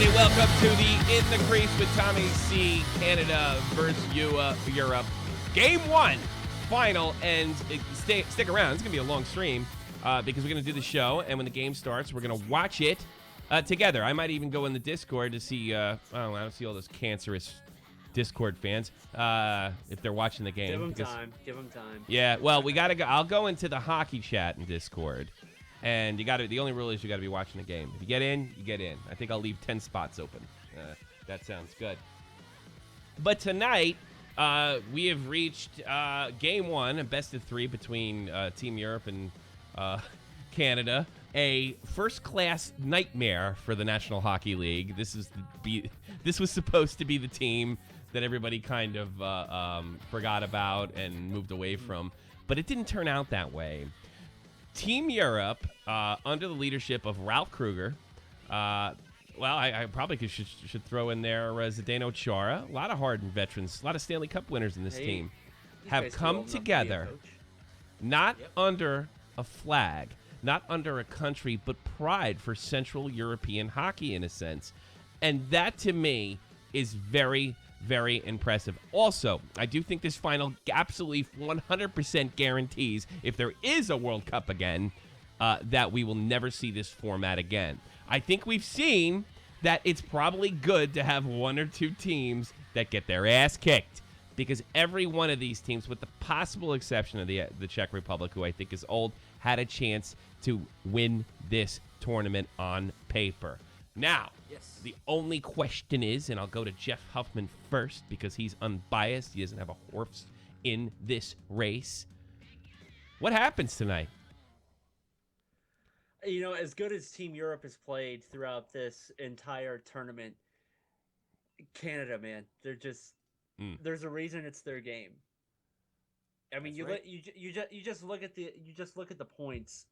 everybody. Welcome to the In the Crease with Tommy C. Canada versus Europe. Game 1, final, and stick around. It's going to be a long stream because we're going to do the show, and when the game starts, we're going to watch it together. I might even go in the Discord to see, I don't see all those cancerous Discord fans if they're watching the game. Give them time. Yeah, well, we got to go. I'll go into the hockey chat in Discord. And the only rule is you got to be watching the game. If you get in, you get in. I think I'll leave 10 spots open. That sounds good. But tonight, we have reached game 1, a best of 3 between Team Europe and Canada. A first-class nightmare for the National Hockey League. This was supposed to be the team that everybody kind of forgot about and moved away from. But it didn't turn out that way. Team Europe, under the leadership of Ralph Kruger, I probably should throw in there Zdeno Chara. A lot of hardened veterans, a lot of Stanley Cup winners in this team, have come together, not under a flag, not under a country, but pride for Central European hockey in a sense. And that, to me, is very, very impressive. Also, I do think this final absolutely 100% guarantees, if there is a World Cup again, that we will never see this format again. I think we've seen that it's probably good to have one or two teams that get their ass kicked, because every one of these teams, with the possible exception of the Czech Republic, who I think is old, had a chance to win this tournament on paper. Now, The only question is, and I'll go to Jeff Huffman first because he's unbiased. He doesn't have a horse in this race. What happens tonight? You know, as good as Team Europe has played throughout this entire tournament, Canada, man, they're just there's a reason it's their game. I mean, you just look at the points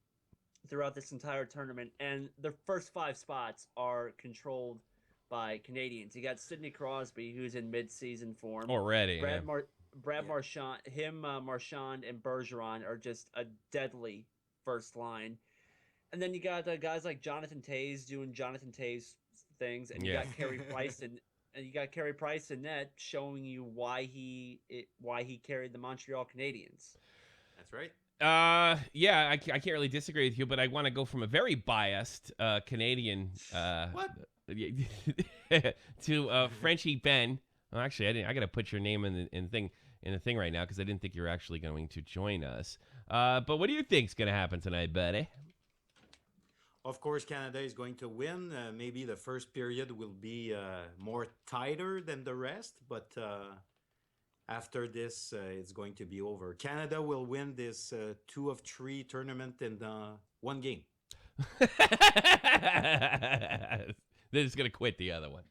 throughout this entire tournament, and the first 5 spots are controlled by Canadians. You got Sidney Crosby, who's in mid-season form already. Marchand, Marchand, and Bergeron are just a deadly first line. And then you got guys like Jonathan Toews doing Jonathan Toews things, and you got Carey Price in net, showing you why he carried the Montreal Canadiens. That's right. I can't really disagree with you, but I want to go from a very biased Canadian to Frenchie Ben. Well, actually, I got to put your name in the thing right now because I didn't think you were actually going to join us. But what do you think's going to happen tonight, buddy? Of course, Canada is going to win. Maybe the first period will be more tighter than the rest, but after this, it's going to be over. Canada will win this 2 of 3 tournament in 1 game. They're just going to quit the other one.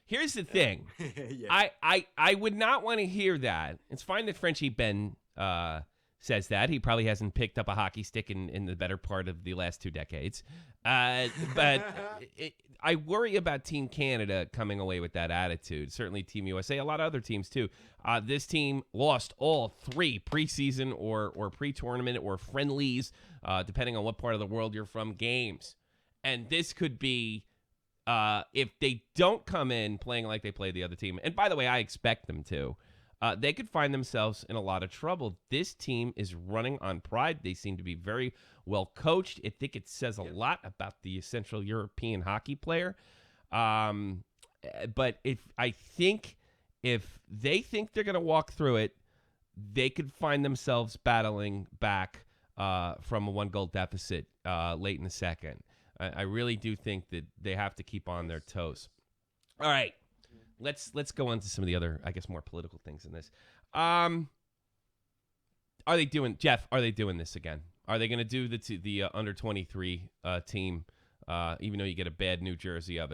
Here's the thing. I would not want to hear that. It's fine that Frenchie Ben says that. He probably hasn't picked up a hockey stick in the better part of the last 2 decades. But I worry about Team Canada coming away with that attitude. Certainly Team USA, a lot of other teams too. This team lost all 3 preseason or pre-tournament or friendlies, depending on what part of the world you're from, games. And this could be, if they don't come in playing like they played the other team, and by the way, I expect them to, they could find themselves in a lot of trouble. This team is running on pride. They seem to be very well coached. I think it says a lot about the Central European hockey player. But if they think they're going to walk through it, they could find themselves battling back from a 1-goal deficit late in the second. I really do think that they have to keep on their toes. All right. Let's go on to some of the other, I guess, more political things in this. Are they doing this again? Are they going to do the under 23 team, even though you get a bad New Jersey out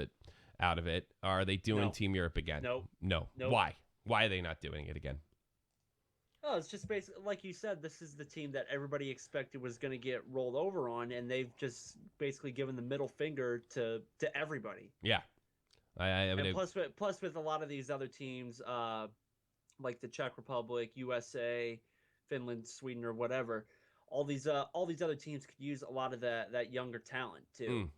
of it? Are they doing Team Europe again? No. Why? Why are they not doing it again? Oh, it's just basically, like you said, this is the team that everybody expected was going to get rolled over on, and they've just basically given the middle finger to everybody. Yeah. Plus with a lot of these other teams, like the Czech Republic, USA, Finland, Sweden, or whatever, all these other teams could use a lot of that younger talent too.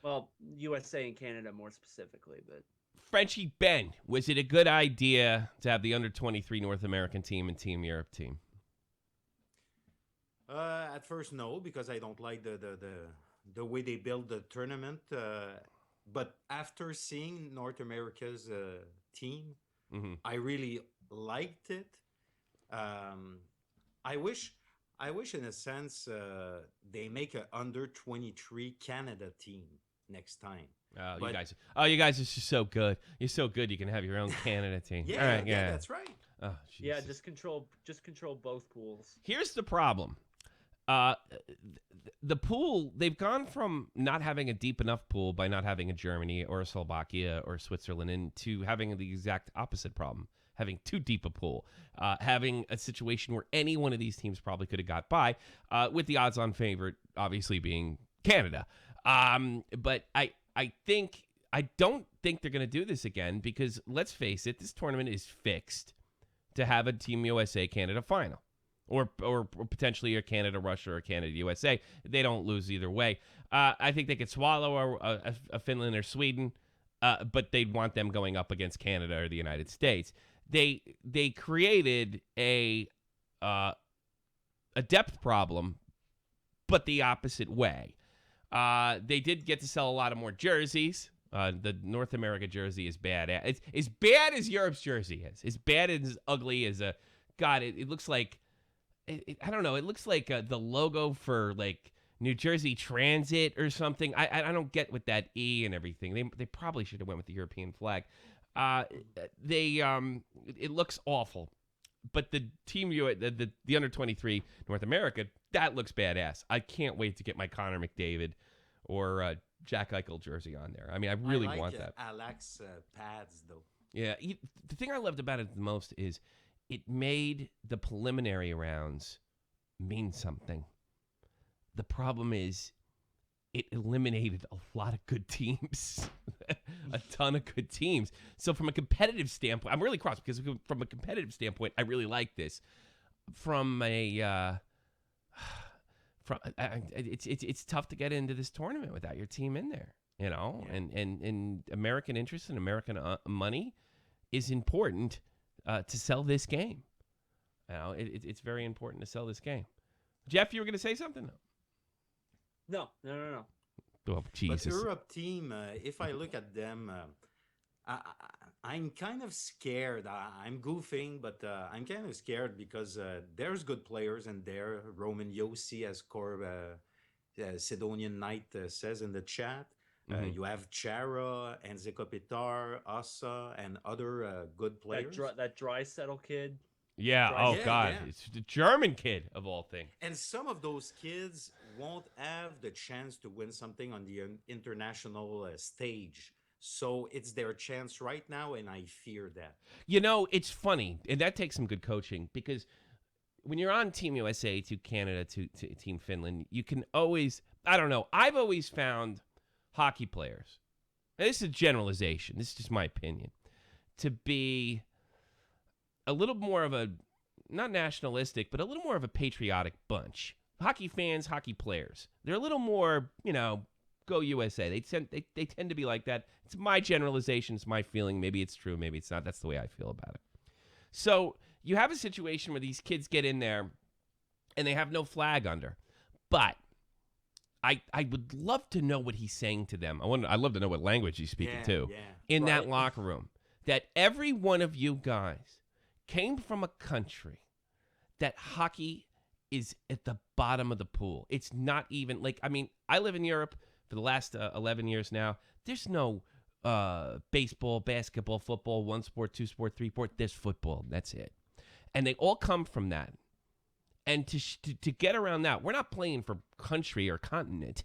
Well, USA and Canada more specifically, but Frenchie Ben, was it a good idea to have the under-23 North American team and Team Europe team? At first, no, because I don't like the way they build the tournament. But after seeing North America's team, I really liked it. I wish, in a sense, they make a under-23 Canada team next time. You guys are just so good. You're so good. You can have your own Canada team. Yeah, All right, yeah, that's right. Oh, yeah, Jesus. just control both pools. Here's the problem. The pool, they've gone from not having a deep enough pool by not having a Germany or a Slovakia or Switzerland into having the exact opposite problem, having too deep a pool, having a situation where any one of these teams probably could have got by, with the odds-on favorite obviously being Canada. But I don't think they're going to do this again because, let's face it, this tournament is fixed to have a Team USA Canada final. Or potentially a Canada-Russia or a Canada-USA. They don't lose either way. I think they could swallow a Finland or Sweden, but they'd want them going up against Canada or the United States. They created a depth problem, but the opposite way. They did get to sell a lot of more jerseys. The North America jersey is bad. It's as bad as Europe's jersey is. As bad and as ugly as a... God, it looks like... I don't know. It looks like the logo for like New Jersey Transit or something. I don't get with that E and everything. They probably should have went with the European flag. It looks awful. But the team the under-23 North America, that looks badass. I can't wait to get my Connor McDavid or Jack Eichel jersey on there. I mean, I really want that. Alex pads though. Yeah, the thing I loved about it the most is it made the preliminary rounds mean something. The problem is it eliminated a lot of good teams, a ton of good teams. So from a competitive standpoint, I'm really cross because from a competitive standpoint, I really like this. It's tough to get into this tournament without your team in there, you know, yeah. and American interest and American money is important. To sell this game. You know, it's very important to sell this game. Jeff, you were going to say something? No. Oh, Jesus. But Europe team, if I look at them, I'm kind of scared. I'm goofing, but I'm kind of scared because there's good players in there. Roman Yossi, as Sidonian Knight says in the chat. You have Chara, Enzo Pitar, Ossa, and other good players. That dry settle kid. Yeah. God. Yeah. It's the German kid of all things. And some of those kids won't have the chance to win something on the international stage. So it's their chance right now, and I fear that. You know, it's funny, and that takes some good coaching because when you're on Team USA to Canada to Team Finland, you can always, I don't know, I've always found hockey players, and this is a generalization, this is just my opinion, to be a little more of a, not nationalistic, but a little more of a patriotic bunch. Hockey fans, hockey players, they're a little more, you know, go USA. They tend to be like that. It's my generalization, it's my feeling. Maybe it's true, maybe it's not. That's the way I feel about it. So you have a situation where these kids get in there and they have no flag under, but I would love to know what he's saying to them. I'd love to know what language he's speaking in that locker room. That every one of you guys came from a country that hockey is at the bottom of the pool. It's not even like, I mean, I live in Europe for the last 11 years now. There's no baseball, basketball, football, one sport, two sport, three sport. There's football. That's it. And they all come from that. And to get around that, we're not playing for country or continent.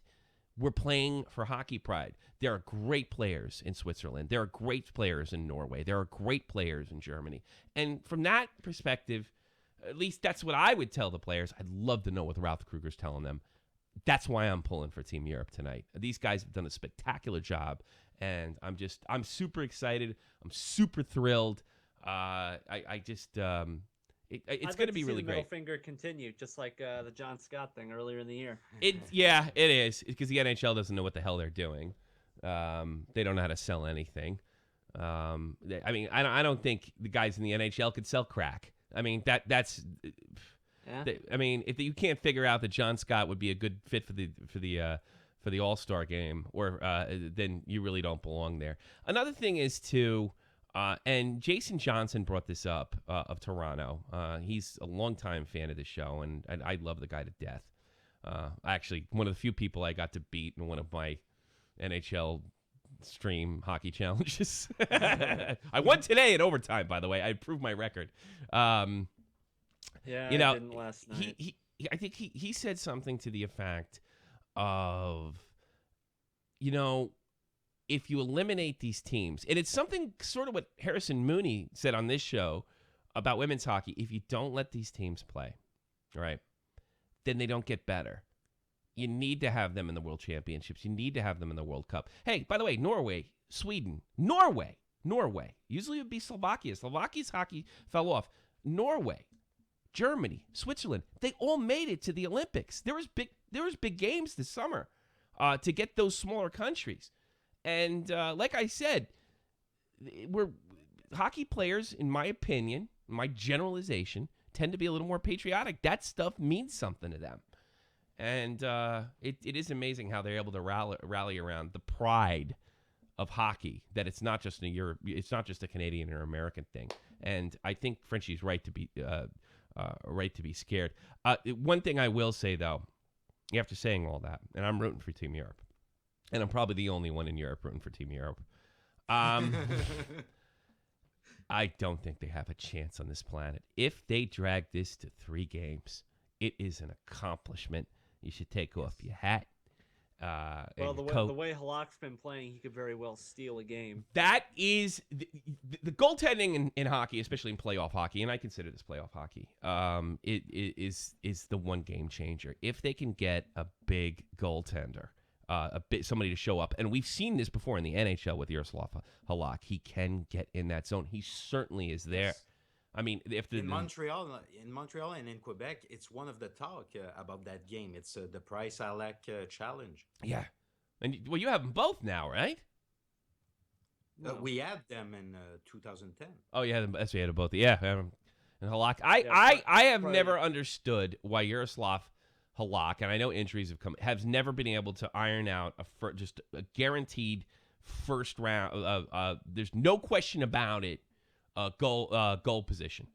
We're playing for hockey pride. There are great players in Switzerland. There are great players in Norway. There are great players in Germany. And from that perspective, at least that's what I would tell the players. I'd love to know what Ralph Kruger's telling them. That's why I'm pulling for Team Europe tonight. These guys have done a spectacular job, and I'm super excited. I'm super thrilled. It's going to be really great. Middle finger continue, just like the John Scott thing earlier in the year. It is, because the NHL doesn't know what the hell they're doing. They don't know how to sell anything. I don't think the guys in the NHL could sell crack. I mean, that's. Yeah. If you can't figure out that John Scott would be a good fit for the All-Star game, or then you really don't belong there. Another thing is too, and Jason Johnson brought this up of Toronto. He's a longtime fan of the show, and I love the guy to death. Actually, one of the few people I got to beat in one of my NHL stream hockey challenges. I won today in overtime, by the way. I improved my record. Yeah, I didn't last night. I think he said something to the effect of, if you eliminate these teams, and it's something sort of what Harrison Mooney said on this show about women's hockey, if you don't let these teams play, right, then they don't get better. You need to have them in the World Championships. You need to have them in the World Cup. Hey, by the way, Norway, Sweden, Norway. Usually it would be Slovakia. Slovakia's hockey fell off. Norway, Germany, Switzerland, they all made it to the Olympics. There was big games this summer to get those smaller countries. And like I said, hockey players, in my opinion, my generalization, tend to be a little more patriotic. That stuff means something to them. And it is amazing how they're able to rally around the pride of hockey, that it's not just it's not just a Canadian or American thing. And I think Frenchie's right to be scared. One thing I will say, though, after saying all that, and I'm rooting for Team Europe, and I'm probably the only one in Europe rooting for Team Europe. I don't think they have a chance on this planet. If they drag this to 3 games, it is an accomplishment. You should take off your hat. Well, the way Halak's been playing, he could very well steal a game. That is the goaltending in hockey, especially in playoff hockey, and I consider this playoff hockey. It is the one game changer. If they can get a big goaltender, somebody to show up, and we've seen this before in the NHL with Yaroslav Halak, he can get in that zone. He certainly is there. Yes. I mean, in Montreal and in Quebec, it's one of the talk about that game. It's the Price Halak challenge. Yeah, and you have them both now, right? No. We had them in 2010. Oh, yeah, that's we had them both. Yeah, and Halak. I have never understood why Yaroslav Halak, and I know injuries have never been able to iron out just a guaranteed first round. There's no question about it. Goal position.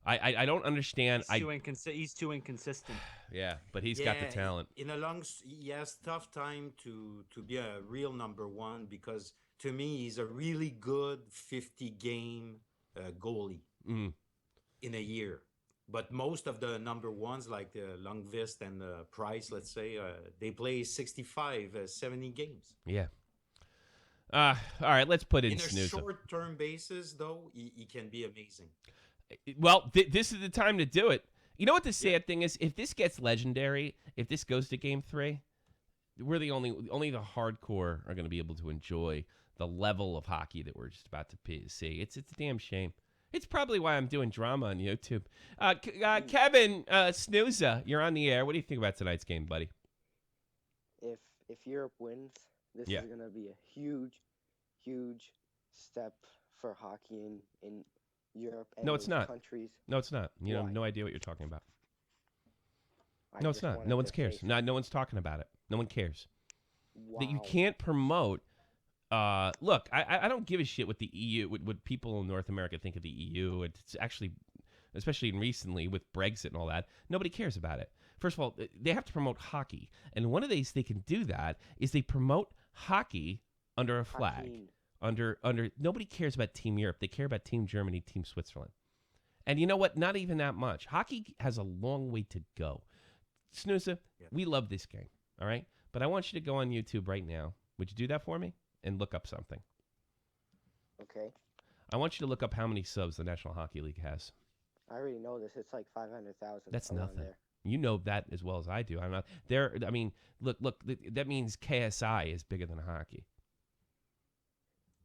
I don't understand. He's too inconsistent. Yeah, but he's got the talent. He has tough time to be a real number one, because to me he's a really good 50-game goalie in a year. But most of the number ones, like Lundqvist and Price, let's say, they play 65, 70 games. Yeah. All right, let's put in a Snoozer. short-term basis, though, he can be amazing. Well, this is the time to do it. You know what the sad thing is? If this gets legendary, if this goes to Game 3, we're the only the hardcore are going to be able to enjoy the level of hockey that we're just about to see. It's a damn shame. It's probably why I'm doing drama on YouTube. Kevin Snooza, you're on the air. What do you think about tonight's game, buddy? If Europe wins, this is going to be a huge step for hockey in Europe and countries. No, it's not. You have no idea what you're talking about. No, it's not. No one cares. No one's talking about it. No one cares. Wow. That you can't promote. Look, I don't give a shit what the EU, what people in North America think of the EU. It's actually, especially recently with Brexit and all that, nobody cares about it. First of all, they have to promote hockey. And one of the ways they can do that is they promote hockey under a flag. Under nobody cares about Team Europe. They care about Team Germany, Team Switzerland. And you know what? Not even that much. Hockey has a long way to go. Snooza, we love this game, all right? But I want you to go on YouTube right now. Would you do that for me? And look up something. Okay. I want you to look up how many subs the National Hockey League has. I already know this. It's like 500,000. That's nothing. You know that as well as I do. I'm not there. I mean, look. That means KSI is bigger than hockey.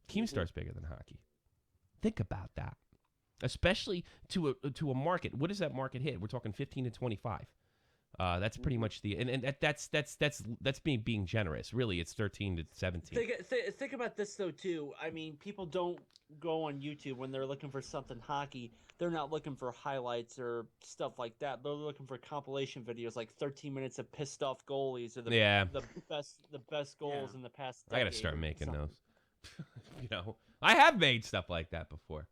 Keemstar's bigger than hockey. Think about that, especially to a market. What does that market hit? We're talking 15 to 25. That's pretty much that's me being generous. Really, it's 13 to 17. Think about this though too. I mean, people don't go on YouTube when they're looking for something hockey. They're not looking for highlights or stuff like that. They're looking for compilation videos like 13 minutes of pissed off goalies or the best goals in the past decade. I gotta start making those. I have made stuff like that before.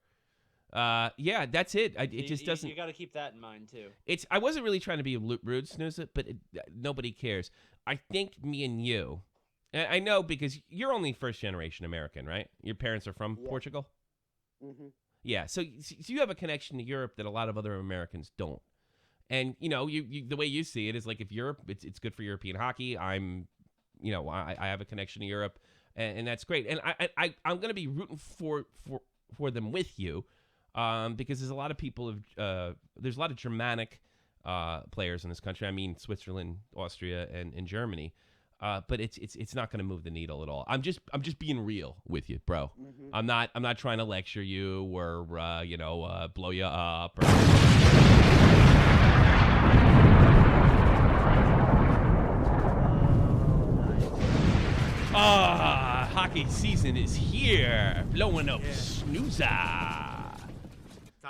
Yeah, that's it. It just doesn't. You got to keep that in mind too. I wasn't really trying to be rude, Snooze, but nobody cares. I think me and you, and I know because you're only first generation American, right? Your parents are from Portugal. Mm-hmm. Yeah, so you have a connection to Europe that a lot of other Americans don't. And you the way you see it is like if Europe, it's good for European hockey. I have a connection to Europe, and that's great. And I'm gonna be rooting for them with you. Because there's a lot of people there's a lot of Germanic players in this country. I mean, Switzerland, Austria, and Germany. But it's not going to move the needle at all. I'm just being real with you, bro. Mm-hmm. I'm not trying to lecture you or blow you up. Hockey season is here, blowing up snoozer.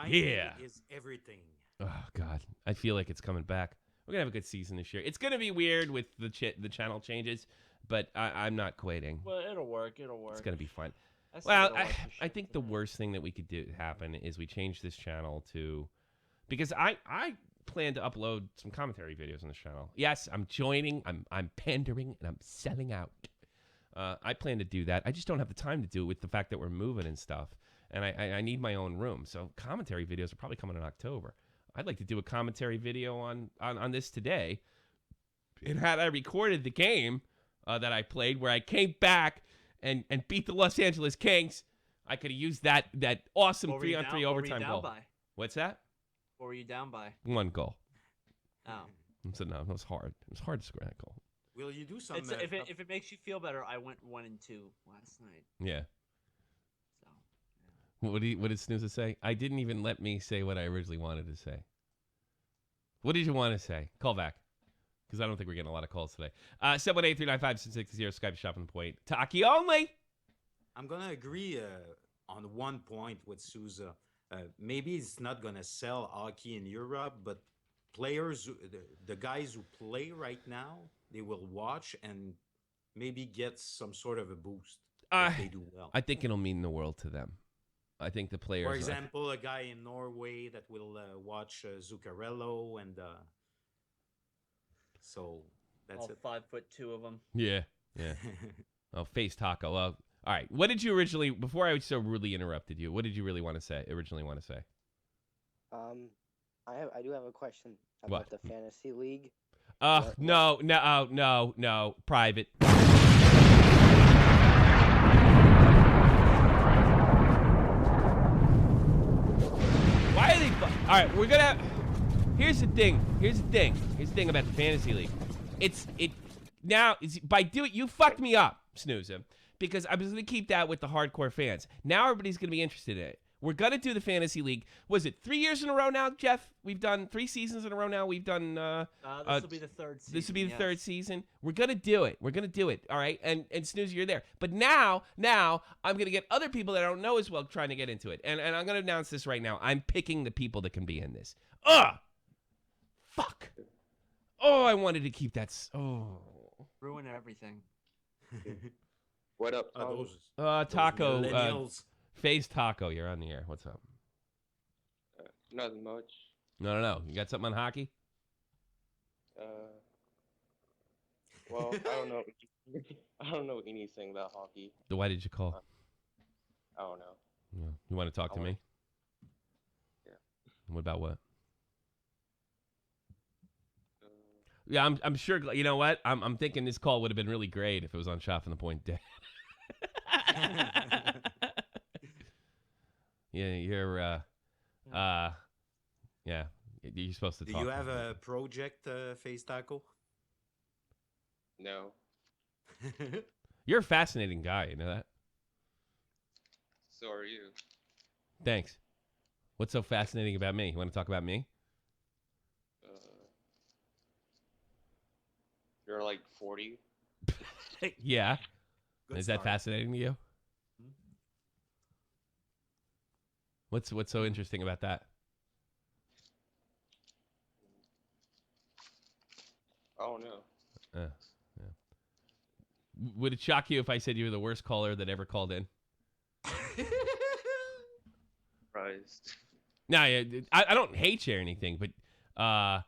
Is everything. Oh God, I feel like it's coming back. We're gonna have a good season this year. It's gonna be weird with the channel changes, but I'm not quitting. Well, it'll work. It's gonna be fun. I think the worst thing that we could do happen is we change this channel to, because I plan to upload some commentary videos on this channel. Yes, I'm joining. I'm pandering and I'm selling out. I plan to do that. I just don't have the time to do it with the fact that we're moving and stuff. And I need my own room. So commentary videos are probably coming in October. I'd like to do a commentary video on this today. And had I recorded the game that I played where I came back and beat the Los Angeles Kings, I could have used that awesome 3-on-3 overtime goal. By? What's that? What were you down by? 1 goal. Oh. So no, it was hard. It was hard to score that goal. Will you do some? If it makes you feel better, I went 1-2 last night. Yeah. What did Snooze say? I didn't even let me say what I originally wanted to say. What did you want to say? Call back. Because I don't think we're getting a lot of calls today. 718-395-660, Skype Shop on the Point. Taki only! I'm going to agree on one point with Souza. Maybe it's not going to sell hockey in Europe, but players, the guys who play right now, they will watch and maybe get some sort of a boost if they do well. I think it'll mean the world to them. I think the players. For example, a guy in Norway that will watch Zuccarello, and so that's it. 5'2" of them. Yeah. Oh, face taco. Well, all right. What did you originally? Before I so rudely interrupted you, what did you really want to say? Originally want to say? I do have a question about the fantasy league. No. Private. Why are they? All right, we're gonna. Here's the thing about the fantasy league. You fucked me up, Snoozer, because I was gonna keep that with the hardcore fans. Now everybody's gonna be interested in it. We're gonna do the fantasy league. Was it 3 years in a row now, Jeff? We've done 3 seasons in a row now. We've done. This will be the third season. This will be the third season. We're gonna do it. All right. And Snooze, you're there. But now I'm gonna get other people that I don't know as well trying to get into it. And I'm gonna announce this right now. I'm picking the people that can be in this. Fuck. Oh, I wanted to keep that. Ruin everything. What up, Taco? Phase Taco, you're on the air. What's up? Nothing much. No. You got something on hockey? Well, I don't know anything about hockey. So why did you call? I don't know. Yeah. You want to talk to me? Yeah. What about what? Yeah, I'm sure. You know what? I'm thinking this call would have been really great if it was on Shot from the Point Day. Yeah, you're supposed to talk. Do you have a project, Face Taco? No. You're a fascinating guy, you know that? So are you. Thanks. What's so fascinating about me? You want to talk about me? They're like 40. Yeah. Good Is that start. fascinating to you? What's so interesting about that? Oh no. Yeah. Would it shock you if I said you were the worst caller that ever called in? Surprised. No, I don't hate you or anything, but I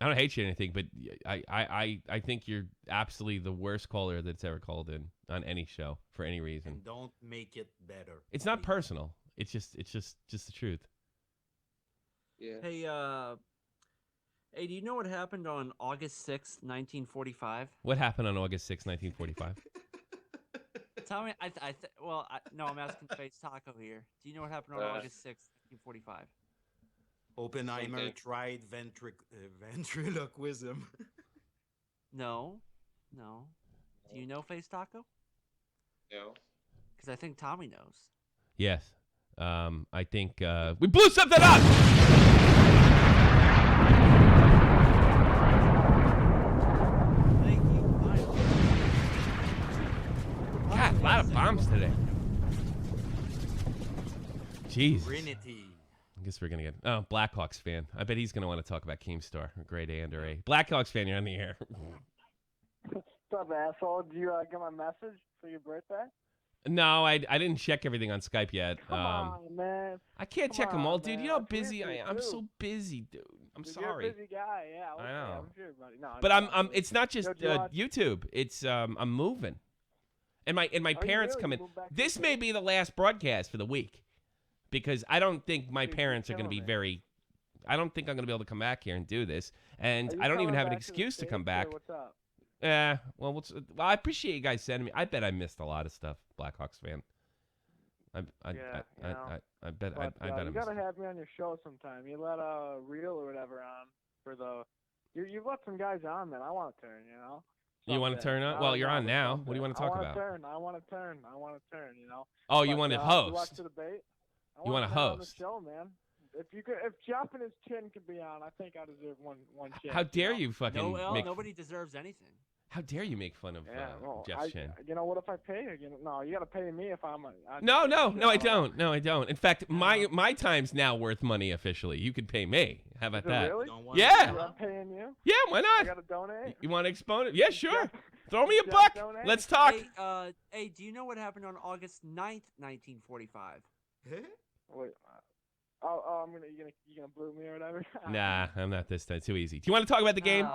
don't hate you or anything, but I think you're absolutely the worst caller that's ever called in on any show for any reason. And don't make it better. It's not personal. It's just the truth. Yeah. Hey, do you know what happened on August 6th, 1945? What happened on August 6, 1945? Tell me. No, I'm asking Face Taco here. Do you know what happened on August 6th, 1945? Oppenheimer tried ventriloquism. No. Do you know Face Taco? No. Because I think Tommy knows. Yes. I think we blew something up. Thank you. God, a lot of bombs today. Jeez. Trinity. I guess we're gonna get Blackhawks fan. I bet he's gonna want to talk about Keemstar, a grade A under A. Blackhawks fan, you're on the air. What's up, asshole? Did you get my message for your birthday? No, I didn't check everything on Skype yet. Come on, man. I can't Come check them on, all, dude. man. You know how I'm busy I here am. for I'm you, so too. busy, dude. I'm Dude, sorry. You're a busy guy, yeah. I know. I'm sure, buddy. No, But it's I'm not. it's not just Yo, do you want- YouTube. It's I'm moving. And my you parents really? come You in. moved back to This the may States? be the last broadcast for the week. Because I don't think my Dude, you're parents are going to be killing it. very I don't think I'm going to be able to come back here and do this. And Are you I don't even coming have an back to the excuse to come States, or back. What's up? Yeah, well, I appreciate you guys sending me. I bet I missed a lot of stuff, Blackhawks fan. I bet I But, bet I you missed. gotta have me on your show sometime. You let Reel or whatever on for the. You've let some guys on, man. I want to turn. You want to turn on? Well, you're on now. What do you want to talk about? I want to turn. Oh, you But, want to You host? watch the debate. You want wanna to on the host? show, man. If Jeff and his chin could be on, I think I deserve one chance. How dare you fucking make? Nobody deserves anything. How dare you make fun of Jeff's chin? What if I pay you? No, you got to pay me if I'm. No, I don't. No, I don't. In fact, my time's now worth money officially. You could pay me. How about that? Really? Yeah. I'm paying you. Yeah, why I not? got to donate. You want to expone it? Yeah, sure. Jeff- Throw me a Jeff buck. donate? Let's talk. Hey, do you know what happened on August 9th, 1945? Wait. You gonna blue me or whatever? Nah, I'm not this time. Too easy. Do you want to talk about the game?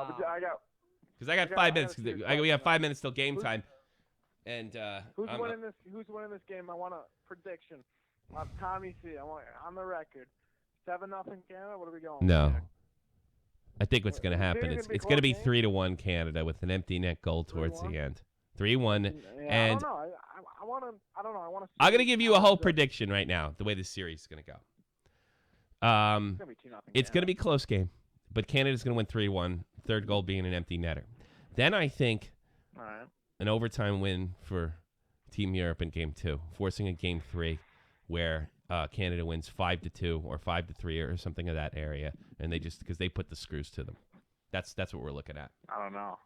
Because I got 5 minutes. We have 5 minutes till game time. And Who's winning this? Who's winning this game? I want a prediction. Tommy C. I want on the record. 7-0 Canada. What are we going? No. with here? I think what's going to happen is it's going to be 3-1 Canada with an empty net goal towards the 3-1? end. 3-1. Yeah, And I don't know. I want to. I don't know. I want to. I'm going to give you a whole prediction right now, the way this series is going to go. It's gonna be 2-0. It's going to be a close game, but Canada's going to win 3-1, third goal being an empty netter. Then I think All right. an overtime win for Team Europe in Game 2, forcing a Game 3 where Canada wins 5-2 or 5-3 or something of that area, and they just because they put the screws to them. That's what we're looking at. I don't know.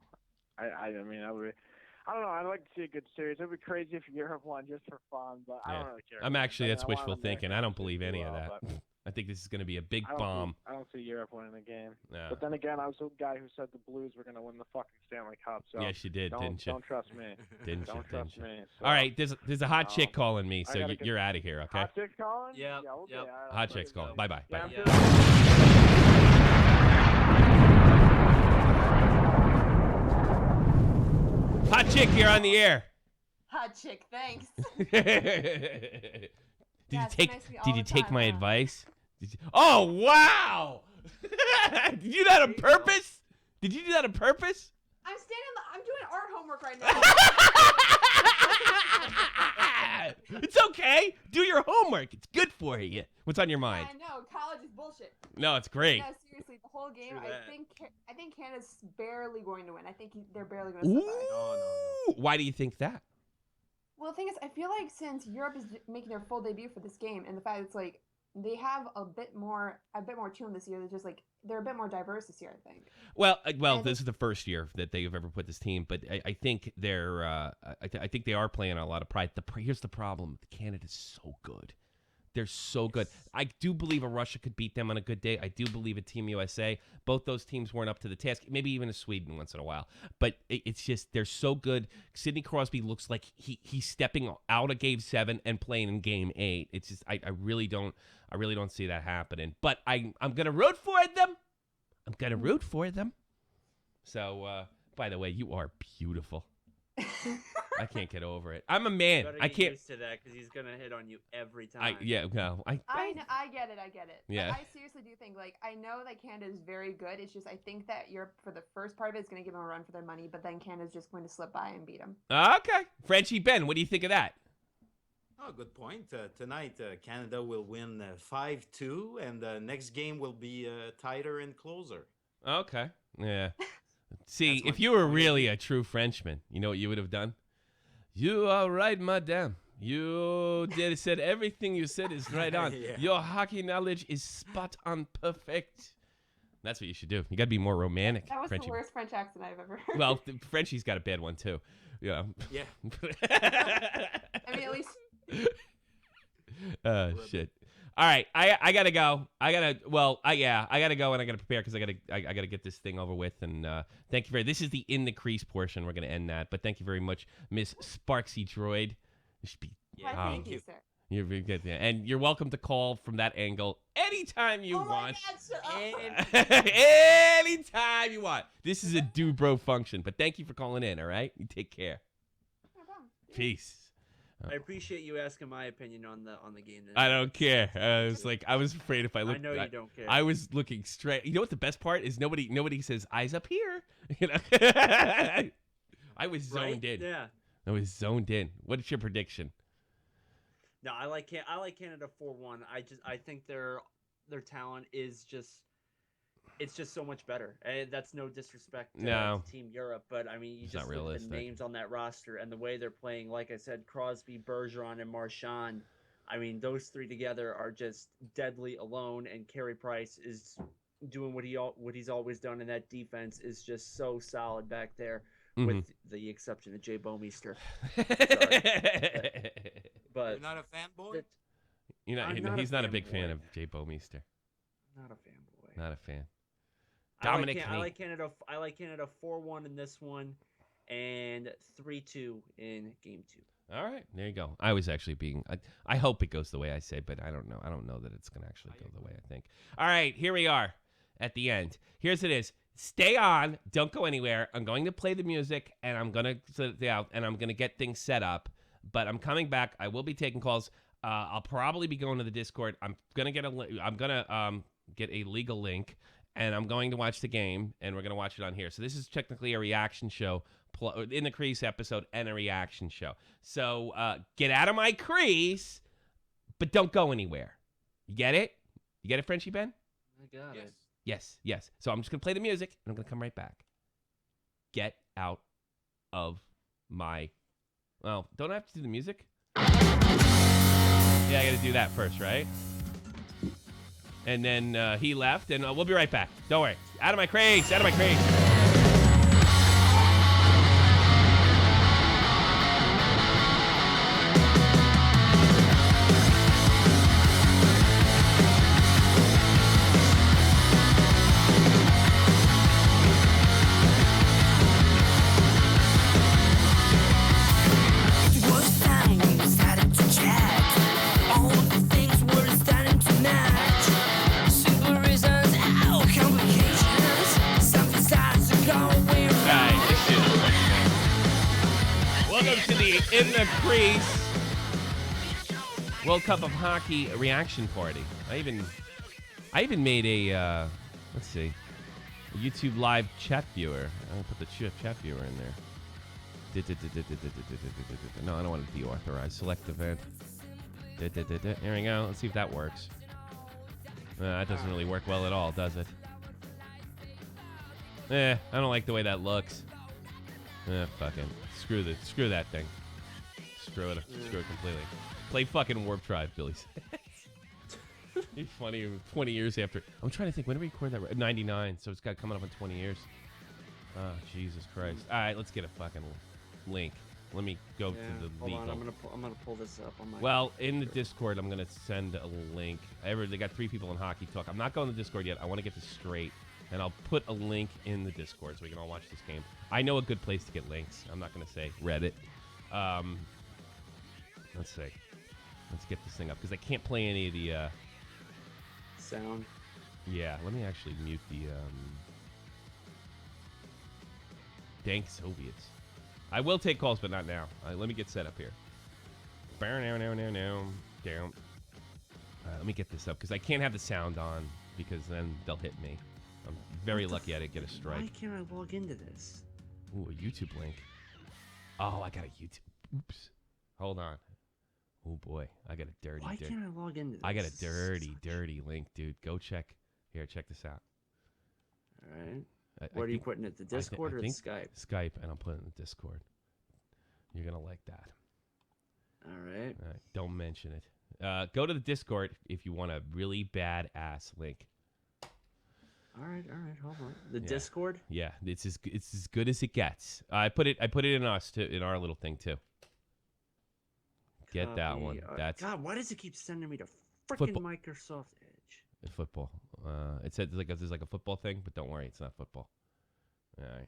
I mean, I don't know. I'd like to see a good series. It'd be crazy if Europe won just for fun, but I don't really care. I'm actually that's I want wishful America thinking. I don't to believe do any of well, that. but I think this is going to be a big I don't bomb. I don't see Europe winning the game. No. But then again, I was the guy who said the Blues were going to win the fucking Stanley Cup. So Yes, you did, didn't you? Don't trust me. Didn't you? Don't trust me. So, All right, there's a hot chick calling me, I so gotta get- you're out of here, okay? Hot chick calling? Yep, Yeah, okay. yep. all right, Hot I'll chick's go. calling. Bye-bye. Yeah, Bye. I'm Yeah. good. Hot chick, you're on the air. Hot chick, thanks. Did Yeah, you it's take nice to be all Did you the take time, my huh? advice? Oh wow! Did you do that on purpose? Did you do that on purpose? I'm doing art homework right now. It's okay. Do your homework. It's good for you. What's on your mind? I know, college is bullshit. No, it's great. No, seriously, the whole game, True that. I think Canada's barely going to win. I think they're barely going to survive. Ooh. Why do you think that? Well, the thing is, I feel like since Europe is making their full debut for this game, and the fact it's like they have a bit more to them this year. They're just like they're a bit more diverse this year, I think. Well, this is the first year that they've ever put this team, but I think they're I think they are playing a lot of pride. Here's the problem: Canada's so good. They're so good. I do believe a Russia could beat them on a good day. I do believe a Team USA. Both those teams weren't up to the task. Maybe even a Sweden once in a while. But it's just they're so good. Sidney Crosby looks like he's stepping out of Game 7 and playing in Game 8. It's just I really don't see that happening. But I'm gonna root for them. I'm gonna root for them. So by the way, you are beautiful. I can't get over it. I'm a man. You I can't. Used to that because he's gonna hit on you every time. I get it. Yeah. But I seriously do think I know that Canada is very good. It's just I think that Europe for the first part of it is going to give them a run for their money, but then Canada's just going to slip by and beat them. Okay, Frenchie Ben, what do you think of that? Oh, good point. Tonight, Canada will win 5-2, and the next game will be tighter and closer. Okay. Yeah. See, if you were really a true Frenchman, you know what you would have done? You are right, madame. You said everything you said is right on. Yeah. Your hockey knowledge is spot on perfect. That's what you should do. You got to be more romantic. That was Frenchie. the worst French accent I've ever heard. Well, Frenchie's got a bad one, too. Yeah. Yeah. I mean, at least... Shit. All right, I gotta go. I gotta go and I gotta prepare because I gotta get this thing over with. And thank you this is the in the crease portion. We're gonna end that, but thank you very much, Miss Sparksy Droid. It should be. Thank you, sir. You're very good, and you're welcome to call from that angle anytime you want. Anytime you want. This is a do bro function, but thank you for calling in. All right, you take care. No problem. Peace. I appreciate you asking my opinion on the game. I don't care. I was afraid if I looked. I know you don't care. I was looking straight. You know what the best part is? Nobody says eyes up here. You know, I was zoned in. Yeah. I was zoned in. What is your prediction? No, I like Canada 4-1. I think their talent is just. It's just so much better. And that's no disrespect to Team Europe, but I mean, you just look at the names on that roster and the way they're playing. Like I said, Crosby, Bergeron, and Marchand. I mean, those three together are just deadly alone. And Carey Price is doing what he's always done, and that defense is just so solid back there, with the exception of Jay Bouwmeester. But you're not a fanboy. He's not a big fan of Jay Bouwmeester. Not a fanboy. Not a fan. Dominic, I like Canada 4-1 in this one, and 3-2 in Game 2. All right, there you go. I was actually being. I hope it goes the way I say, but I don't know. I don't know that it's going to actually go the way I think. All right, here we are at the end. Here's it is. Stay on. Don't go anywhere. I'm going to play the music, and I'm going to sit out, and I'm going to get things set up. But I'm coming back. I will be taking calls. I'll probably be going to the Discord. I'm gonna get a legal link. And I'm going to watch the game, and we're going to watch it on here. So this is technically a reaction show, in the crease episode, and a reaction show. So get out of my crease, but don't go anywhere. You get it? You get it, Frenchie Ben? I got it. Yes. So I'm just going to play the music, and I'm going to come right back. Get out of my... Well, don't I have to do the music? Yeah, I got to do that first, right? And then he left, and we'll be right back. Don't worry. Out of my crease. In the crease World Cup of Hockey reaction party. I even made a let's see, a YouTube live chat viewer. I'll put the chat viewer in there. No, I don't want to deauthorize. Select event. Here we go. Let's see if that works. That doesn't really work well at all, does it? I don't like the way that looks. Fucking screw that thing. Screw it completely. Play fucking Warp Drive, Billy says. It's funny. 20 years after. I'm trying to think. When did we record that? 99. So it's got coming up in 20 years. Oh, Jesus Christ. All right, let's get a fucking link. Let me go to the legal. Hold on, I'm gonna pull this up on my. Well, in the Discord, I'm gonna send a link. They got 3 people in Hockey Talk. I'm not going to the Discord yet. I want to get this straight, and I'll put a link in the Discord so we can all watch this game. I know a good place to get links. I'm not gonna say Reddit. Let's see. Let's get this thing up because I can't play any of the sound. Yeah, let me actually mute the dank Soviets. I will take calls, but not now. Let me get set up here. Down. Let me get this up because I can't have the sound on because then they'll hit me. I'm very lucky I didn't get a strike. Why can't I log into this? Ooh, a YouTube link. Oh, I got a YouTube. Oops. Hold on. Oh boy, I got a dirty. Why can't I log into this? I got a dirty link, dude. Go check. Here, check this out. All right. Where are you putting it? The Discord or the Skype? Skype, and I'll put it in the Discord. You're gonna like that. All right. Don't mention it. Go to the Discord if you want a really badass link. All right. Hold on. The Discord? Yeah, it's as good as it gets. I put it in us too, in our little thing too. Get that one. That's God. Why does it keep sending me to freaking Microsoft Edge? Football. It said there's like a football thing, but don't worry, it's not football. All right,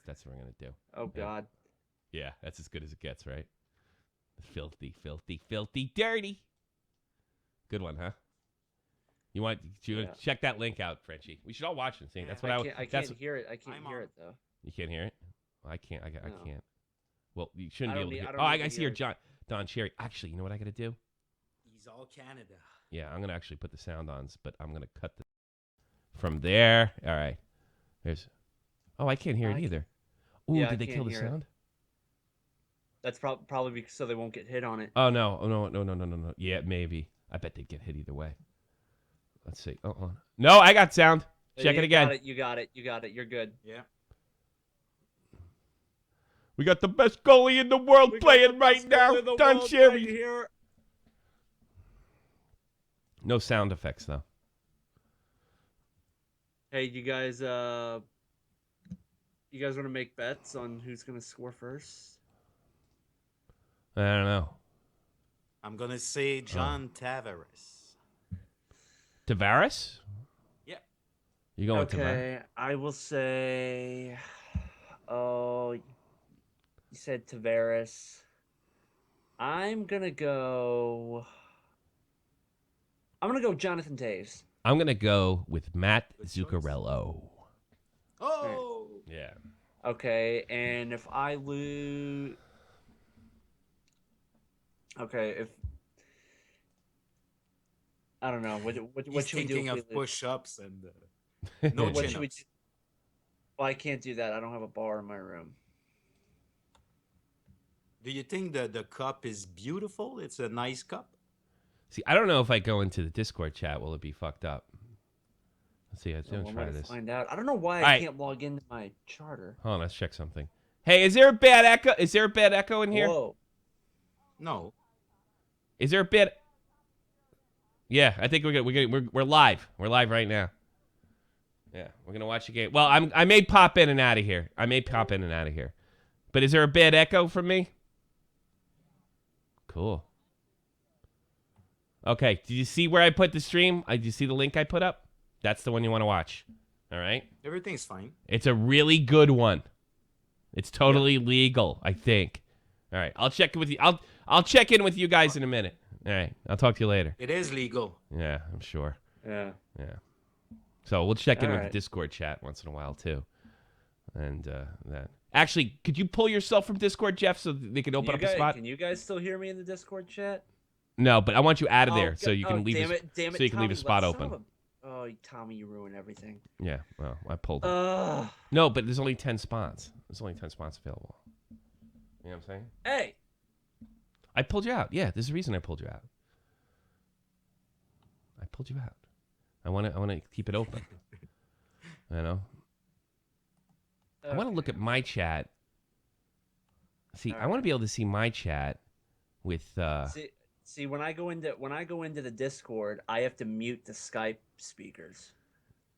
that's what we're gonna do. Oh God. Yeah, that's as good as it gets, right? Filthy, dirty. Good one, huh? You want to check that link out, Frenchie? We should all watch and see. That's what I can't hear it. I can't hear it though. You can't hear it? Well, I can't. I can't. Well, you shouldn't be able to hear. I see your Don Cherry. Actually, you know what I got to do? He's all Canada. Yeah, I'm gonna actually put the sound on, but I'm gonna cut the from there. All right. There's. Oh, I can't hear it either. Ooh, did they kill the sound? That's probably because so they won't get hit on it. Oh no. Yeah, maybe. I bet they'd get hit either way. Let's see. No, I got sound. Check it again. You got it. You're good. Yeah. We got the best goalie in the world playing right now. Don Cherry. Right. No sound effects though. Hey, you guys want to make bets on who's gonna score first? I don't know. I'm gonna say John Tavares. Tavares? Yeah. You going Tavares? Okay, I will say. Oh, you said Tavares. I'm gonna go Jonathan Taves. I'm gonna go with Matt Zuccarello. Oh. Yeah. Okay, and if I lose. Okay, if I don't know what should we do? Thinking of push-ups and no chin-ups. Well, I can't do that. I don't have a bar in my room. Do you think that the cup is beautiful? It's a nice cup. See, I don't know if I go into the Discord chat, will it be fucked up? Let's see. I'm gonna try this. Find out. I don't know why I can't log into my charter. Hold on, let's check something. Hey, is there a bad echo? Is there a bad echo in here? Whoa. No. Is there a bit? Yeah, I think we're good. We're live. We're live right now. Yeah, we're gonna watch the game. Well, I may pop in and out of here. But is there a bad echo from me? Cool. Okay. Did you see where I put the stream? Did you see the link I put up? That's the one you want to watch. All right. Everything's fine. It's a really good one. It's totally legal, I think. All right. I'll check with you. I'll check in with you guys in a minute. All right. I'll talk to you later. It is legal. Yeah, I'm sure. Yeah. So we'll check in with the Discord chat once in a while too. And that. Actually, could you pull yourself from Discord, Jeff, so they can open up a spot? Can you guys still hear me in the Discord chat? No, but I want you out of there so you can leave. Damn it, so you can leave a spot open. Oh, Tommy, you ruin everything. Yeah. Well, I pulled it. No, but there's only 10 spots. There's only 10 spots available. You know what I'm saying? Hey. I pulled you out. Yeah, there's a reason I pulled you out. I want to keep it open. You know. I want to look at my chat. See, I want to be able to see my chat with See, when I go into the Discord, I have to mute the Skype speakers.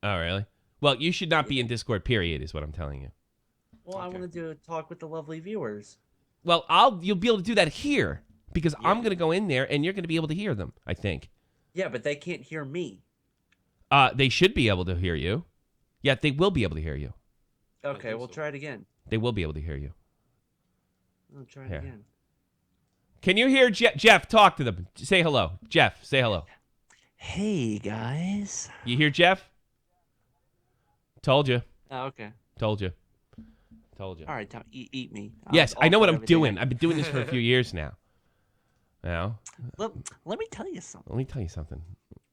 Oh, really? Well, you should not be in Discord, period, is what I'm telling you. Well, I want to talk with the lovely viewers. Well, you'll be able to do that here because I'm going to go in there and you're going to be able to hear them, I think. Yeah, but they can't hear me. They should be able to hear you. Yeah, they will be able to hear you. Okay, we'll try it again. They will be able to hear you. I'll try it again. Can you hear Jeff? Talk to them. Say hello. Jeff, say hello. Hey, guys. You hear Jeff? Told you. Oh, okay. Told you. Told you. All right, Tom, eat me. Yes, I know what I'm doing. I've been doing this for a few years now. Now, let me tell you something. Let me tell you something.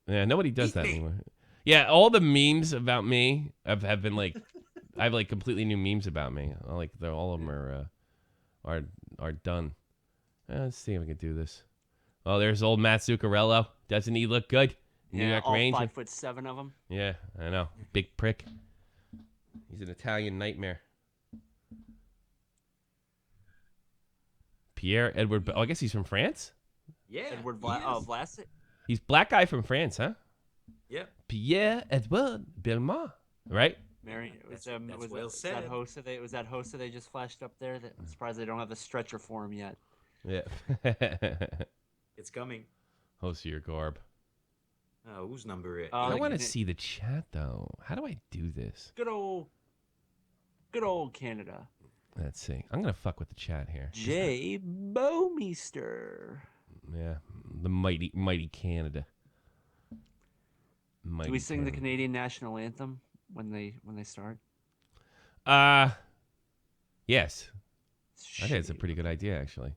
Yeah, nobody does that anymore. Yeah, all the memes about me have been like, I have like completely new memes about me. Like all of them are done. Let's see if we can do this. Oh, there's old Matt Zuccarello. Doesn't he look good? New York all Ranger. 5'7" of them. Yeah, I know. Big prick. He's an Italian nightmare. Pierre Edward. Oh, I guess he's from France. Yeah. Edward Vlasic. He's black guy from France, huh? Yeah. Pierre Edward Belmont, right? Mary, That's was well said. that Hossa they just flashed up there? I'm surprised they don't have the stretcher for him yet. Yeah. It's coming. Hossier Garb. Whose number is? I want to see the chat though. How do I do this? Good old Canada. Let's see. I'm gonna fuck with the chat here. Jay Bowmeister. Yeah, the mighty Canada. Do we sing the Canadian national anthem when they start? Yes. I think it's a pretty good idea, actually.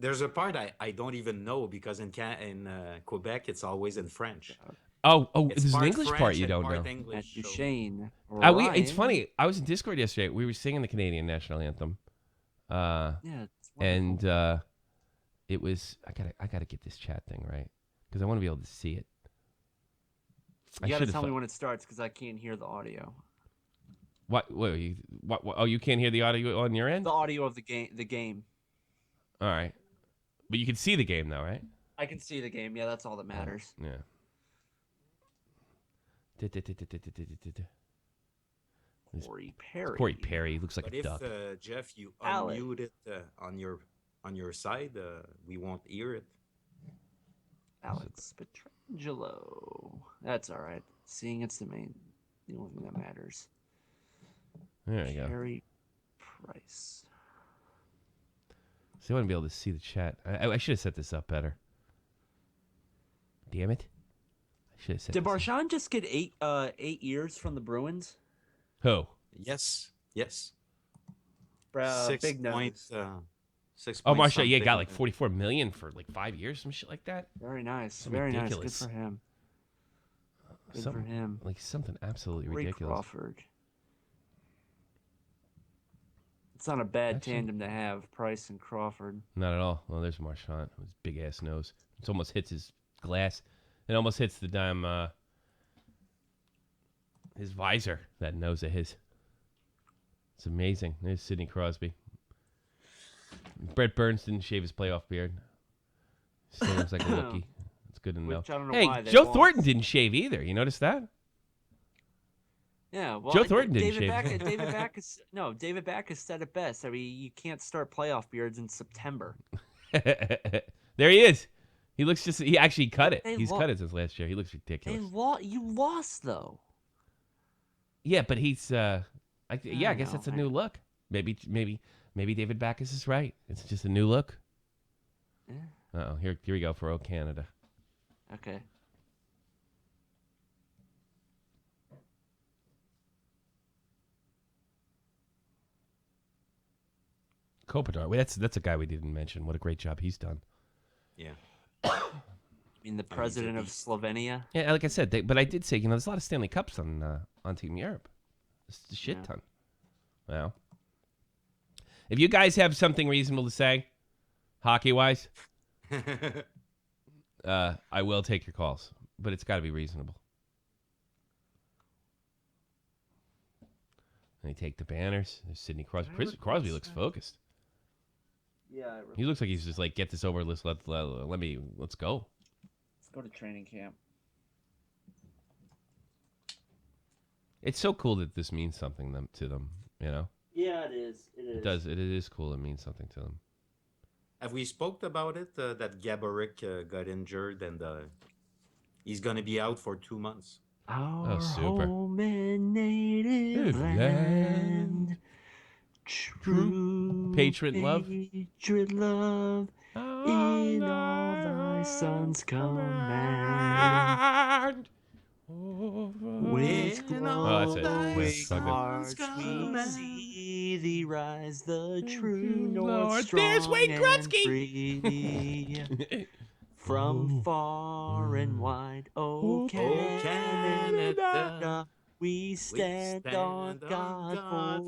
There's a part I don't even know because in Quebec it's always in French. Oh, It's there's an part English French and you and don't part know. English, At so- Duchesne. It's funny. I was in Discord yesterday. We were singing the Canadian national anthem. Yeah. And it was I gotta get this chat thing right because I want to be able to see it. You gotta tell me when it starts because I can't hear the audio. What? Oh, you can't hear the audio on your end? The audio of the game. All right, but you can see the game though, right? I can see the game. Yeah, that's all that matters. Yeah. Corey Perry. Corey Perry looks like But a duck. if Jeff, you Alex. unmute it on your side, we won't hear it. Alex Petrangelo. That's all right. Seeing it's the only thing that matters. There you go. Perry Price. So I want to be able to see the chat. I should have set this up better. Damn it! I should have set. Did this up. Marchand just get 8 years from the Bruins? Who? Yes. Big nose. 6 Oh, point Marshall, yeah, something. got like 44 million for like 5 years, some shit like that. Very nice. Something Very ridiculous. nice. Good for him. Good for him. Like something absolutely Ray ridiculous. Crawford. It's not a bad Actually- tandem to have, Price and Crawford. Not at all. Well, there's Marchand. His big ass nose. It almost hits his glass. It almost hits the damn his visor. That nose of his. It's amazing. There's Sidney Crosby. Brett Burns didn't shave his playoff beard. Still looks like a rookie. It's good to know. Which I don't know Hey, why they Joe lost. Thornton didn't shave either. You notice that? Yeah, well, Joe Thornton didn't David shave. David Backus said it best. I mean, you can't start playoff beards in September. There he is. He looks just. He actually cut it. They He's lo- cut it since last year. He looks ridiculous. You lost though. Yeah, but he's. I guess know, that's a new look. Maybe David Backus is right. It's just a new look. Yeah. Oh, here we go for Canada. Okay. Kopitar. Wait, that's a guy we didn't mention. What a great job he's done. Yeah. I mean, the president of Slovenia. Yeah, like I said, but I did say, there's a lot of Stanley Cups on Team Europe. It's a shit ton. Well, if you guys have something reasonable to say, hockey-wise, I will take your calls, but it's got to be reasonable. They take the banners. There's Sidney Crosby. Crosby looks focused. Yeah. He looks like he's just like, get this over. Let's go. Let's go to training camp. It's so cool that this means something to them. You know. Yeah, it is. It does. It is cool. It means something to them. Have we spoke about it? That Gaborik got injured and he's gonna be out for 2 months. Our super. home and native land. True patriot love. Patriot love. In all thy sons command. With glowing hearts we see thee rise, the true North strong There's Wayne and Gretzky. free. From far and wide, oh Canada, we stand on God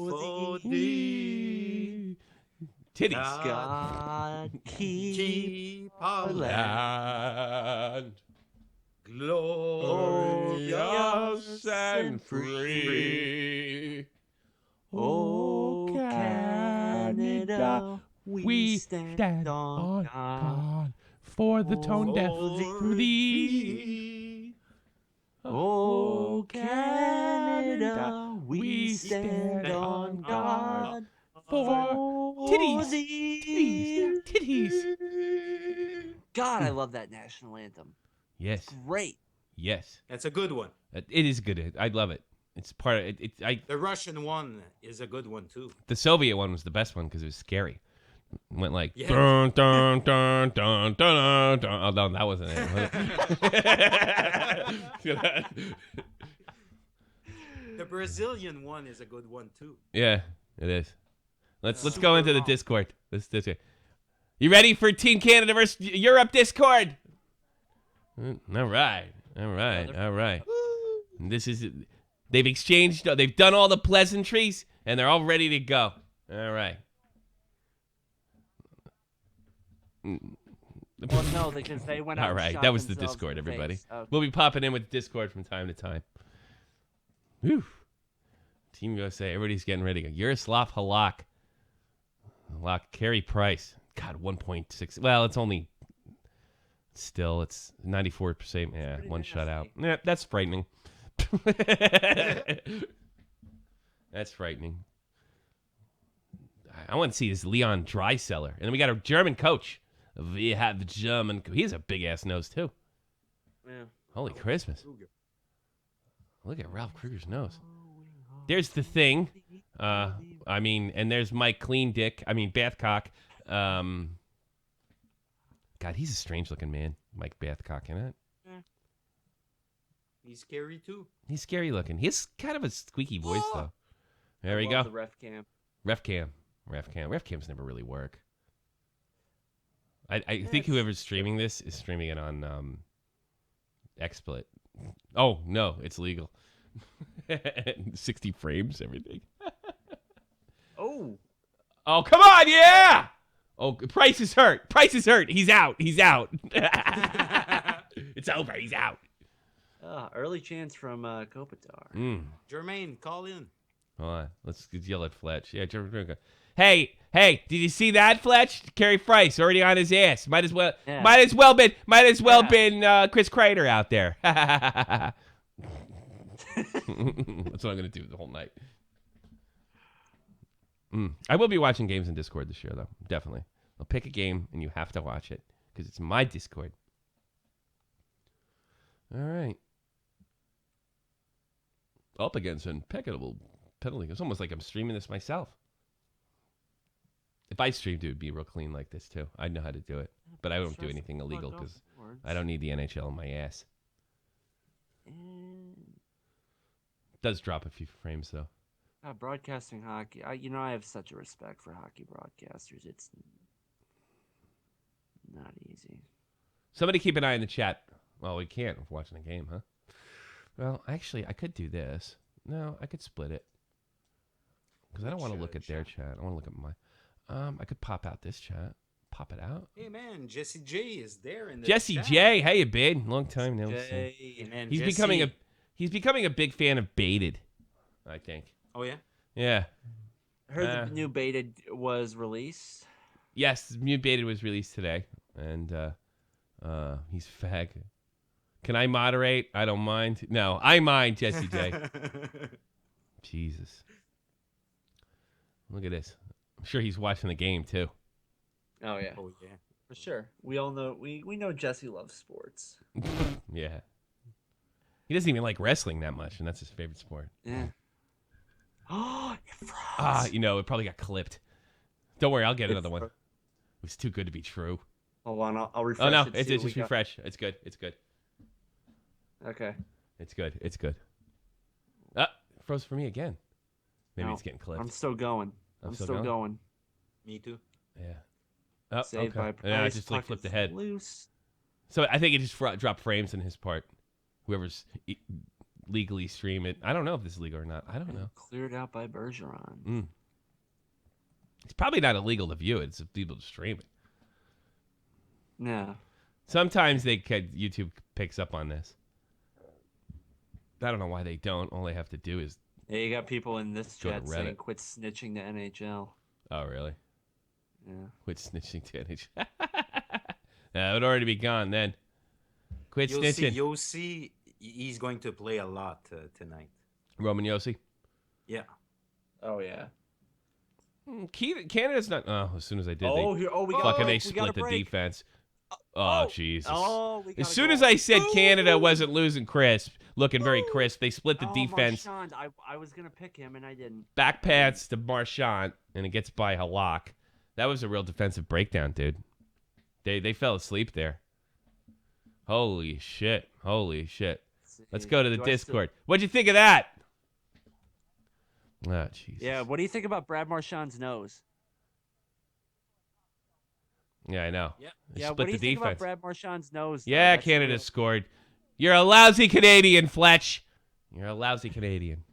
for thee. Titties. God keep our land glorious and free. Oh Canada, we stand on God for the tone deaf thee. Oh Canada, we stand on God for titties. Titties. God, I love that national anthem. Yes. Great. Yes. That's a good one. It is good. I love it. It's part of it. The Russian one is a good one too. The Soviet one was the best one because it was scary. It went like Yeah. dun dun dun dun dun dun. Oh no, that wasn't it. The Brazilian one is a good one too. Yeah, it is. Let's go into the Discord. Discord. You ready for Team Canada versus Europe Discord? All right. This is they've exchanged. They've done all the pleasantries, and they're all ready to go. All right. Well, no, because they went out. All right, that was the Discord, everybody. Okay. We'll be popping in with Discord from time to time. Whew. Team USA, everybody's getting ready to go. Yaroslav Halak. Carey Price. God, 1.6. Well, it's only... Still, it's 94%. Yeah, one shutout. Yeah, that's frightening. That's frightening. I want to see this Leon Dreiseller. And then we got a German coach. We have the German... He has a big-ass nose, too. Yeah. Holy Christmas. Look at Ralph Kruger's nose. There's the thing. And there's Mike Bathcock. God, he's a strange-looking man, Mike Bathcock, isn't it? Yeah. He's scary, too. He's scary-looking. He has kind of a squeaky voice, though. There we go. The ref cam. Ref cams never really work. I think whoever's streaming this is streaming it on XSplit. Oh, no, it's legal. 60 frames, everything. Oh, come on, yeah! Oh, Price is hurt. He's out. It's over. He's out. early chance from Kopitar. Jermaine, call in. Hold on. Let's yell at Fletch. Yeah, Jermaine. Hey, did you see that, Fletch? Carey Price already on his ass. Might as well been Chris Kreider out there. That's what I'm gonna do the whole night. I will be watching games in Discord this year, though. Definitely. I'll pick a game, and you have to watch it because it's my Discord. All right. Up against an impeccable penalty. It's almost like I'm streaming this myself. If I streamed, it would be real clean like this, too. I know how to do it. But I don't do anything illegal because I don't need the NHL in my ass. It does drop a few frames, though. Broadcasting hockey. I have such a respect for hockey broadcasters. It's not easy. Somebody keep an eye on the chat. Well, we can't if we're watching a game, huh? Well, actually, I could do this. No, I could split it. Because I don't want to look at their chat. I want to look at my... I could pop out this chat. Pop it out. Hey, man, Jesse J is there in the Jesse chat. J, how you been? Long time no see. Hey, man, He's Jesse. becoming a big fan of Baited, I think. Oh, yeah? Yeah. I heard the new Baited was released. Yes, Mutated was released today, and he's fag. Can I moderate? I don't mind. No, I mind, Jesse J. Jesus. Look at this. I'm sure he's watching the game, too. Oh, yeah. Oh yeah. For sure. We all know, we know Jesse loves sports. Yeah. He doesn't even like wrestling that much, and that's his favorite sport. Yeah. Oh, it froze. It probably got clipped. Don't worry, I'll get another one. It was too good to be true. Hold on, I'll refresh. Oh, no, it, it's just refresh. It's good. It's good. Okay. It's good. It's good. Froze for me again. Maybe it's getting clipped. I'm still going. I'm still going. Me too. Yeah. Oh, Saved okay. by Yeah, I price, just flipped ahead. Loose. So I think it just dropped frames in his part. Whoever's legally stream it. I don't know if this is legal or not. I don't know. Cleared out by Bergeron. It's probably not illegal to view it. It's illegal to stream it. Yeah. Sometimes YouTube picks up on this. I don't know why they don't. All they have to do is... Yeah, you got people in this Go to chat saying Reddit. quit snitching to NHL. Oh, really? Yeah. Quit snitching to NHL. It would already be gone then. Quit snitching. You'll see he's going to play a lot tonight. Roman Yossi? Yeah. Oh, yeah. Canada's not... Oh, as soon as I did, we got fucking they we got split a the break. defense. Oh, Jesus. Oh, we As gotta soon go. as I said Canada wasn't losing crisp, looking very crisp, they split the defense. Marchand. I was going to pick him, and I didn't. Back pads to Marchand, and it gets by Halak. That was a real defensive breakdown, dude. They fell asleep there. Holy shit. Holy shit. Let's go to the Discord. What'd you think of that? Oh, Jesus. Yeah, what do you think about Brad Marchand's nose? Yeah, I know. Yeah. They Yeah, split what do you the think about defense. Brad Marchand's nose? though? Yeah, That's Canada real- scored. You're a lousy Canadian, Fletch. You're a lousy Canadian.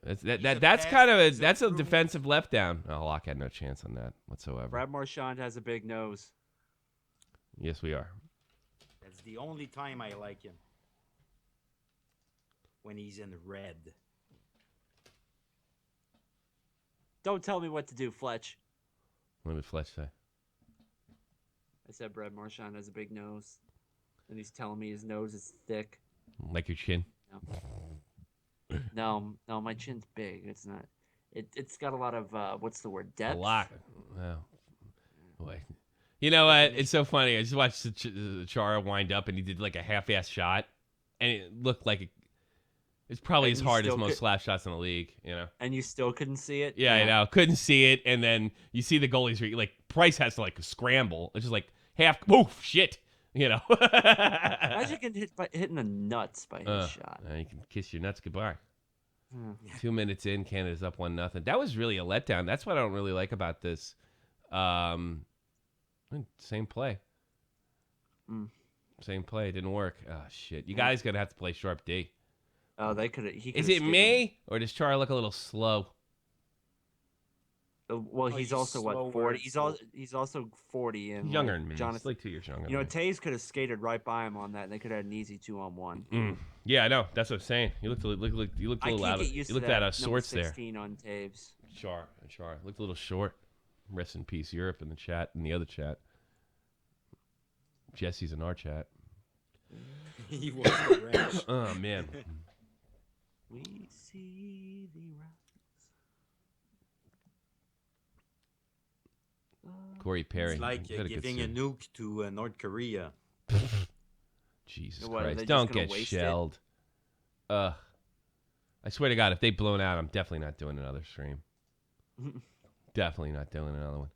That's kind of that's a defensive letdown. Oh, Locke had no chance on that whatsoever. Brad Marchand has a big nose. Yes, we are. That's the only time I like him. When he's in red. Don't tell me what to do, Fletch. What did Fletch say? I said Brad Marchand has a big nose. And he's telling me his nose is thick. Like your chin? No, my chin's big. It's not. It's got a lot of, what's the word, depth? A lot. Wow. Boy. You know what? It's so funny. I just watched Chara wind up, and he did like a half-ass shot, and it looked like it's probably as hard as most slap shots in the league, you know? And you still couldn't see it? Yeah, I know. Couldn't see it, and then you see the goalies, like, Price has to, like, scramble. It's just like half, oof, shit, you know? Imagine getting hitting the nuts by his shot. You can kiss your nuts goodbye. 2 minutes in, Canada's up 1-0. That was really a letdown. That's what I don't really like about this. Same play. Same play. It didn't work. Oh, shit. You guys going to have to play sharp D. Oh, they could have. Is it me, or does Chara look a little slow? Well, he's also what, 40? He's also 40 and younger than me. Jonathan, He's like 2 years younger. You know, Taves could have skated right by him on that, and they could have had an easy 2-on-1. Yeah, I know. That's what I'm saying. You looked a little out of. You looked out of sorts there. 16 on Taves. Chara looked a little short. Rest in peace, Europe in the chat, in the other chat. Jesse's in our chat. He was a wrench. Oh man. We see the Corey Perry. It's like giving a nuke to North Korea. Jesus What, Christ. Don't get shelled. I swear to God, if they blown out, I'm definitely not doing another stream. Definitely not doing another one.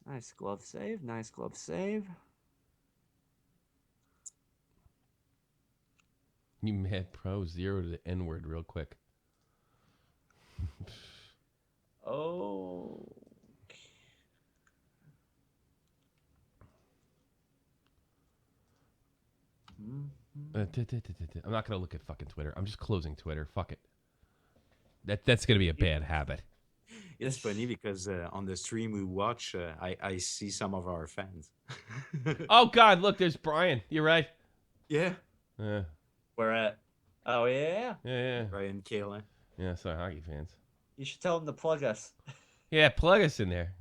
Nice glove save. Nice glove save. You mad pro 0 to the N-word real quick. Oh. I'm not going to look at fucking Twitter. I'm just closing Twitter. Fuck it. That's going to be a bad habit. It's funny because on the stream we watch, I see some of our fans. Oh, God, look, there's Brian. You're right. Yeah. Yeah. We're at. Oh yeah. Yeah. Ryan Kalen. Yeah. Sorry, hockey fans. You should tell them to plug us. Yeah, plug us in there.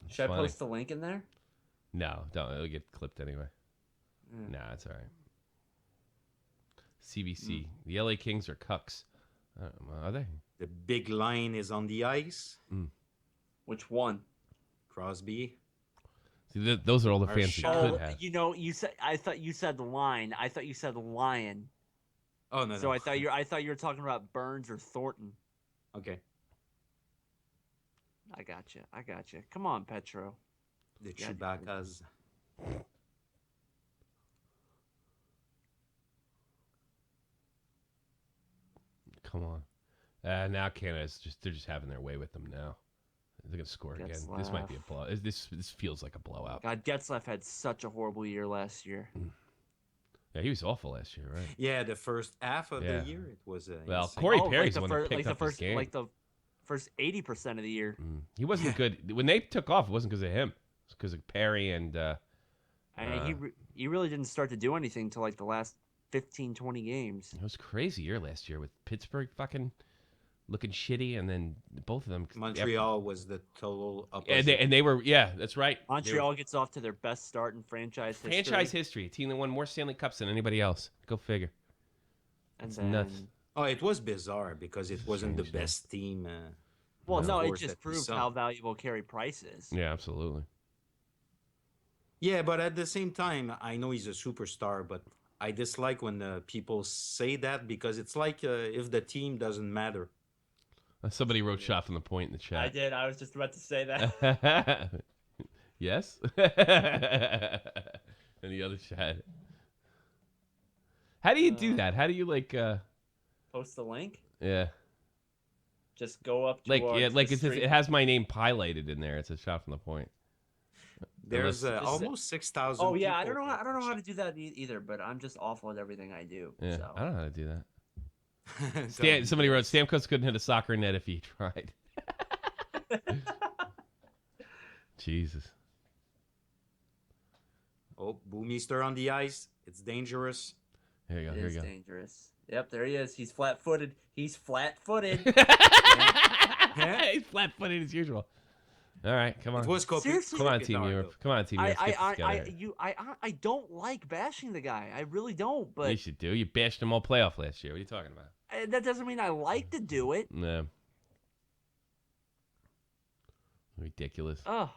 It's Should I funny. post the link in there? No, don't. It'll get clipped anyway. Mm. Nah, it's all right. CBC. The LA Kings are cucks. Are they? The big line is on the ice. Which one? Crosby. See, those are all the Our fans we shot. could have. You know, I thought you said the line. I thought you said the lion. Oh no. So no. I thought you were talking about Burns or Thornton. Okay. I got you. Come on, Petro. The Yeah, Chewbacca's. Come on. Now Canada's they're just having their way with them now. They're gonna score again. This might be a blowout. This feels like a blowout. God, Getzlaf had such a horrible year last year. Yeah, he was awful last year, right? Yeah, the first half of Yeah. the year it was. Well, insane. Corey Perry's the one that like picked the up first, this game. like the first 80% of the year. He wasn't good when they took off. It wasn't because of him. It's because of Perry and. I mean, he really didn't start to do anything till like the last 15, 20 games. It was a crazy year last year with Pittsburgh fucking looking shitty, and then both of them. Montreal was the total opposite. And they were, yeah, that's right. Montreal gets off to their best start in franchise history. A team that won more Stanley Cups than anybody else. Go figure. And It's then, nuts. Oh, it was bizarre because it wasn't the Strange, yeah. best team. Well, of no, it course, just that we proved saw. how valuable Carey Price is. Yeah, absolutely. Yeah, but at the same time, I know he's a superstar, but I dislike when people say that because it's like if the team doesn't matter. Somebody wrote shot from the point in the chat. I did. I was just about to say that. Yes. And the other chat. How do you do that? How do you like? Post the link. Yeah. Just go up. Like towards like the it says, stream. it has my name highlighted in there. It's a shot from the point. There's Unless- almost 6,000. Oh yeah, I don't people. know. I don't know how to do that either. But I'm just awful at everything I do. Yeah, So. I don't know how to do that. So- Somebody wrote Stamkos couldn't hit a soccer net if he tried. Jesus. Oh, Boomister on the ice. It's dangerous. Here you go. It Here is you go. dangerous. Yep, there he is. He's flat-footed. He's flat-footed. He's flat-footed as usual. All right, come on. It was Seriously? Come on, Team Europe. Come on, Team Europe. Let's get this together. I don't like bashing the guy. I really don't. But You should do. You bashed him all playoff last year. What are you talking about? that doesn't mean I like to do it. No. Ridiculous. Oh,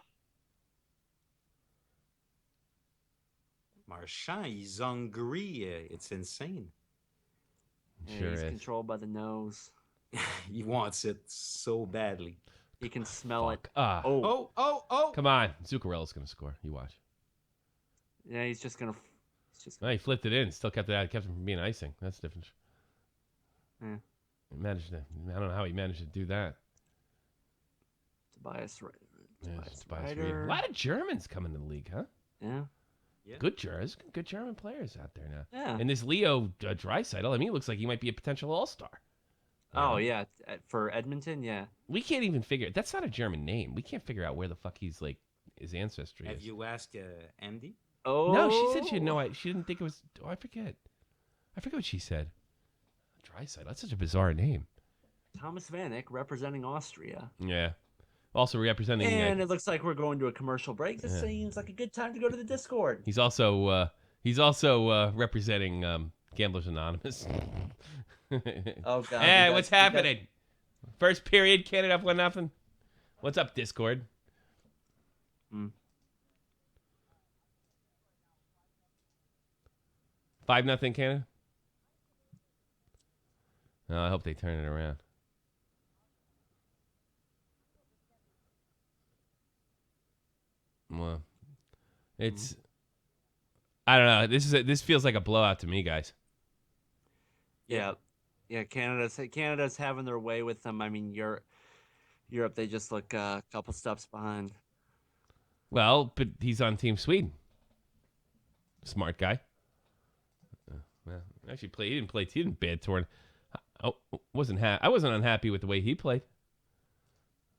Marchand, he's hungry. It's insane. Sure he's is. controlled by the nose. He wants it so badly. He can smell it. Fuck. Ah. Oh, Oh! Come on. Zuccarella's going to score. You watch. yeah. He's just gonna. No, he flipped it in. Still kept it out. Kept him from being icing. That's different. Yeah. He managed to. I don't know how he managed to do that. Tobias Tobias Reed. Ryder. A lot of Germans coming to the league, huh? Yeah. Good Germans. Good German players out there now. Yeah. And this Leo Draisaitl, I mean, he looks like he might be a potential all-star. Oh yeah, for Edmonton, yeah. We can't even figure. That's not a German name. We can't figure out where the fuck he's like his ancestry Have is. you asked Andy? Oh No, she said she had no. She didn't think it was. Oh, I forget. I forget what she said. Draisaitl. That's such a bizarre name. Thomas Vanek representing Austria. Yeah. Also representing. And it looks like we're going to a commercial break. This seems like a good time to go to the Discord. He's also representing Gamblers Anonymous. Oh God! Hey, what's happening? First period, Canada up 1-0. What's up, Discord? 5-0 Canada. Oh, I hope they turn it around. Well, it's. I don't know. This feels like a blowout to me, guys. Yeah. Canada's having their way with them. I mean, Europe, they just look a couple steps behind. Well, but he's on Team Sweden. Smart guy. Well, actually, he didn't bad tournament. I wasn't unhappy with the way he played.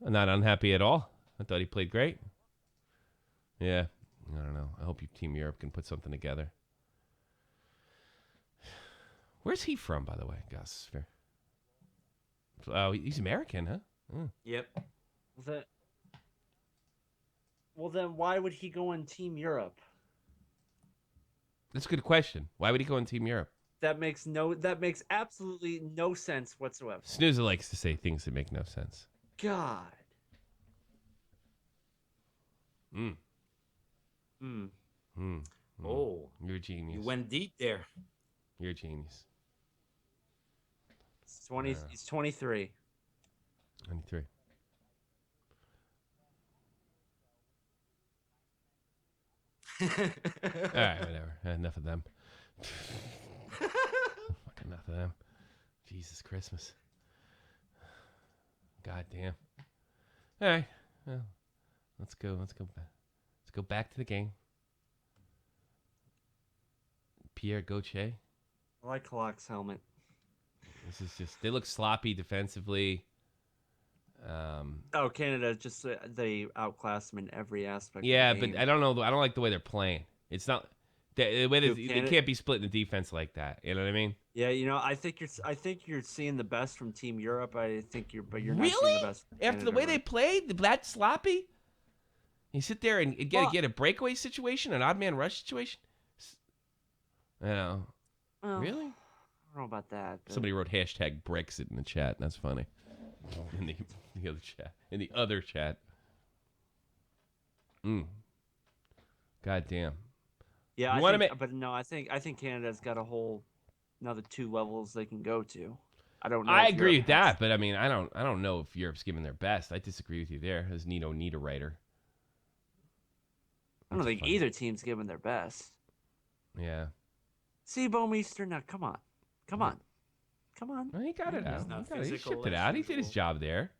I'm not unhappy at all. I thought he played great. Yeah. I don't know. I hope Team Europe can put something together. Where's he from, by the way, Gus? Oh, he's American, huh? Oh. Yep. Well, then why would he go in Team Europe? That's a good question. Why would he go in Team Europe? That makes absolutely no sense whatsoever. Snoozer likes to say things that make no sense. God. Oh, you're a genius. You went deep there. You're a genius. He's 23. 23. All right, whatever. Enough of them. Fucking enough of them. Jesus Christmas. God damn. All right. Well, let's go back. Let's go back to the game. Pierre Gauthier. I like Halak's helmet. This is just, they look sloppy defensively. Canada, just they outclassed them in every aspect. Yeah, of the game. but I don't know. I don't like the way they're playing. It's not the way they can't be split in the defense like that. You know what I mean? Yeah, I think you're seeing the best from Team Europe. But you're not really seeing the best from after the way they played, that sloppy. You sit there and get a breakaway situation, an odd man rush situation. You know, really? I don't know about that. But... Somebody wrote hashtag Brexit in the chat. That's funny. In the other chat. In the other chat. God damn. Yeah, I think Canada's got a whole another 2 levels they can go to. I don't know. I agree with that, but I mean, I don't know if Europe's giving their best. I disagree with you there. As Nito Niederreiter. I don't think either team's giving their best. Yeah. See, Bomeister, now come on. Well, he got it out. He shipped it out. He did his job there.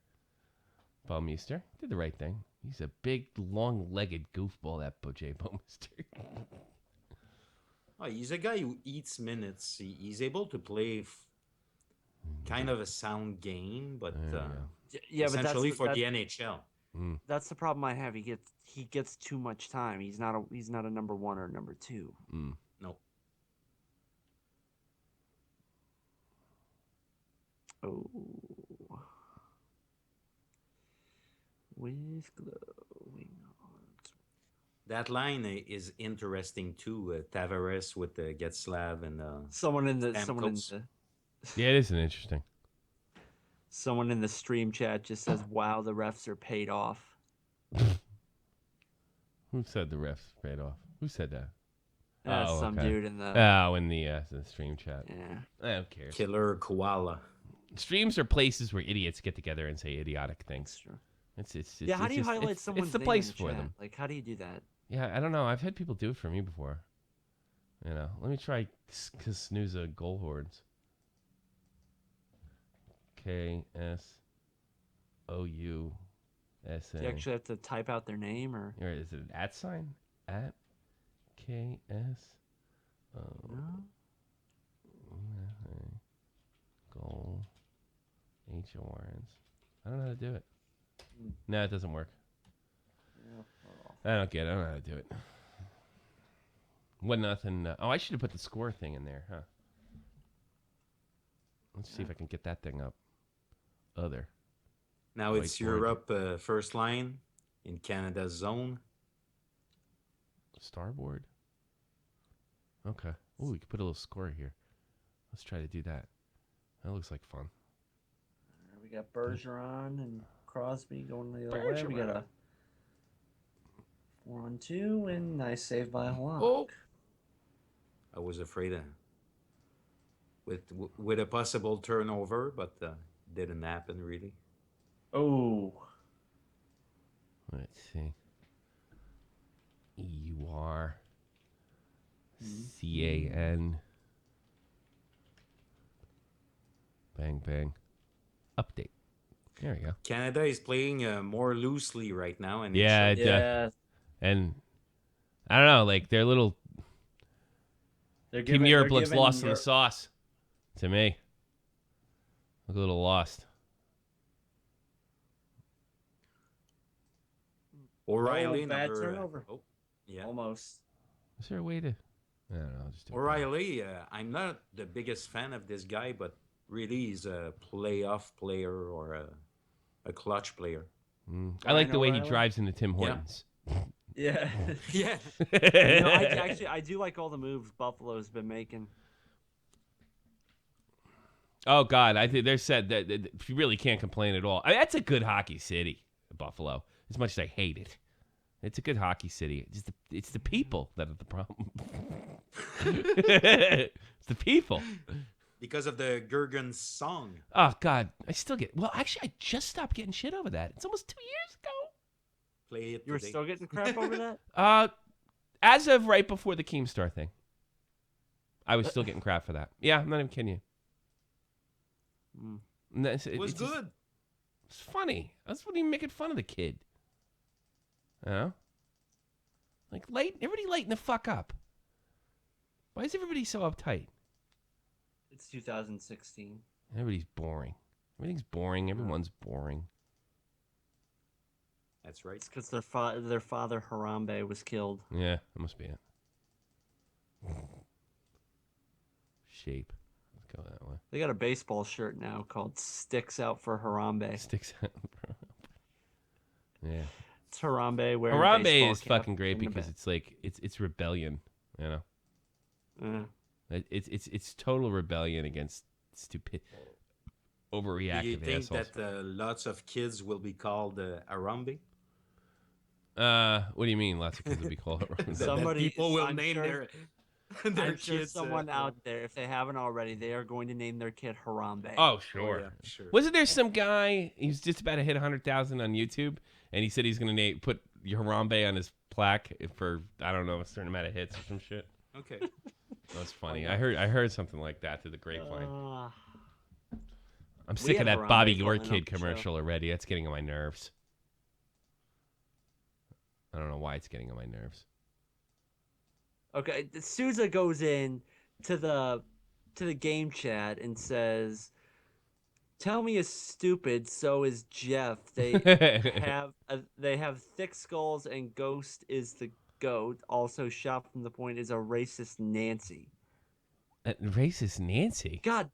Baumeister did the right thing. He's a big, long-legged goofball, that Jay Baumeister. He's a guy who eats minutes. He's able to play kind of a sound game, but essentially for the NHL. That's the problem I have. He gets too much time. He's not a number 1 or number 2. No. Oh. With glowing arms. That line is interesting too. Tavares with Getzlav and someone in the Yeah, it is an interesting. Someone in the stream chat just says, "Wow, the refs are paid off." Who said the refs paid off? Who said that? Some dude in the the stream chat. Yeah. Who cares? Killer Koala. Streams are places where idiots get together and say idiotic things. That's true. It's how do you highlight someone's It's the name place in the for chat? them. Like, how do you do that? Yeah, I don't know. I've had people do it for me before. You know, let me try Snooza Goal Horns. KSOUSA. Do you actually have to type out their name, or is it an @ sign? At KS. Goal. HORNs. I don't know how to do it. No, it doesn't work. I don't get it. I don't know how to do it. 1-0. I should have put the score thing in there, huh? Let's see if I can get that thing up. Now it's Europe first line in Canada's zone. Starboard. Okay. Ooh, we could put a little score here. Let's try to do that. That looks like fun. We got Bergeron and Crosby going the other way. We got a 4-on-2 and nice save by Halak. Oh, I was afraid with a possible turnover, but didn't happen really. Oh. Let's see. EURCAN. Bang, bang. Update. There we go. Canada is playing more loosely right now. And and I don't know, like they're little. Team Europe looks lost in the sauce to me. Look a little lost. O'Reilly, bad turnover. Yeah. Almost. Is there a way to? I don't know. I'll just do it. O'Reilly, I'm not the biggest fan of this guy, but really he's a playoff player or a clutch player. I like the way O'Reilly? he drives into Tim Hortons. Yeah. Yeah. I do like all the moves Buffalo's been making. Oh God, I think they're said that you really can't complain at all. I mean, that's a good hockey city, Buffalo. As much as I hate it, it's a good hockey city. It's the people that are the problem. It's the people. Because of the Gergen song. Oh God, I still get. Well, actually, I just stopped getting shit over that. It's almost 2 years ago. Play it. You were today. still getting crap over that? As of right before the Keemstar thing, I was still getting crap for that. Yeah, I'm not even kidding you. It was good. It's funny. That's what even making fun of the kid. You know? Like, everybody lighten the fuck up. Why is everybody so uptight? It's 2016. Everybody's boring. Everything's boring. Everyone's boring. That's right. It's because their father Harambe was killed. Yeah, that must be it. Shape. Let's go that way. They got a baseball shirt now called "Sticks Out for Harambe." Sticks out. Yeah. It's Harambe wearing Harambe baseball is cap fucking great in the because back. it's like it's rebellion, you know. Yeah. It's total rebellion against stupid, overreactive Do you think assholes. that lots of kids will be called Arambe? What do you mean? Lots of kids will be called Harambe? Somebody- people will I'm name sure- their I'm sure kids. someone out there, if they haven't already, they are going to name their kid Harambe. Oh, sure. yeah, sure. Wasn't there some guy? He's just about to hit 100,000 on YouTube, and he said he's going to put Harambe on his plaque for I don't know a certain amount of hits or some shit. Okay. That's funny. I heard something like that through the grapevine. I'm we sick of had that Harambe Bobby growing Your up Kid the show. commercial already. That's getting on my nerves. I don't know why it's getting on my nerves. Okay, Souza goes in to the game chat and says, "Tell me is stupid. So is Jeff. They have thick skulls and Ghost is the goat. Also, Shot from the Point is a racist Nancy. Racist Nancy? God,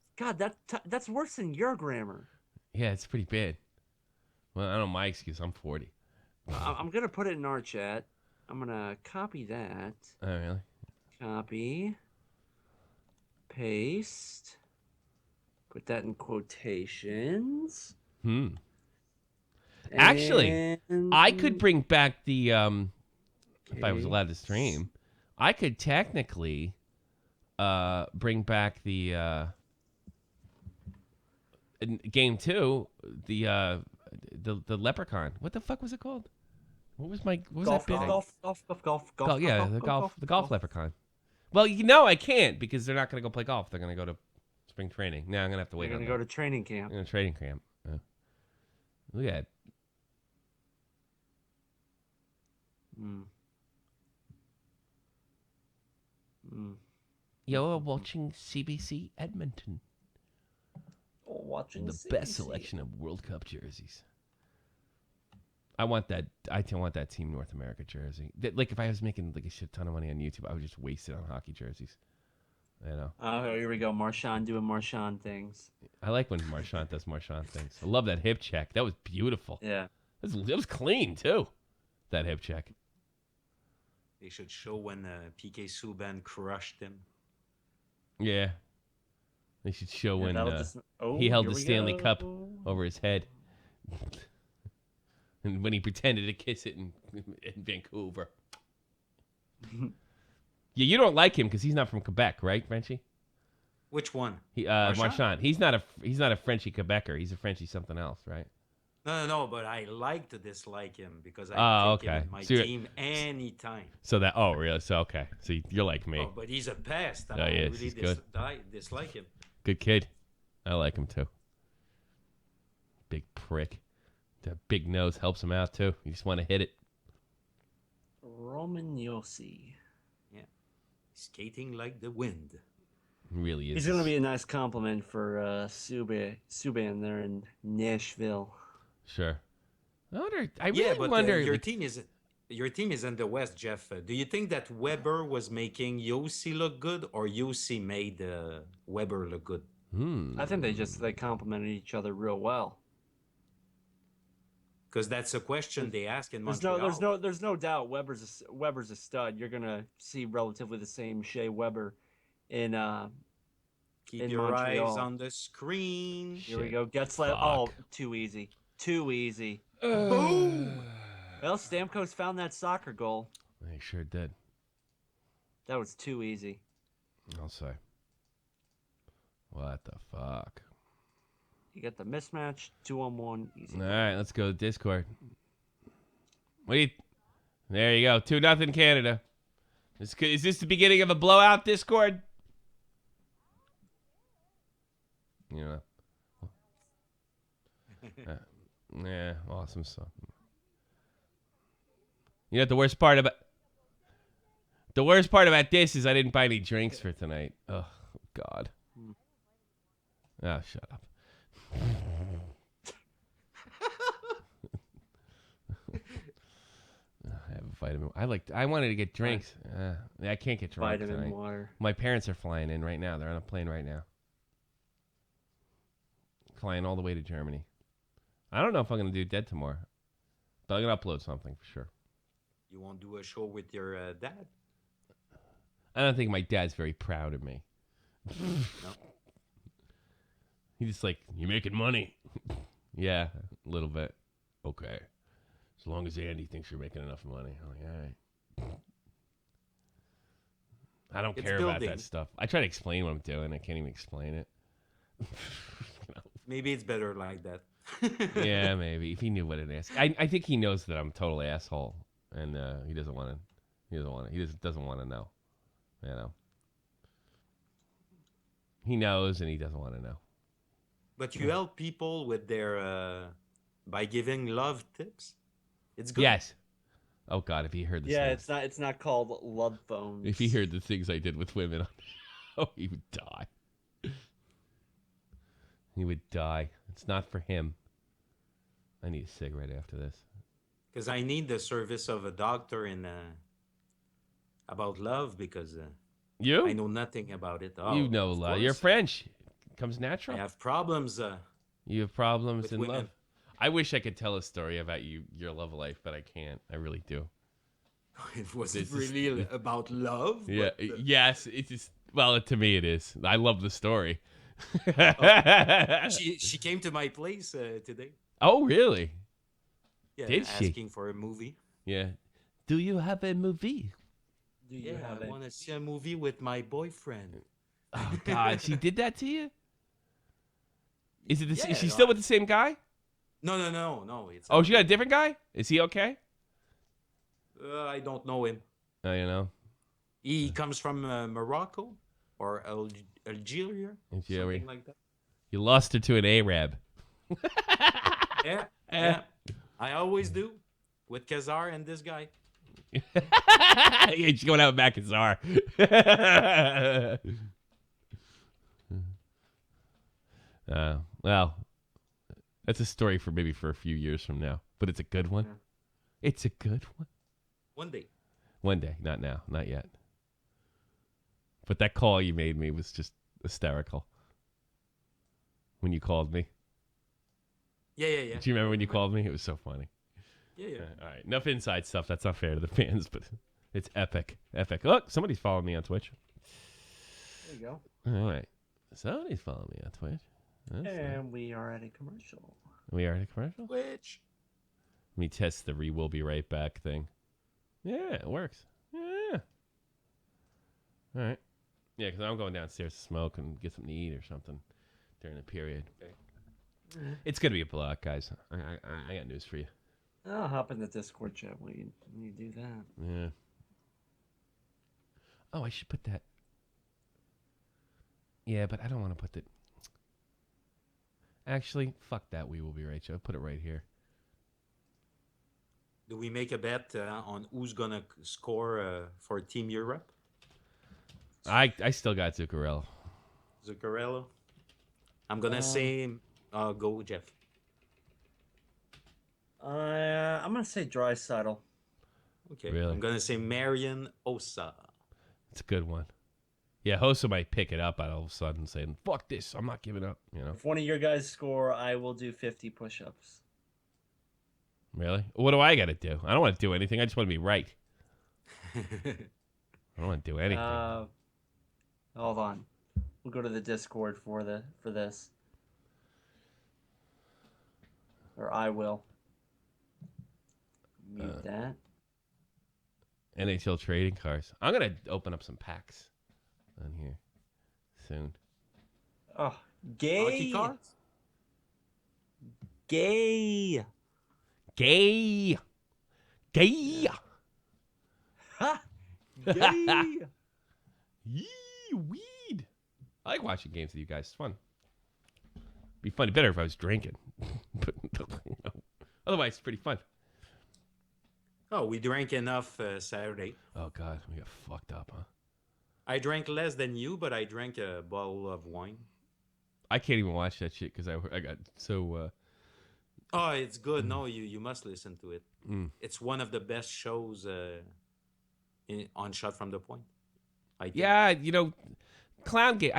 that's worse than your grammar. Yeah, it's pretty bad. Well, I don't know my excuse. I'm 40. I'm gonna put it in our chat. I'm gonna copy that. Oh, really? Copy. Paste. Put that in quotations. Actually, I could And- bring back the if I was allowed to stream, I could technically bring back the in game 2, the leprechaun. What the fuck was it called? What was golf, that bit? golf, Yeah, the golf leprechaun. Well, I can't because they're not going to go play golf. They're going to go to spring training. Now I'm going to have to wait. We're gonna go to training camp. training camp. Look at it. You're watching CBC Edmonton. Watching The CBC. best selection of World Cup jerseys. I want that. I want that Team North America jersey. Like if I was making like a shit ton of money on YouTube, I would just waste it on hockey jerseys. You know. Oh, here we go. Marchand doing Marchand things. I like when Marchand does Marchand things. I love that hip check. That was beautiful. Yeah. That was clean too. That hip check. They should show when PK Subban crushed him. Yeah. They should show when that'll just- he held here the we Stanley go. Cup over his head. And when he pretended to kiss it in Vancouver. Yeah, you don't like him because he's not from Quebec, right, Frenchie? Which one? Marchand. He's not a Frenchie Quebecer. He's a Frenchie something else, right? No, but I like to dislike him because I take him okay. in my So team anytime. So really? So okay. So you're like me. Oh, but he's a pest. I yes, really he's good. dislike him. Good kid. I like him too. Big prick. That big nose helps him out too. You just want to hit it. Roman Yossi. Yeah. Skating like the wind. He really is. He's gonna be a nice compliment for Subban there in Nashville. Sure. I really But wonder. your like, team is your team is in the West, Jeff. Do you think that Weber was making Yossi look good, or Yossi made Weber look good? I think they complemented each other real well. Because that's a question they ask in Montreal. There's no doubt Weber's a stud. You're gonna see relatively the same Shea Weber in Keep your Montreal. eyes on the screen. Here we go. Getzlaff. Oh, too easy. Too easy. Boom! Well, Stamkos found that soccer goal. He sure did. That was too easy. I'll say. What the fuck? You got the mismatch, 2-on-1, easy. All right, let's go to Discord. There you go. 2-0 Canada. Is this the beginning of a blowout, Discord? Yeah. Yeah, awesome stuff. You know what the worst part about this is I didn't buy any drinks for tonight. Oh God. Oh, shut up. I have vitamin. I wanted to get drinks. I can't get drunk Vitamin tonight. water. My parents are flying in right now. They're on a plane right now. Flying all the way to Germany. I don't know if I'm going to do Dead tomorrow. But I'm going to upload something for sure. You won't do a show with your dad? I don't think my dad's very proud of me. No. He's just like, you making money? Yeah, a little bit. Okay. As long as Andy thinks you're making enough money. I'm like, all right. I don't care about that stuff. I try to explain what I'm doing. I can't even explain it. Maybe it's better like that. Yeah, maybe. If he knew what it is. I think he knows that I'm a total asshole. And he doesn't want to. He just doesn't want to know. You know. He knows and he doesn't want to know. But you help people with their by giving love tips. It's good. Yes. Oh God, if he heard this. Yeah, it's not called love phones. If he heard the things I did with women on the show, he would die. He would die. It's not for him. I need a cigarette after this. Because I need the service of a doctor in about love because you? I know nothing about it. Oh, you know love. You're French. It comes natural. I have problems. You have problems in women. love. I wish I could tell a story about your love life, but I can't. I really do. It wasn't really about love. Yeah. But, yes. It's just. Well, to me, it is. I love the story. she came to my place today. Oh, really? Yeah, Did she? asking for a movie. Yeah. Do you have a movie? I want to see a movie with my boyfriend. Oh God, she did that to you? Is it? Yeah, is she still with the same guy? No. It's she got a different guy? Is he okay? I don't know him. Oh, you know. He comes from Morocco or Algeria, something like that. You lost her to an Arab. Yeah. I always do with Kazar and this guy. Yeah, she's going out with Mac Kazar. Well, that's a story for maybe for a few years from now, but it's a good one. Yeah. It's a good one. One day. One day, not now, not yet. But that call you made me was just hysterical. When you called me. Yeah. Do you remember when you called me? It was so funny. Yeah. All right, enough inside stuff. That's not fair to the fans, but it's epic. Look, somebody's following me on Twitch. There you go. All right. Somebody's following me on Twitch. And we are at a commercial. We are at a commercial? Twitch. Let me test the we'll be right back thing. Yeah, it works. Yeah. All right. Yeah, because I'm going downstairs to smoke and get something to eat or something during the period. Okay. It's going to be a block, guys. I got news for you. I'll hop in the Discord chat when you do that. Yeah. Oh, I should put that. Yeah, but I don't want to put that. Actually, fuck that. We will be right, Joe. Put it right here. Do we make a bet on who's going to score for Team Europe? I still got Zuccarello. Zuccarello? I'm going to say go, Jeff. I'm going to say Draisaitl. Okay. Really? I'm gonna say Marian Osa. It's a good one. Yeah, Hossa might pick it up all of a sudden saying, fuck this, I'm not giving up, you know. If one of your guys score, I will do 50 push-ups. Really? What do I got to do? I don't want to do anything. I just want to be right. I don't want to do anything. Hold on. We'll go to the Discord for this. Or I will. Mute that. NHL trading cards. I'm going to open up some packs on here soon. Oh, gay. Hockey cards? Gay. Gay. Gay. Ha! Gay. Yee, weed. I like watching games with you guys. It's fun. Be funny better if I was drinking. But you know, otherwise, it's pretty fun. Oh, we drank enough Saturday. Oh, God. We got fucked up, huh? I drank less than you, but I drank a bottle of wine. I can't even watch that shit because I got so... Oh, it's good. No, you must listen to it. Mm. It's one of the best shows on Shot from the Point. I think. Yeah, you know, Clown gave...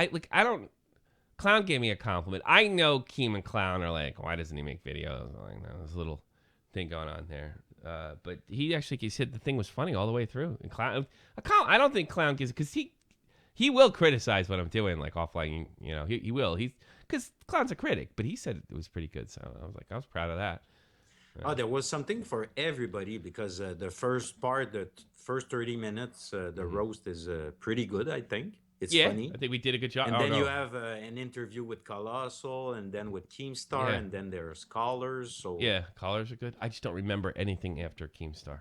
Clown gave me a compliment. I know Keem and Clown are like, why doesn't he make videos? Like, no, there's a little thing going on there. But he said the thing was funny all the way through. And Clown, I don't think Clown gives... Because he will criticize what I'm doing, like offline. You know, he will. Because Clown's a critic, but he said it was pretty good. So I was proud of that. Oh, there was something for everybody because the first part, the first 30 minutes, the roast is pretty good, I think. It's funny. I think we did a good job. And then you have an interview with Colossal and then with Keemstar, and then there's Callers. So yeah, Callers are good. I just don't remember anything after Keemstar.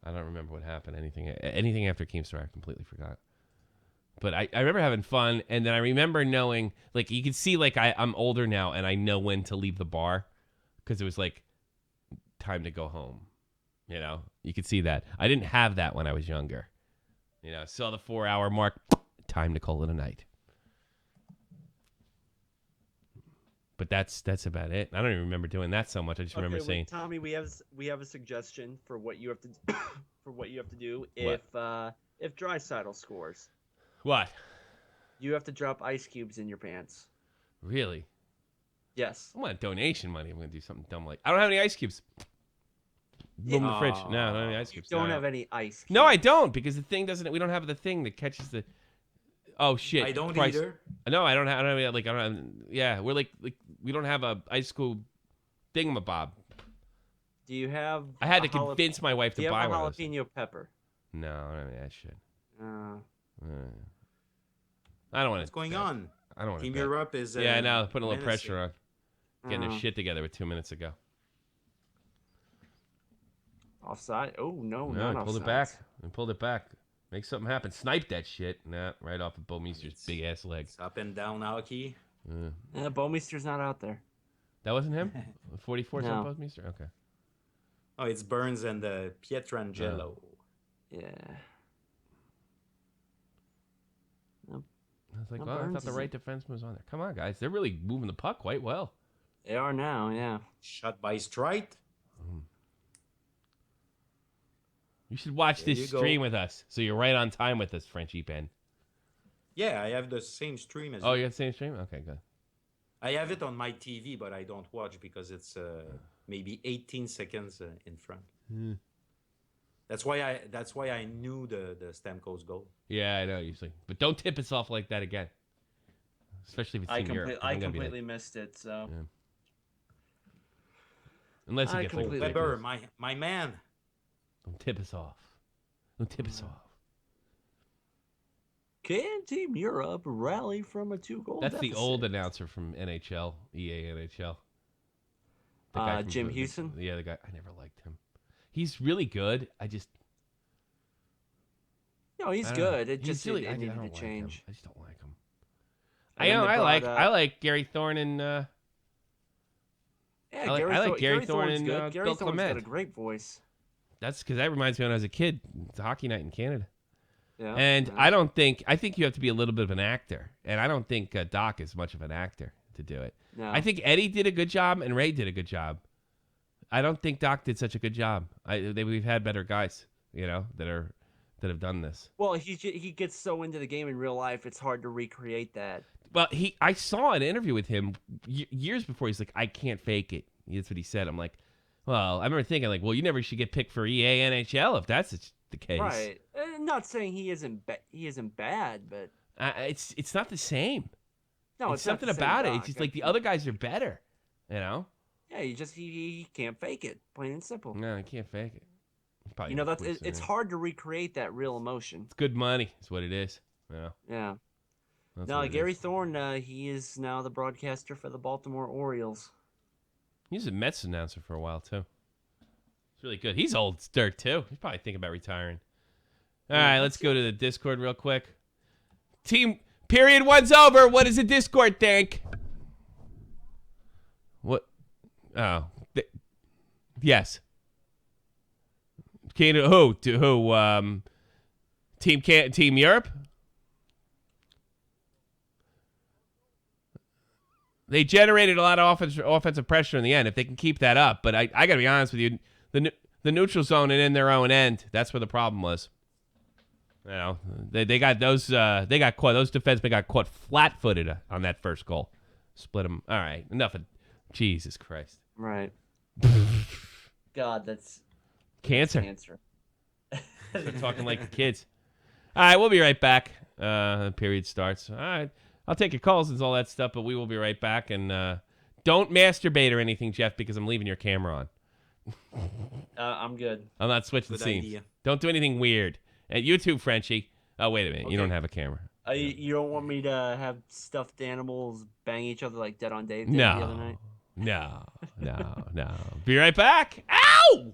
I don't remember what happened. Anything after Keemstar, I completely forgot. But I remember having fun, and then I remember knowing, like, you can see, like, I'm older now, and I know when to leave the bar, because it was, like, time to go home, you know? You could see that. I didn't have that when I was younger. You know, saw the 4-hour mark, time to call it a night. But that's about it. I don't even remember doing that so much. I just remember saying, Tommy, we have a suggestion for what you have to do if Draisaitl scores. What? You have to drop ice cubes in your pants. Really? Yes. I want donation money. I'm going to do something dumb like, I don't have any ice cubes. Boom in the fridge. No, I don't have any ice cubes. You don't have any ice cubes. No, I don't, because the thing doesn't, we don't have the thing that catches the, oh shit. I don't Christ. either. No, I don't have, like, I don't have, yeah, we're like, we don't have a ice cube thingamabob. Do you have I had to convince my wife to buy one. Do you have a jalapeno pepper? No, I don't have that shit. I don't want to. What's going on? I don't want to. Team Europe is. Yeah, I know. Putting a little menacing. pressure on. Getting their shit together with 2 minutes ago. Offside? Oh, no, No, not I pulled offsides. it back. I pulled it back. Make something happen. Snipe that shit. Nah, right off of Bomeister's big ass leg. It's up and down hockey. Bomeister's not out there. That wasn't him? 44 is No. on Bomeister? Okay. Oh, it's Burns and Pietrangelo. Yeah. I was like, No, well, I Burns thought the is right defenseman was on there. Come on, guys. They're really moving the puck quite well. They are now, yeah. Shot by Strite. You should watch There this you go. stream with us, so you're right on time with us, Frenchie Ben. Yeah, I have the same stream as Oh, you. you got the same stream? Okay, good. I have it on my TV, but I don't watch because it's maybe 18 seconds in front. That's why I knew the Stamkos goal. Yeah, I know, usually. But don't tip us off like that again. Especially if it's Team Europe. I completely missed it, so. Yeah. Unless you I get completely- Weber, my man. Don't tip us off. Don't tip us off. Can Team Europe rally from a 2-goal That's deficit? the old announcer from NHL, EA NHL. The guy from Jim Houston? Yeah, the guy. I never liked him. He's really good. I just. No, he's I don't know. good. It He's just really, it I needed don't to like change. him. I just don't like him. And then I they brought, like Gary Thorne and. Yeah, I like Gary Thorne Thorne's and good. Gary Bill Thorne's got Clement. a great voice. That's because that reminds me when I was a kid. It's a hockey night in Canada. Yeah. And I think you have to be a little bit of an actor. And I don't think Doc is much of an actor to do it. No. I think Eddie did a good job and Ray did a good job. I don't think Doc did such a good job. We've had better guys. that have done this. Well, he gets so into the game in real life, it's hard to recreate that. Well, I saw an interview with him years before. He's like, I can't fake it. That's what he said. I'm like, well, I remember thinking, like, well, you never should get picked for EA NHL if that's the case. Right. Not saying he isn't bad, but it's not the same. No, it's something about it. It's just like the other guys are better, Yeah, he can't fake it, plain and simple. No, he can't fake it. It's hard to recreate that real emotion. It's good money, is what it is. Yeah. That's no, Gary Thorne, he is now the broadcaster for the Baltimore Orioles. He was a Mets announcer for a while, too. It's really good. He's old dirt, too. He's probably thinking about retiring. All right, let's go to the Discord real quick. Team, period 1's over. What does the Discord think? What? Oh. Yes. Who? Team Europe? They generated a lot of offensive pressure in the end. If they can keep that up, but I got to be honest with you, the neutral zone and in their own end, that's where the problem was. They got those defensemen got caught flat-footed on that first goal, split them. All right, enough of Jesus Christ. Right. God, that's cancer. We're talking like the kids. All right, we'll be right back. The period starts. All right. I'll take your calls and all that stuff, but we will be right back. And don't masturbate or anything, Jeff, because I'm leaving your camera on. I'm good. I'm not switching scenes. Idea. Don't do anything weird. And you too, Frenchie. Oh, wait a minute. Okay. You don't have a camera. You don't want me to have stuffed animals bang each other like Dead on Dave did the other night? No. Be right back. Ow!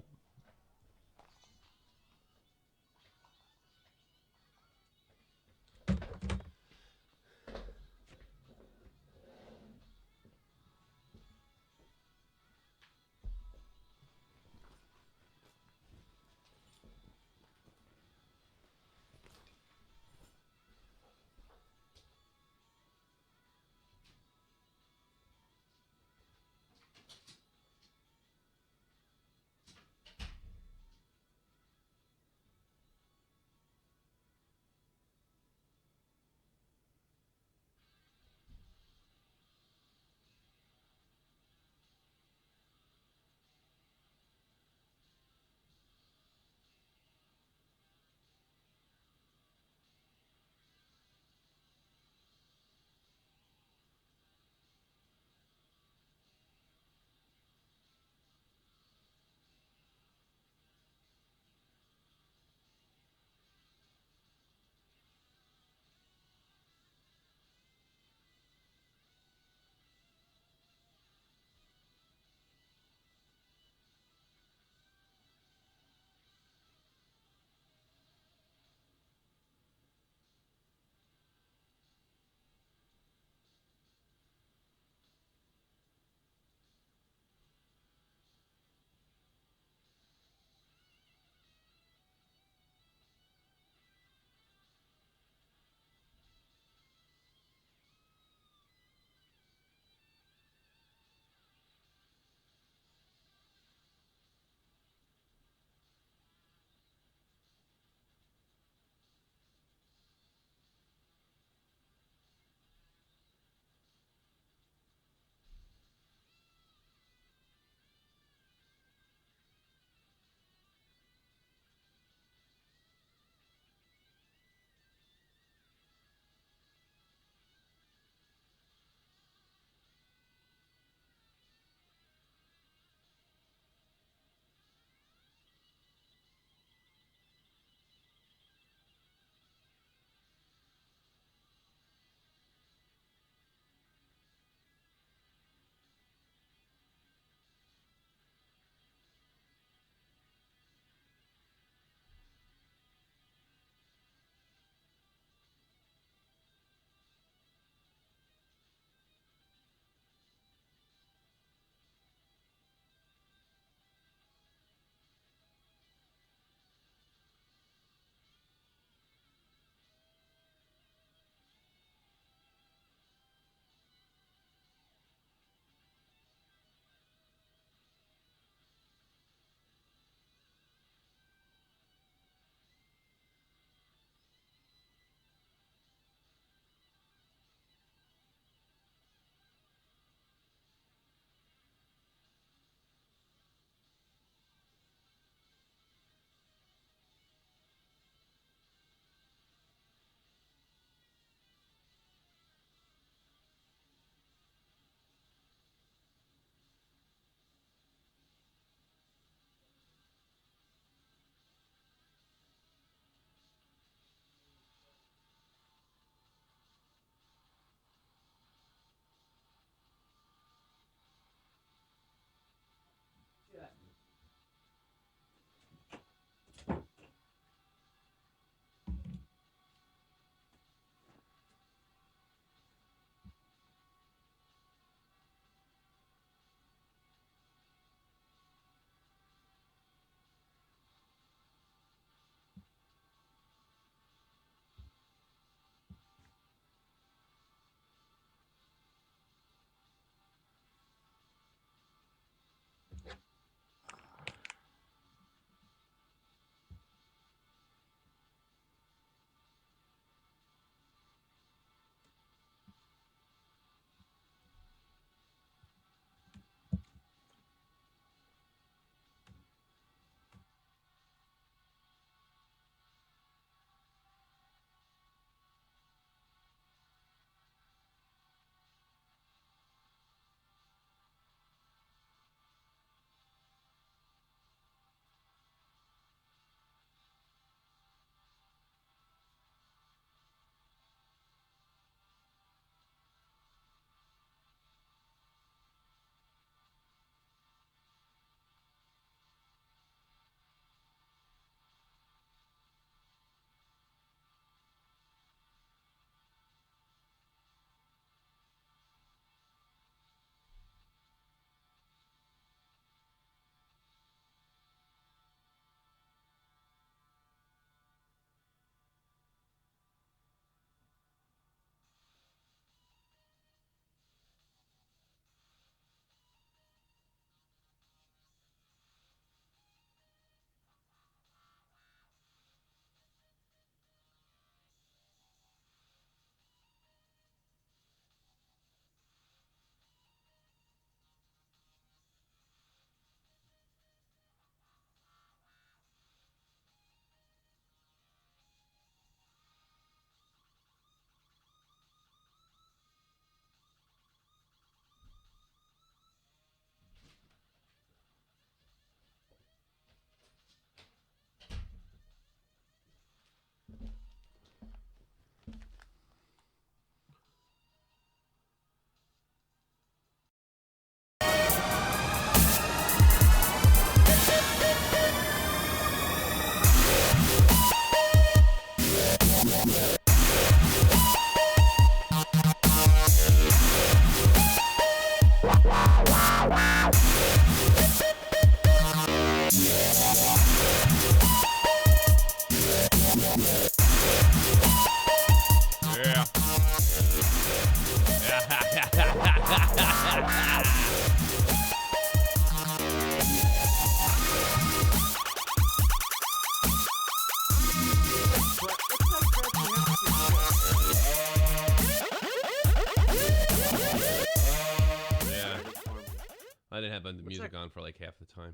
I didn't have the music on for like half the time.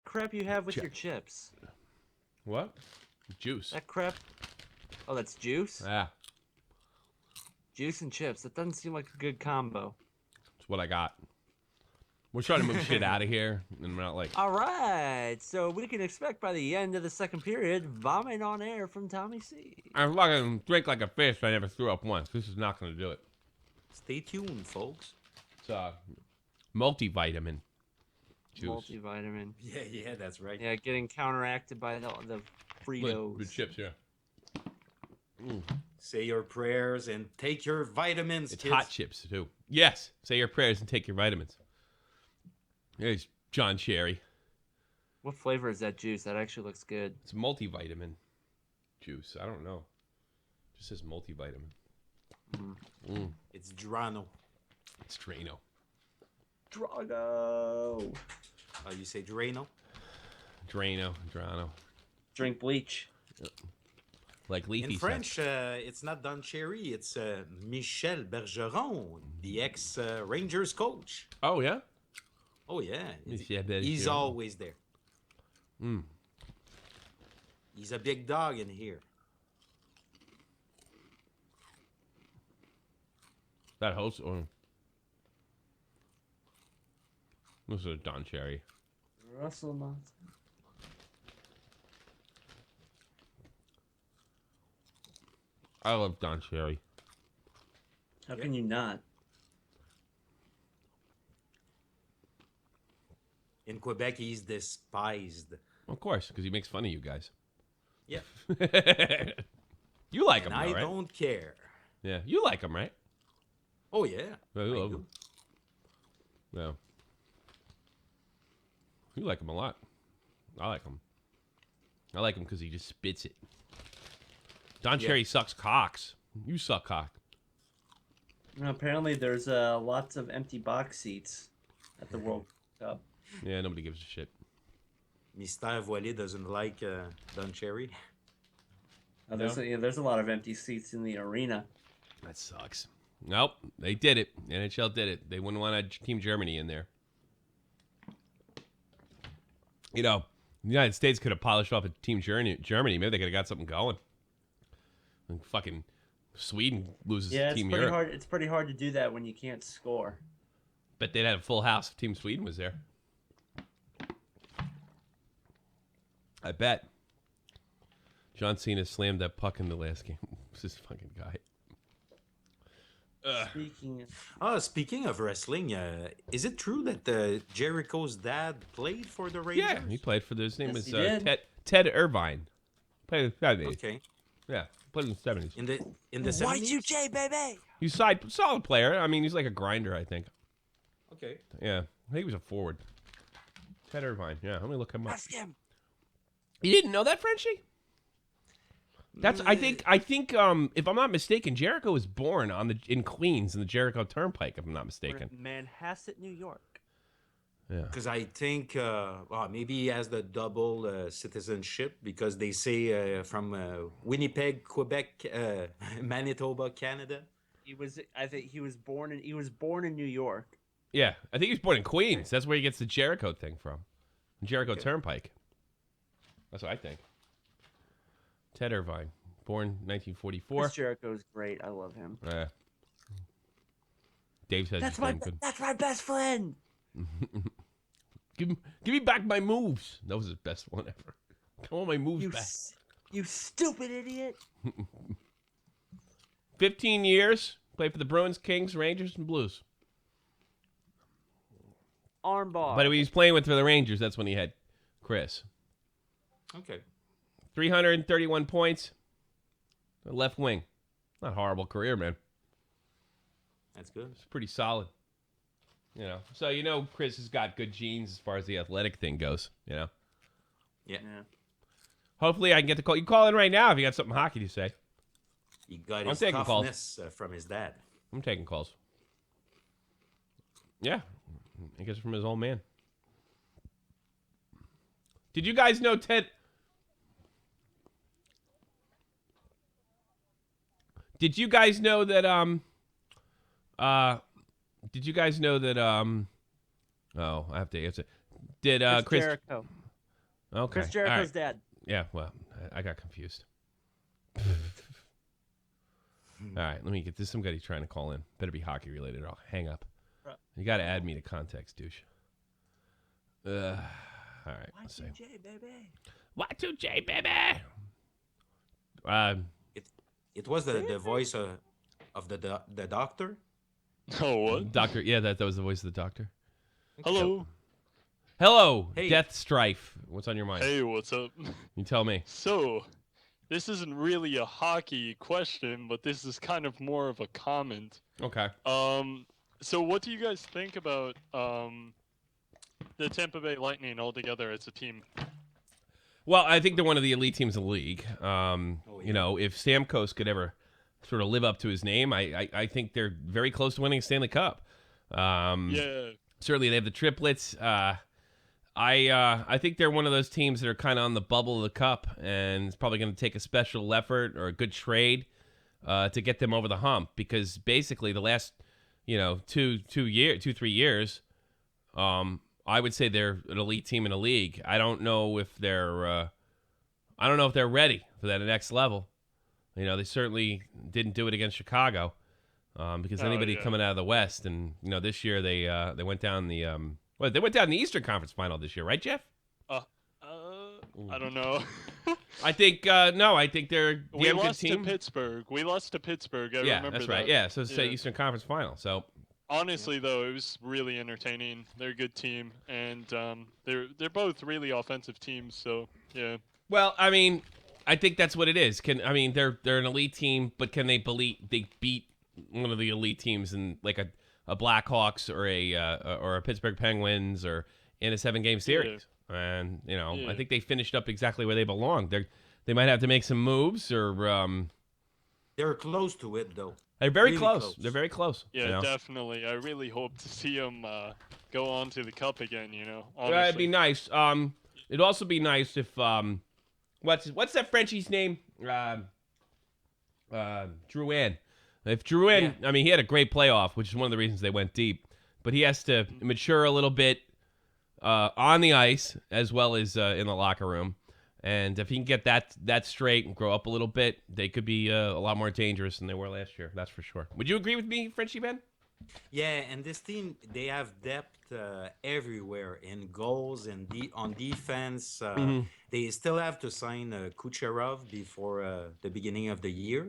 Crap you have with your chips. What? Juice. That crap. Oh, that's juice? Yeah. Juice and chips. That doesn't seem like a good combo. That's what I got. We're trying to move shit out of here, and we're not like... All right. So we can expect by the end of the second period, vomit on air from Tommy C. I fucking drink like a fish, but I never threw up once. This is not going to do it. Stay tuned, folks. It's multivitamin juice. Multivitamin. Yeah, that's right. Yeah, getting counteracted by the Fritos. The chips, yeah. Say your prayers and take your vitamins, It's kids. hot chips, too. Yes. Say your prayers and take your vitamins. There's John Cherry. What flavor is that juice? That actually looks good. It's multivitamin juice. I don't know. It just says multivitamin. It's Drano. It's Drano. Drago. Oh, you say Drano? Drano. Drink bleach. Like Leafy In French, it's not Don Cherry. It's Michel Bergeron, the ex-Rangers coach. Oh, yeah? Oh, yeah. Michel Bergeron. He's always there. Mm. He's a big dog in here. That host... This is a Don Cherry. Russell Monson. I love Don Cherry. How can you not? In Quebec, he's despised. Of course, because he makes fun of you guys. Yeah. You like And him, I though, right? don't care. Yeah, you like him, right? Oh, yeah. Yeah, you I love do. him. Yeah. You like him a lot. I like him. I like him because he just spits it. Don Cherry sucks cocks. You suck cock. Apparently, there's lots of empty box seats at the World Cup. Yeah, nobody gives a shit. Mystère Voilé doesn't like Don Cherry. There's a lot of empty seats in the arena. That sucks. Nope, they did it. NHL did it. They wouldn't want Team Germany in there. You know, the United States could have polished off a Team Germany. Maybe they could have got something going. And fucking Sweden loses to Team Europe. It's pretty hard to do that when you can't score. Bet they'd have a full house if Team Sweden was there. I bet. John Cena slammed that puck in the last game. Who's this fucking guy? Speaking of wrestling, is it true that Jericho's dad played for the Rangers? Yeah, he played for his name Yes, was he did. Ted Irvine. Played in the 70s. Okay. Yeah, played in the 70s. In the 70s? Y2J, baby! He's solid player. I mean, he's like a grinder, I think. Okay. Yeah, I think he was a forward. Ted Irvine. Yeah, let me look him up. Ask him. You didn't know that, Frenchie? That's I think if I'm not mistaken, Jericho was born in Queens in the Jericho Turnpike. If I'm not mistaken. Manhasset, New York. Yeah. Because I think maybe he has the double citizenship because they say from Winnipeg, Quebec, Manitoba, Canada. I think he was born in New York. Yeah, I think he was born in Queens. That's where he gets the Jericho thing from. Jericho Turnpike. That's what I think. Ted Irvine, born 1944. Chris Jericho's great. I love him. Dave says That's he's my best friend. Give me back my moves. That was his best one ever. Come on, my moves back. You stupid idiot. 15 years. Played for the Bruins, Kings, Rangers, and Blues. Armbar. But when he was playing for the Rangers, that's when he had Chris. Okay. 331 points. left wing. Not a horrible career, man. That's good. It's pretty solid. So Chris has got good genes as far as the athletic thing goes. Yeah. Hopefully, I can get the call. You call in right now if you got something hockey to say. He got I'm his taking calls. toughness from his dad. I'm taking calls. Yeah, I guess from his old man. Did you guys know Ted? Did you guys know that Did you guys know that Oh, I have to answer. Did Chris Jericho? Okay. Chris Jericho's right. dad. Yeah, well, I got confused. All right, let me get this. Somebody trying to call in. Better be hockey related. I'll hang up. You got to add me to context, douche. All right. Let's see. Y2J, baby. Y2J, baby. It was the voice of the doctor. Oh, what? Doctor. Yeah, that was the voice of the doctor. Hello. Hello, Hey. Death Strife. What's on your mind? Hey, what's up? You tell me. So, this isn't really a hockey question, but this is kind of more of a comment. Okay. So what do you guys think about the Tampa Bay Lightning altogether as a team? Well, I think they're one of the elite teams in the league. yeah. If Stamkos could ever sort of live up to his name, I think they're very close to winning a Stanley Cup. Yeah. Certainly, they have the triplets. I think they're one of those teams that are kind of on the bubble of the cup, and it's probably going to take a special effort or a good trade to get them over the hump. Because basically, the last 3 years, I would say they're an elite team in the league. I don't know if they're ready for that next level. They certainly didn't do it against Chicago because anybody coming out of the West, and this year they went down the they went down in the Eastern Conference Final this year, right, Jeff? I don't know. I think no. I think they're a We damn good lost to team. Pittsburgh. I Yeah, remember that's that. right. Yeah, so say Yeah. Eastern Conference Final. So Honestly, though, it was really entertaining. They're a good team, and they're both really offensive teams. So yeah. well, I mean, I think that's what it is. They're an elite team, but can they beat one of the elite teams in like a Blackhawks or a Pittsburgh Penguins or in a 7-game series? And I think they finished up exactly where they belong. They might have to make some moves or They're close to it though. they're very Really close. close. They're very close. Yeah, definitely. I really hope to see them go on to the cup again. Honestly. Yeah, it'd be nice. It'd also be nice if what's that Frenchie's name? Drouin. If Drouin, I mean, he had a great playoff, which is one of the reasons they went deep. But he has to mature a little bit on the ice as well as in the locker room. And if he can get that straight and grow up a little bit, they could be a lot more dangerous than they were last year. That's for sure. Would you agree with me, Frenchie Ben? Yeah, and this team, they have depth everywhere in goals and on defense. They still have to sign Kucherov before the beginning of the year.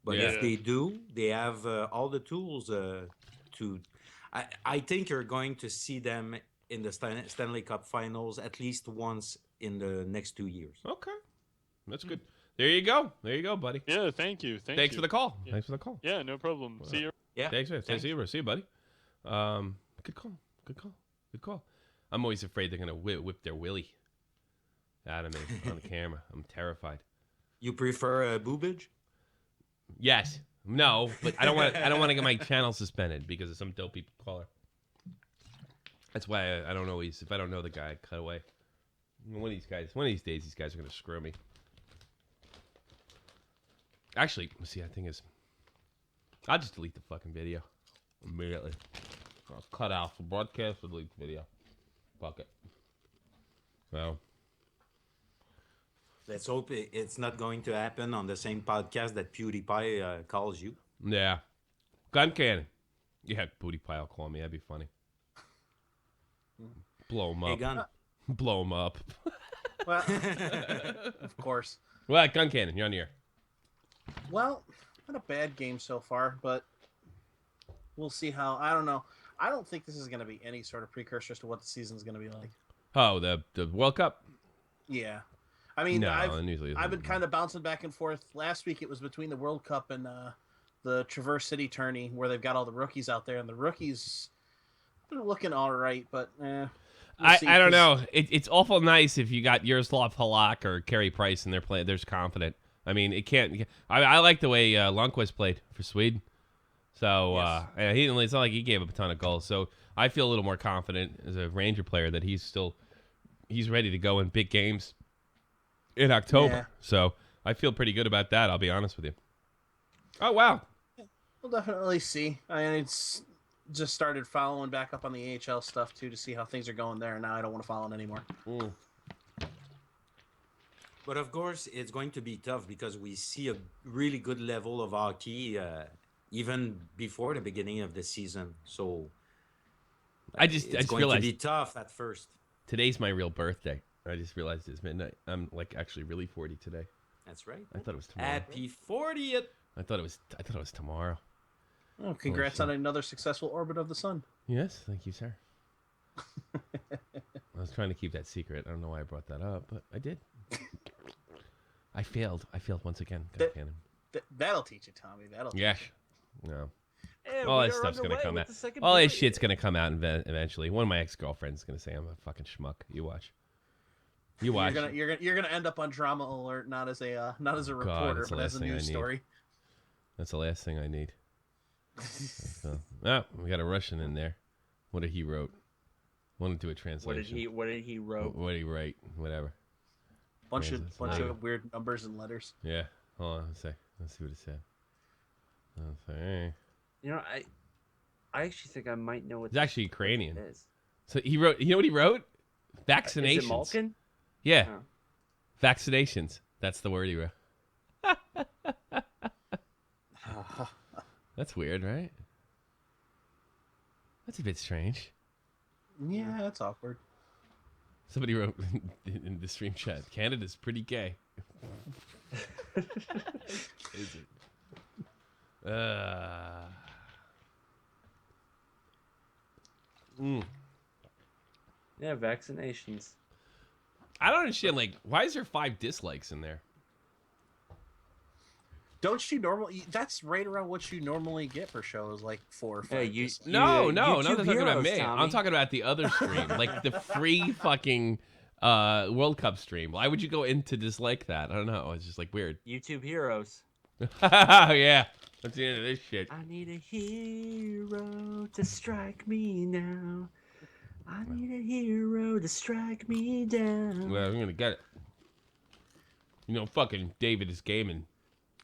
But if they do, they have all the tools to. I think you're going to see them in the Stanley Cup Finals at least once in the next 2 years. Okay, that's good. There you go, buddy. Yeah, thank you. Thanks for the call. Yeah. Thanks for the call. Yeah, no problem. See you. Yeah. Thanks, man. See you, buddy. Good call. I'm always afraid they're gonna whip their willy out of me on the camera. I'm terrified. You prefer boobage? Yes. No, but I don't want to get my channel suspended because of some dopey caller. That's why I don't always, if I don't know the guy, I cut away. One of these days, these guys are gonna screw me. Actually, see, the thing is, I'll just delete the fucking video immediately. I'll cut out the broadcast, delete the video. Fuck it. So. Let's hope it's not going to happen on the same podcast that PewDiePie calls you. Yeah. Gun cannon. Yeah, PewDiePie will call me. That'd be funny. Blow him up. Hey, Gun. Blow him up. Well, of course. Well, Gun cannon, you're on the air. Well, not a bad game so far, but we'll see how. I don't know. I don't think this is going to be any sort of precursors to what the season's going to be like. Oh, the World Cup? Yeah. I mean, No, I've been kind of bouncing back and forth. Last week it was between the World Cup and the Traverse City tourney where they've got all the rookies out there, and the rookies are looking all right, but I don't know. It's awful nice if you got Yaroslav Halak or Carey Price and they're confident. I mean, it can't. I like the way Lundqvist played for Sweden. So it's not like he gave up a ton of goals. So I feel a little more confident as a Ranger player that he's ready to go in big games in October. Yeah. So I feel pretty good about that. I'll be honest with you. Oh wow. We'll definitely see. It's just started following back up on the AHL stuff too to see how things are going there. Now I don't want to follow it anymore. But of course, it's going to be tough because we see a really good level of hockey even before the beginning of the season. So it's going to be tough at first. Today's my real birthday. I just realized it's midnight. I'm actually really 40 today. That's right. I thought it was tomorrow. Happy 40th. I thought it was tomorrow. Oh, congrats on another successful orbit of the sun. Yes, thank you, sir. I was trying to keep that secret. I don't know why I brought that up, but I did. I failed. Once again. That'll teach you, Tommy. That'll teach you. No. Hey, all that stuff's going to come out. All that shit's going to come out eventually. One of my ex-girlfriends is going to say I'm a fucking schmuck. You watch. You're gonna end up on Drama Alert, not as a reporter, but as a news story. That's the last thing I need. So, we got a Russian in there. What he wrote. Want to do a translation. What did he wrote? What did he write? Whatever. Bunch of weird numbers and letters. Yeah. Hold on. Let's see what it said. Okay. You know, I actually think I might know what it's actually Ukrainian. It is. So he wrote. You know what he wrote? Vaccinations. Is it Malkin? Yeah. Oh. Vaccinations. That's the word he wrote. That's weird, right? That's a bit strange. Yeah, that's awkward. Somebody wrote in the stream chat, Canada's pretty gay. Is it? Yeah, vaccinations. I don't understand, why is there 5 dislikes in there? Don't you normally? That's right around what you normally get for shows, like 4 or 5. Hey, no, not talking about me. Tommy. I'm talking about the other stream, like the free fucking World Cup stream. Why would you go into dislike that? I don't know. It's just weird. YouTube heroes. Yeah, that's the end of this shit. I need a hero to strike me now. I need a hero to strike me down. Well, I'm gonna get it. You know, fucking David is gaming.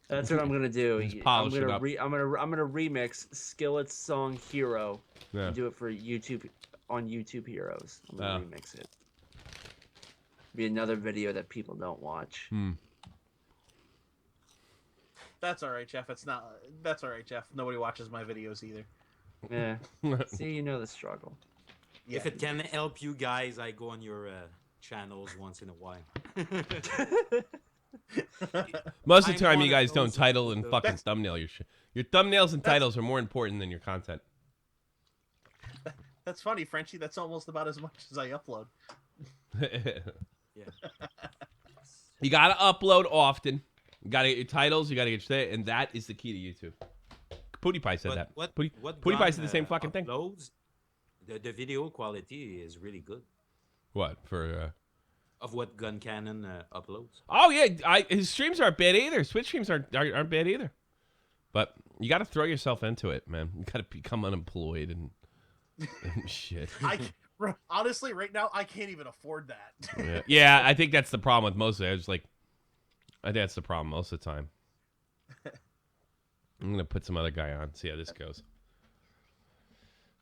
That's what I'm gonna do. I'm gonna remix Skillet's song "Hero" and do it for YouTube on YouTube Heroes. I'm gonna remix it. Be another video that people don't watch. That's all right, Jeff. That's all right, Jeff. Nobody watches my videos either. Yeah. See, you know the struggle. Yeah. If it can help you guys, I go on your channels once in a while. Most of the time, you guys don't title and fucking thumbnail your shit. Your thumbnails and titles are more important than your content. That's funny, Frenchie. That's almost about as much as I upload. Yeah. You gotta upload often. You gotta get your titles. You gotta get your and that is the key to YouTube. PewDiePie said that. PewDiePie said the same fucking thing. The video quality is really good. What for? Of what Gun Cannon uploads. Oh yeah, his streams aren't bad either. Switch streams aren't bad either. But you got to throw yourself into it, man. You got to become unemployed and shit. Honestly, right now I can't even afford that. Yeah, I think that's the problem with most of it. I think that's the problem most of the time. I'm gonna put some other guy on. See how this goes.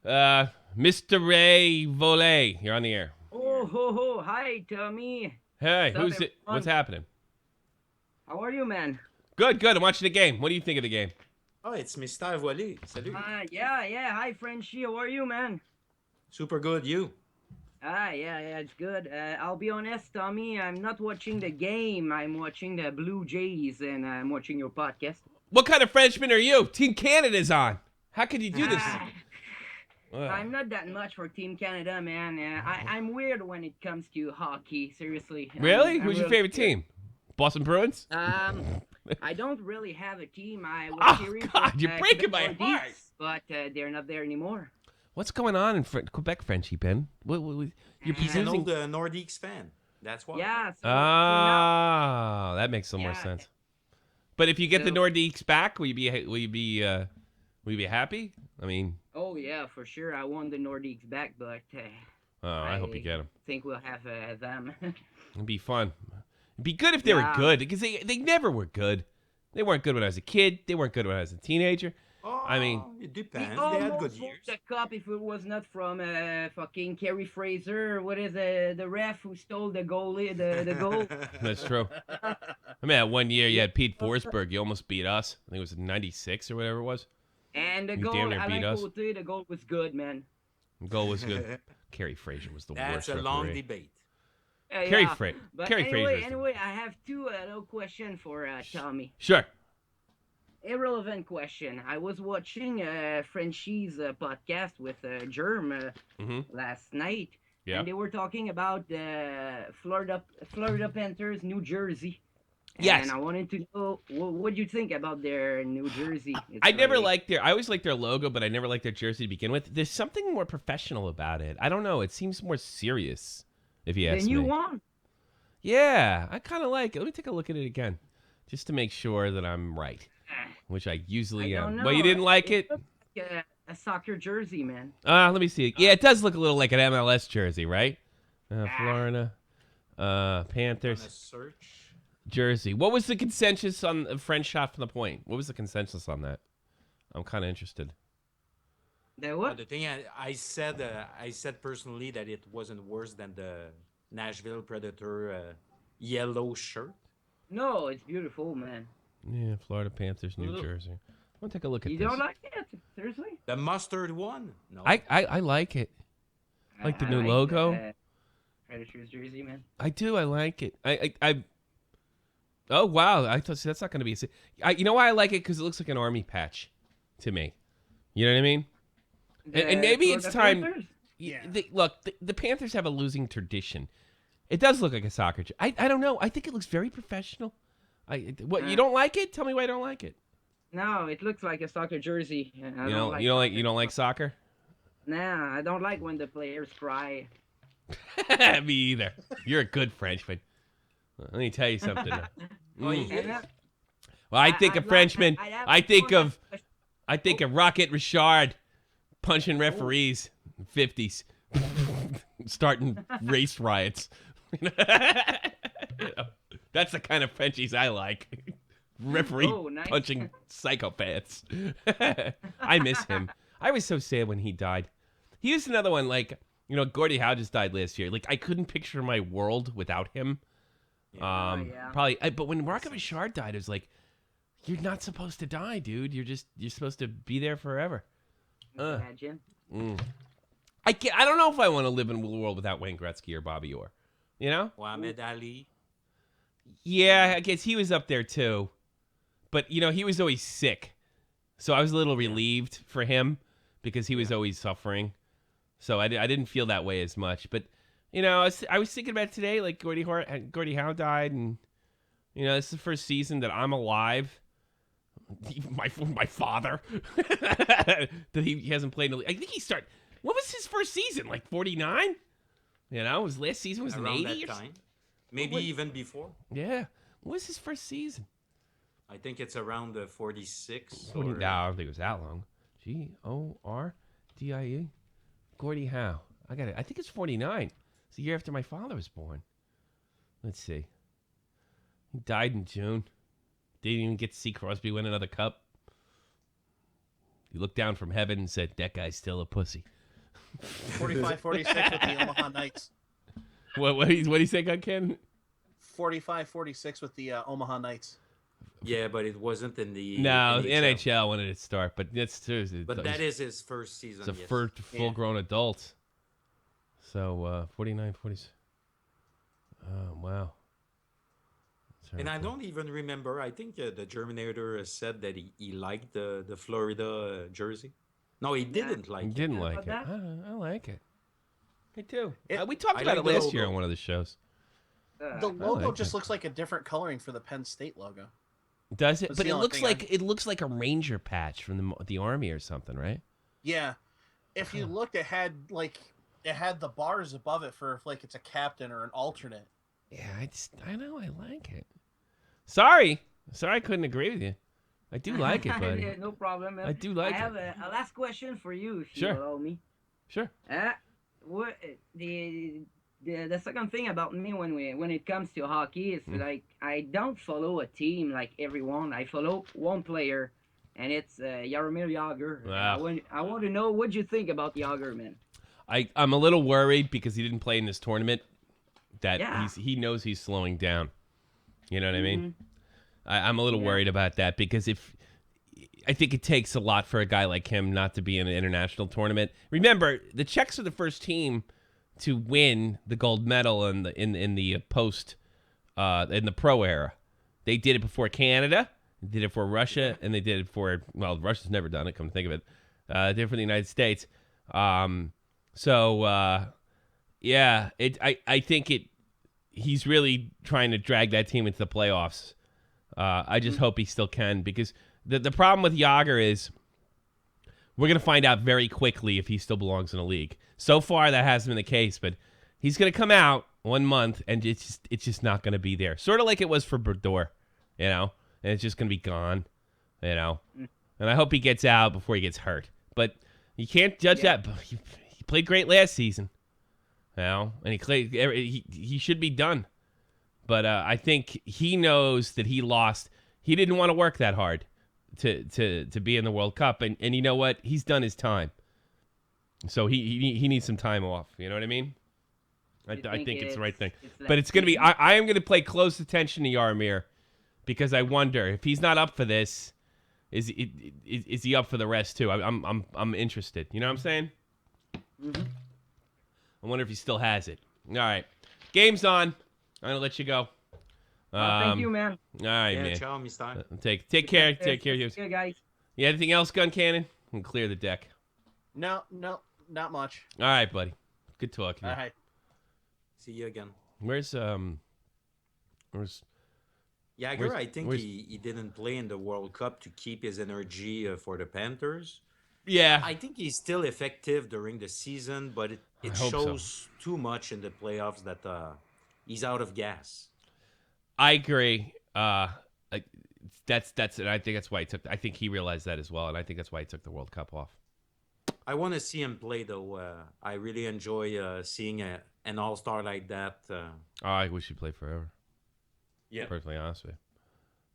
Mr. Ray Volet, you're on the air. Oh, hi, Tommy. Hey, who's it? What's happening? How are you, man? Good. I'm watching the game. What do you think of the game? Oh, it's Mr. Volet. Salut. Yeah. Hi, Frenchie. How are you, man? Super good. You? Yeah, it's good. I'll be honest, Tommy. I'm not watching the game. I'm watching the Blue Jays, and I'm watching your podcast. What kind of Frenchman are you? Team Canada's on. How could you do this? I'm not that much for Team Canada, man. I'm weird when it comes to hockey. Seriously. Really? I'm Who's your really favorite weird. team? Boston Bruins? I don't really have a team. I was Oh, cheering God, for, you're breaking my Quebec heart. Nordiques, but they're not there anymore. What's going on in Quebec, Frenchie, Ben? You're He's an using... old Nordiques fan. That's why. Yeah. So, Oh, that makes some more sense. But if you get the Nordiques back, will you be happy? I mean... Oh, yeah, for sure. I want the Nordiques back, but... I hope you get them. I think we'll have them. It'd be fun. It'd be good if they were good, because they never were good. They weren't good when I was a kid. They weren't good when I was a teenager. Oh, I mean... It depends. We They had almost good won years. the cup if it was not from fucking Kerry Fraser. What is the ref who stole the goalie, the goal? That's true. I mean, that 1 year you had Pete Forsberg. You almost beat us. I think it was in 96 or whatever it was. And the You goal, damn near beat us. the goal was good, man. The goal was good. Kerry Fraser was the worst That's a long referee. debate. Kerry Fraser. But Kerry Fraser. anyway, I have two little questions for Tommy. Sure. Irrelevant question. I was watching Frenchie's podcast with Germ last night, and they were talking about the Florida Panthers, New Jersey. Yes. And I wanted to know what do you think about their New Jersey? I always liked their logo, but I never liked their jersey to begin with. There's something more professional about it. I don't know. It seems more serious, if you ask me. The new one? Yeah, I kind of like it. Let me take a look at it again, just to make sure that I'm right, which I usually am. Well, you didn't like it? Looks like a soccer jersey, man. Let me see. Yeah, it does look a little like an MLS jersey, right? Florida Panthers Search. jersey. What was the consensus on the French shot from the point? What was the consensus on that? I'm kind of interested. What? The thing I said personally that it wasn't worse than the Nashville Predator yellow shirt. No, it's beautiful, man. Yeah, Florida Panthers, New Jersey. I want to take a look at this. You don't like it? Seriously? The mustard one? No. I like it. I like the new logo. Predators jersey, man. I do. I like it. I Oh wow! I thought that's not going to be. You know why I like it? Because it looks like an army patch, to me. You know what I mean? And maybe it's time. Panthers? Yeah. The Panthers have a losing tradition. It does look like a soccer. I don't know. I think it looks very professional. You don't like it? Tell me why you don't like it. No, it looks like a soccer jersey. You don't like soccer? Nah, I don't like when the players cry. Me either. You're a good Frenchman. Let me tell you something. Well, I think of Frenchmen. I think of Rocket Richard punching referees in the 50s, starting race riots. That's the kind of Frenchies I like. Referee punching psychopaths. I miss him. I was so sad when he died. He was another one, like, Gordie Howe just died last year. Like, I couldn't picture my world without him. Probably, but when Rocket Richard died, it was like, you're not supposed to die, dude. You're supposed to be there forever. Imagine. I don't know if I want to live in a world without Wayne Gretzky or Bobby Orr. You know? Muhammad Ali. Yeah, I guess he was up there too. But, he was always sick. So I was a little relieved for him because he was always suffering. So I didn't feel that way as much. But, I was thinking about it today, like Gordie Howe died. And, this is the first season that I'm alive. My father. that he hasn't played in the league. I think he started. What was his first season? Like 49? His last season was around in 80 that time. Maybe even before. Yeah. What was his first season? I think it's around 46. No, I don't think it was that long. Gordie. Gordie Howe. I got it. I think it's 49. It's the year after my father was born. Let's see. He died in June. Didn't even get to see Crosby win another cup. He looked down from heaven and said, "That guy's still a pussy." 45-46 with the Omaha Knights. What do you say, Ken? 45-46 with the Omaha Knights. Yeah, but it wasn't in the NHL. The NHL when did it start? But that's true. But that is his first season. It's a first full-grown adult. So 49-46. Oh wow. And I don't even remember. I think the Germinator said that he liked the Florida jersey. No, he didn't like it. He didn't like it. I like it. Me too. We talked about it last year on one of the shows. The logo just looks like a different coloring for the Penn State logo. Does it? But it looks like a ranger patch from the Army or something, right? Yeah. If you looked, it had the bars above it for if like it's a captain or an alternate. Yeah, I know I like it. Sorry I couldn't agree with you. I do like it, buddy. Yeah, no problem, man. I do like it. I have a last question for you, if you allow me. Sure. What the second thing about me when it comes to hockey is like I don't follow a team like everyone. I follow one player, and it's Jaromir Jagr. Wow. I want to know what you think about Jagr, man. I'm a little worried because he didn't play in this tournament. That he knows he's slowing down. You know what I mean? I'm a little worried about that because I think it takes a lot for a guy like him not to be in an international tournament. Remember, the Czechs are the first team to win the gold medal in the post in the pro era. They did it before Canada, they did it for Russia, and they did it for Russia's never done it. Come to think of it, they did it for the United States. I think he's really trying to drag that team into the playoffs. I just hope he still can, because the problem with Jagr is we're going to find out very quickly if he still belongs in the league. So far, that hasn't been the case, but he's going to come out 1 month, and it's just not going to be there. Sort of like it was for Brodeur, and it's just going to be gone, And I hope he gets out before he gets hurt. But you can't judge that. He played great last season, and he should be done. But I think he knows that he lost. He didn't want to work that hard to be in the World Cup, and you know what? He's done his time. So he needs some time off. You know what I mean? I think it's the right thing. But it's gonna be. I am gonna pay close attention to Jaromir, because I wonder if he's not up for this, is he up for the rest too? I'm interested. You know what I'm saying? Mm-hmm. I wonder if he still has it. All right, game's on. I'm gonna let you go. Thank you, man. All right, man. Ciao, Mr. Take care. Take care. Yeah, guys. You anything else, Gun Cannon? And clear the deck. No, not much. All right, buddy. Good talking. All right. See you again. Where's Jagr? I think he didn't play in the World Cup to keep his energy for the Panthers. Yeah. I think he's still effective during the season, but it shows too much in the playoffs that he's out of gas. I agree. That's and I think that's why he took. I think he realized that as well, and I think that's why he took the World Cup off. I want to see him play, though. I really enjoy seeing an all-star like that. I wish he'd play forever. Yeah, perfectly honest with you.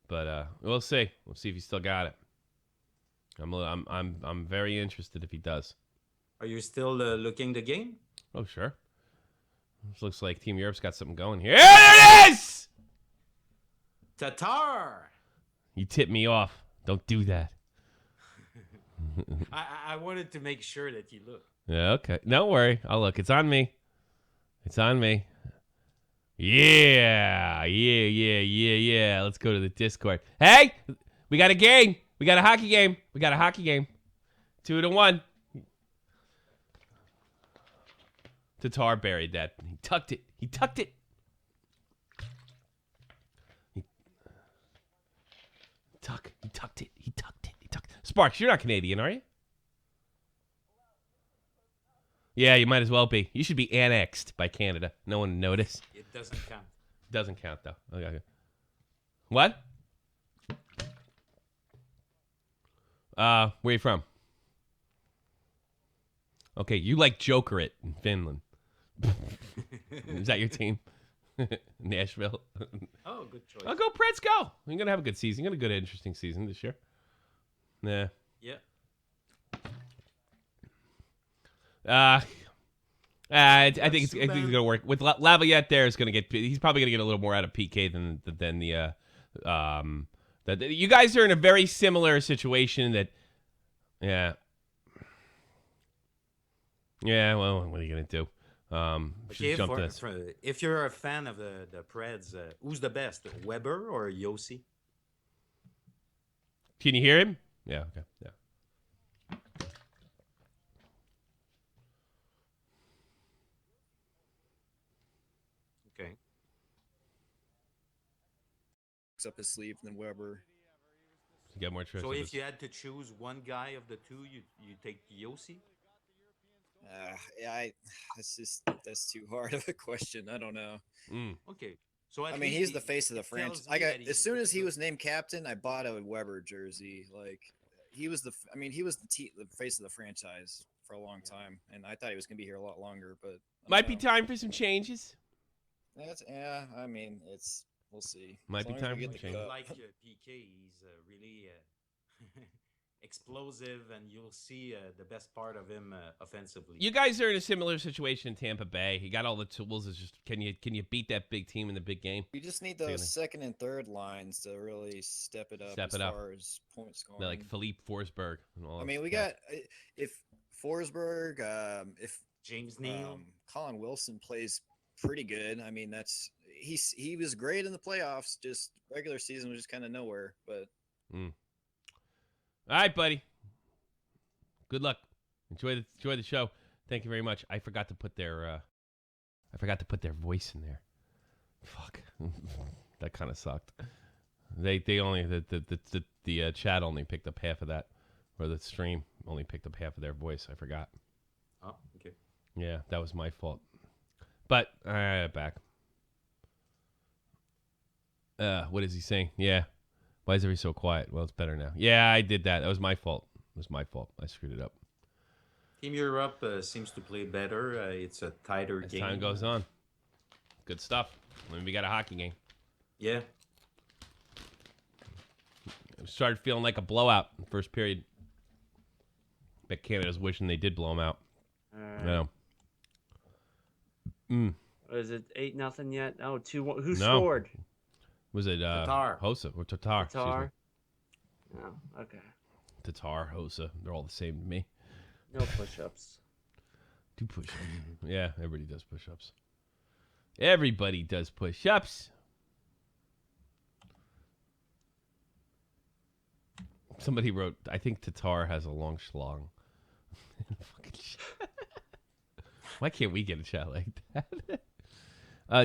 But we'll see. We'll see if he still got it. I'm very interested if he does. Are you still looking the game? Oh, sure. This looks like Team Europe's got something going here. Here it is! Tatar! You tipped me off. Don't do that. I wanted to make sure that you look. Yeah, okay. Don't worry. I'll look. It's on me. It's on me. Yeah. Let's go to the Discord. Hey, we got a game. We got a hockey game. 2-1. Tatar buried that. He tucked it. He tucked it. Sparks, you're not Canadian, are you? Yeah, you might as well be. You should be annexed by Canada. No one would notice. It doesn't count. Doesn't count, though. Okay. What? Where are you from? Okay, you like Joker it in Finland. Is that your team? Nashville. Oh, good choice. I'll go Preds, go. You're going to have a good season. You're going to have a good, interesting season this year. Yeah. I think it's going to work. With Laviolette there, is going to get. He's probably going to get a little more out of PK than the. You guys are in a very similar situation. That. Yeah. Yeah. Well, what are you going to do? If you're a fan of the Preds, who's the best, Weber or Yossi? Can you hear him? Yeah. Okay. Yeah. up his sleeve than Weber. You got more tricks. So if you had to choose one guy of the two, you take Yossi? That's too hard of a question. I don't know. Okay. So I mean, he's the face of the franchise. As soon as he was named captain, I bought a Weber jersey. Like he was the face of the franchise for a long time, and I thought he was going to be here a lot longer. But might be time for some changes. I mean, we'll see. Might be time for some changes. Like PK, he's really explosive, and you'll see the best part of him offensively. You guys are in a similar situation in Tampa Bay. You got all the tools. It's just can you beat that big team in the big game? You just need those second and third lines to really step it up far as point scoring. Like Philippe Forsberg and all. I mean, we got if Forsberg, if James Neal, Colin Wilson plays pretty good. I mean, he was great in the playoffs. Just regular season was just kind of nowhere. But all right, buddy. Good luck. Enjoy the show. Thank you very much. I forgot to put their voice in there. Fuck. That kind of sucked. They only the chat only picked up half of that, or the stream only picked up half of their voice. I forgot. Oh, okay. Yeah, that was my fault. But back. What is he saying? Yeah. Why is everybody so quiet? Well, it's better now. Yeah, I did that. That was my fault. I screwed it up. Team Europe seems to play better. It's a tighter game. As time goes on. Good stuff. I mean, we got a hockey game. Yeah. It started feeling like a blowout in the first period. Bet Canada's wishing they did blow them out. Right. No. Is it 8-0 yet? Oh, 2-1. Who scored? Was it Tatar? Hossa or Tatar? Tatar? No, okay. Tatar, Hossa, they're all the same to me. No push-ups. Do push-ups. Yeah, everybody does push-ups. Everybody does push-ups. Somebody wrote, I think Tatar has a long schlong. Fucking shit. Why can't we get a chat like that?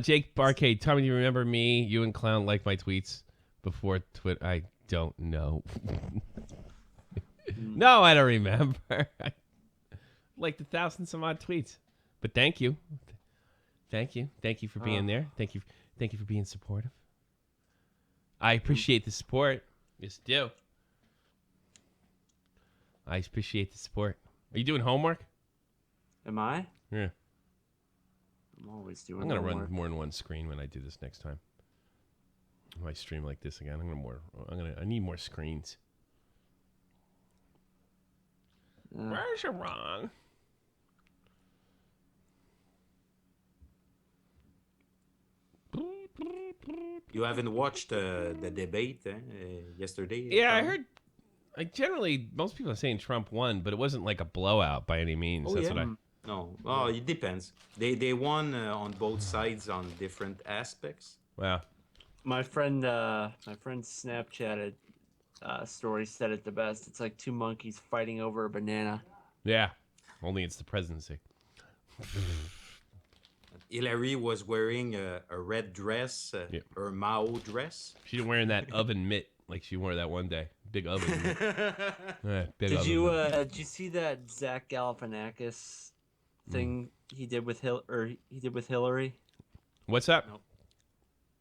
Jake Barcade, Tommy, do you remember me? You and Clown liked my tweets before Twitter. I don't know. No, I don't remember. I liked 1,000 some odd tweets. But thank you. Thank you. Thank you for being there. Thank you for being supportive. I appreciate the support. Yes, do. I appreciate the support. Are you doing homework? Am I? Yeah. I'm always doing I'm going to homework. run more than one screen when I do this next time. If I stream like this again, I need more screens. Where's your wrong? You haven't watched the debate yesterday? Yeah, I heard. Generally, most people are saying Trump won, but it wasn't like a blowout by any means. That's what I. No, it depends. They won on both sides on different aspects. Wow. My friend Snapchatted story said it the best. It's like two monkeys fighting over a banana. Yeah, only it's the presidency. Hillary was wearing a red dress, her Mao dress. She's wearing that oven mitt like she wore that one day. Big oven mitt. Did you see that Zach Galifianakis thing he did with Hillary? What's that? No.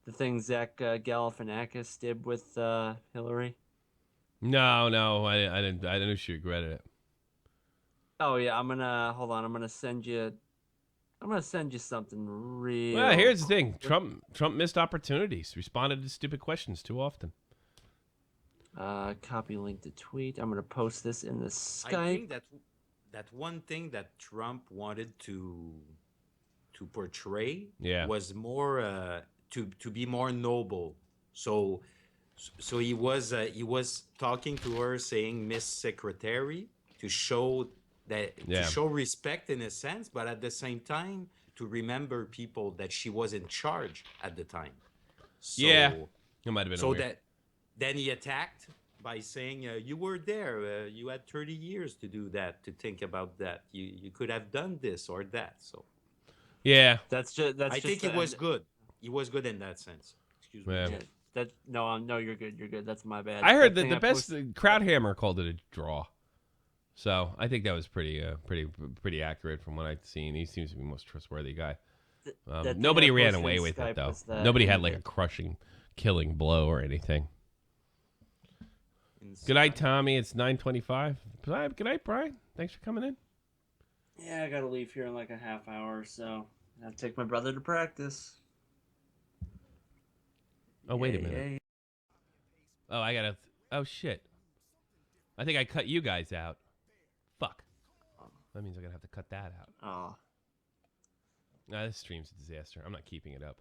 The thing Zach Galifianakis did with Hillary? No, I didn't know she regretted it. Oh yeah, I'm gonna send you something real. Well, here's the thing. Trump missed opportunities. Responded to stupid questions too often. Copy link to tweet. I'm gonna post this in the Skype. I think that one thing that Trump wanted to portray was more to be more noble. So he was talking to her saying Miss Secretary to show to show respect in a sense, but at the same time to remember people that she was in charge at the time. So, it might have been. So then he attacked by saying you were there. You had 30 years to do that, to think about that. You could have done this or that. So yeah, that's just. I think it was good. He was good in that sense. Excuse me. Yeah. No, you're good. You're good. That's my bad. I heard that the best Crowdhammer called it a draw. So I think that was pretty accurate from what I've seen. He seems to be the most trustworthy guy. Nobody ran away with it though. Nobody had like a crushing, killing blow or anything. Good night, Tommy. It's 9:25. Good night, Brian. Thanks for coming in. Yeah, I gotta leave here in like a half hour, so I have to take my brother to practice. Oh, wait a minute. Oh, I gotta. Oh shit. I think I cut you guys out. Fuck. That means I'm gonna have to cut that out. Oh. Nah, this stream's a disaster. I'm not keeping it up.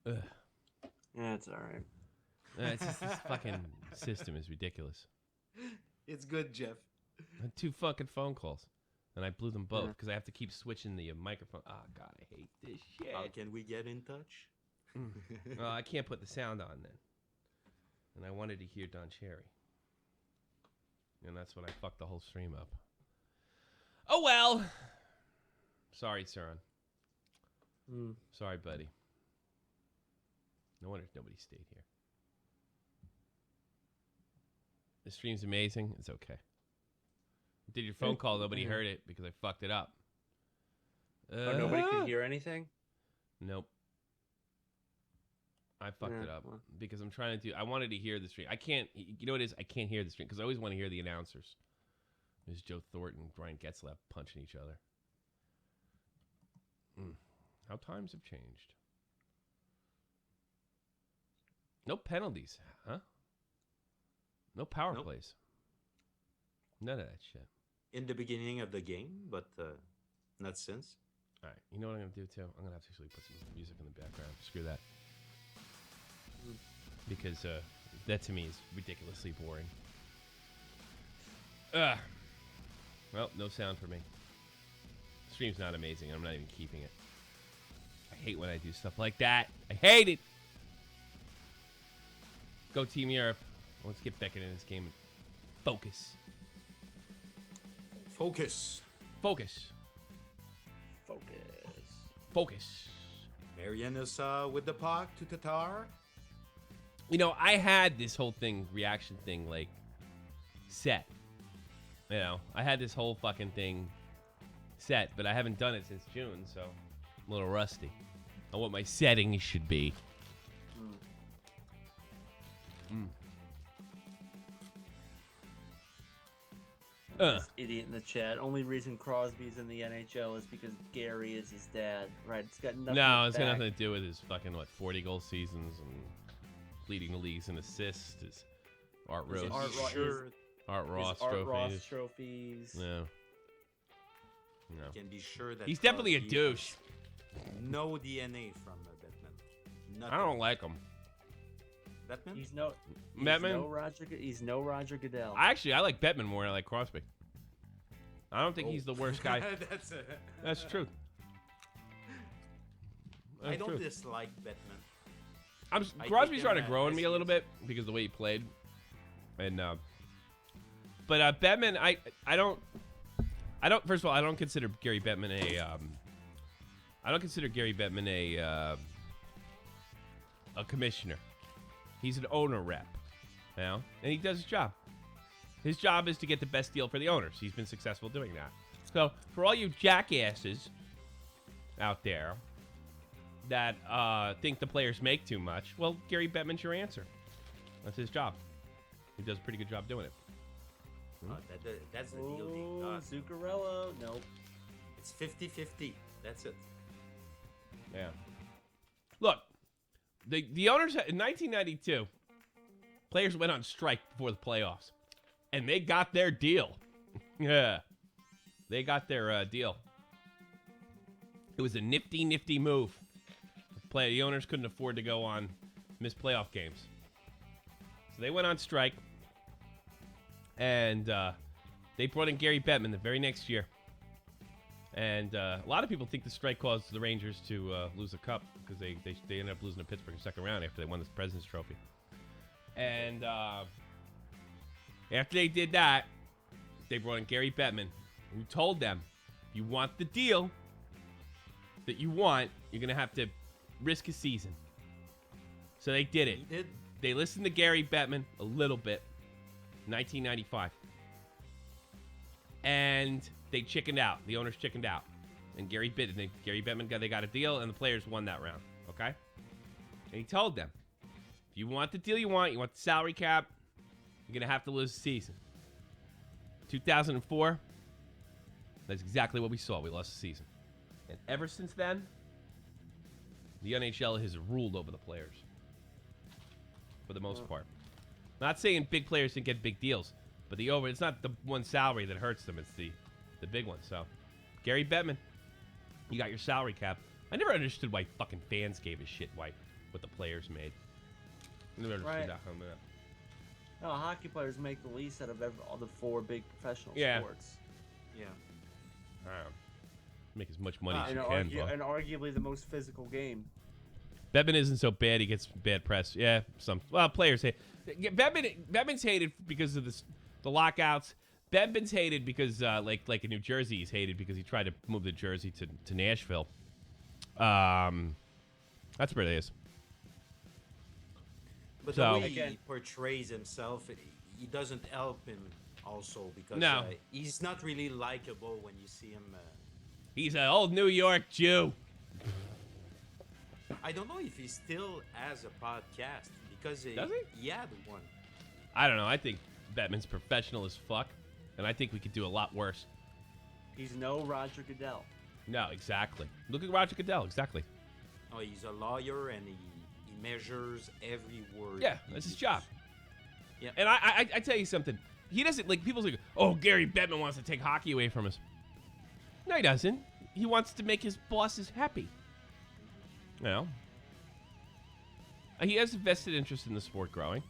Ugh. Yeah, it's alright. It's just, this fucking system is ridiculous. It's good, Jeff. I had 2 fucking phone calls, and I blew them both because I have to keep switching the microphone. Oh, God, I hate this shit. How can we get in touch? I can't put the sound on then. And I wanted to hear Don Cherry. And that's when I fucked the whole stream up. Oh, well. Sorry, Saran. Sorry, buddy. No wonder nobody stayed here. The stream's amazing. It's okay. Did your phone call? Nobody heard it because I fucked it up. Nobody could hear anything? Nope. I fucked it up because I'm trying to do. I wanted to hear the stream. I can't. You know what it is? I can't hear the stream because I always want to hear the announcers. There's Joe Thornton, Brian Getzlaff punching each other. How times have changed. No penalties, huh? No power plays. None of that shit. In the beginning of the game, but not since. All right. You know what I'm going to do, too? I'm going to have to actually put some music in the background. Screw that. Because that, to me, is ridiculously boring. Well, no sound for me. The stream's not amazing. I'm not even keeping it. I hate when I do stuff like that. I hate it. Go Team Europe. Let's get back into this game and focus. Focus. Focus. Focus. Focus. Marianus with the puck to Tatar. You know, I had this whole thing, reaction thing, like, set. You know, I had this whole fucking thing set, but I haven't done it since June, so I'm a little rusty on what my settings should be. This idiot in the chat. Only reason Crosby's in the NHL is because Gary is his dad. Right? It's got nothing. No, it's got nothing to do with his fucking 40-goal seasons and leading the leagues in assists. His Art Ross trophies. No. Can be sure that he's definitely a douche. No DNA from Bettman. Nothing. I don't like him. Bettman? He's no Roger Goodell. Actually, I like Bettman more than I like Crosby. I don't think he's the worst guy. That's true. I don't dislike Bettman. Crosby's trying to grow on me a little bit because of the way he played. And but Bettman, I don't. First of all, I don't consider Gary Bettman a commissioner. He's an owner rep, you know, and he does his job. His job is to get the best deal for the owners. He's been successful doing that. So for all you jackasses out there that think the players make too much, well, Gary Bettman's your answer. That's his job. He does a pretty good job doing it. That's the deal. Zuccarello. Nope. It's 50-50. That's it. Yeah. Look, the owners in 1992, players went on strike before the playoffs, and they got their deal. Yeah, they got their deal. It was a nifty move. The owners couldn't afford to go on miss playoff games, so they went on strike. And they brought in Gary Bettman the very next year. And a lot of people think the strike caused the Rangers to lose the cup because they ended up losing to Pittsburgh in the second round after they won the President's Trophy. And after they did that, they brought in Gary Bettman, who told them, if you want the deal that you want, you're going to have to risk a season. So they did it. He did. They listened to Gary Bettman a little bit. 1995. And they chickened out. The owners chickened out. And Gary Bettman got a deal, and the players won that round. Okay? And he told them, if you want the deal you want the salary cap, you're going to have to lose the season. 2004, that's exactly what we saw. We lost the season. And ever since then, the NHL has ruled over the players. For the most part. Not saying big players didn't get big deals, but it's not the one salary that hurts them, it's the big one. So, Gary Bettman, you got your salary cap. I never understood why fucking fans gave a shit what the players made. I never understood that. No, hockey players make the least out of all the 4 big professional sports. Yeah. Make as much money as you can. And arguably the most physical game. Bettman isn't so bad. He gets bad press. Yeah, players hate. Bettman's hated because of the lockouts. Bettman's hated because, like in New Jersey, he's hated because he tried to move the Jersey to Nashville. That's where it is. But the way he portrays himself, he doesn't help him also because he's not really likable when you see him. He's an old New York Jew. I don't know if he still has a podcast because he had one. I don't know. I think Bettman's professional as fuck, and I think we could do a lot worse. He's no Roger Goodell. No, exactly. Look at Roger Goodell. Exactly. Oh, he's a lawyer and he measures every word. Yeah, that's his job. Yeah, and I tell you something. He doesn't people say, "Oh, Gary Bettman wants to take hockey away from us." No, he doesn't. He wants to make his bosses happy. You know, he has a vested interest in the sport growing.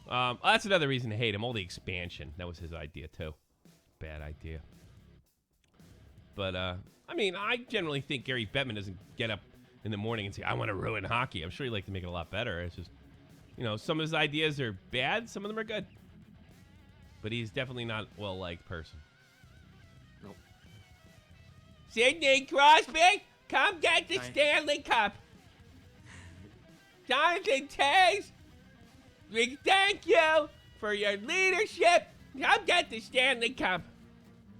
That's another reason to hate him. All the expansion. That was his idea, too. Bad idea. But, I mean, I generally think Gary Bettman doesn't get up in the morning and say, I want to ruin hockey. I'm sure he'd like to make it a lot better. It's just, some of his ideas are bad. Some of them are good. But he's definitely not a well-liked person. Nope. Sidney Crosby, come get the Stanley Cup. Jonathan Toews, we thank you for your leadership. Come get the Stanley Cup.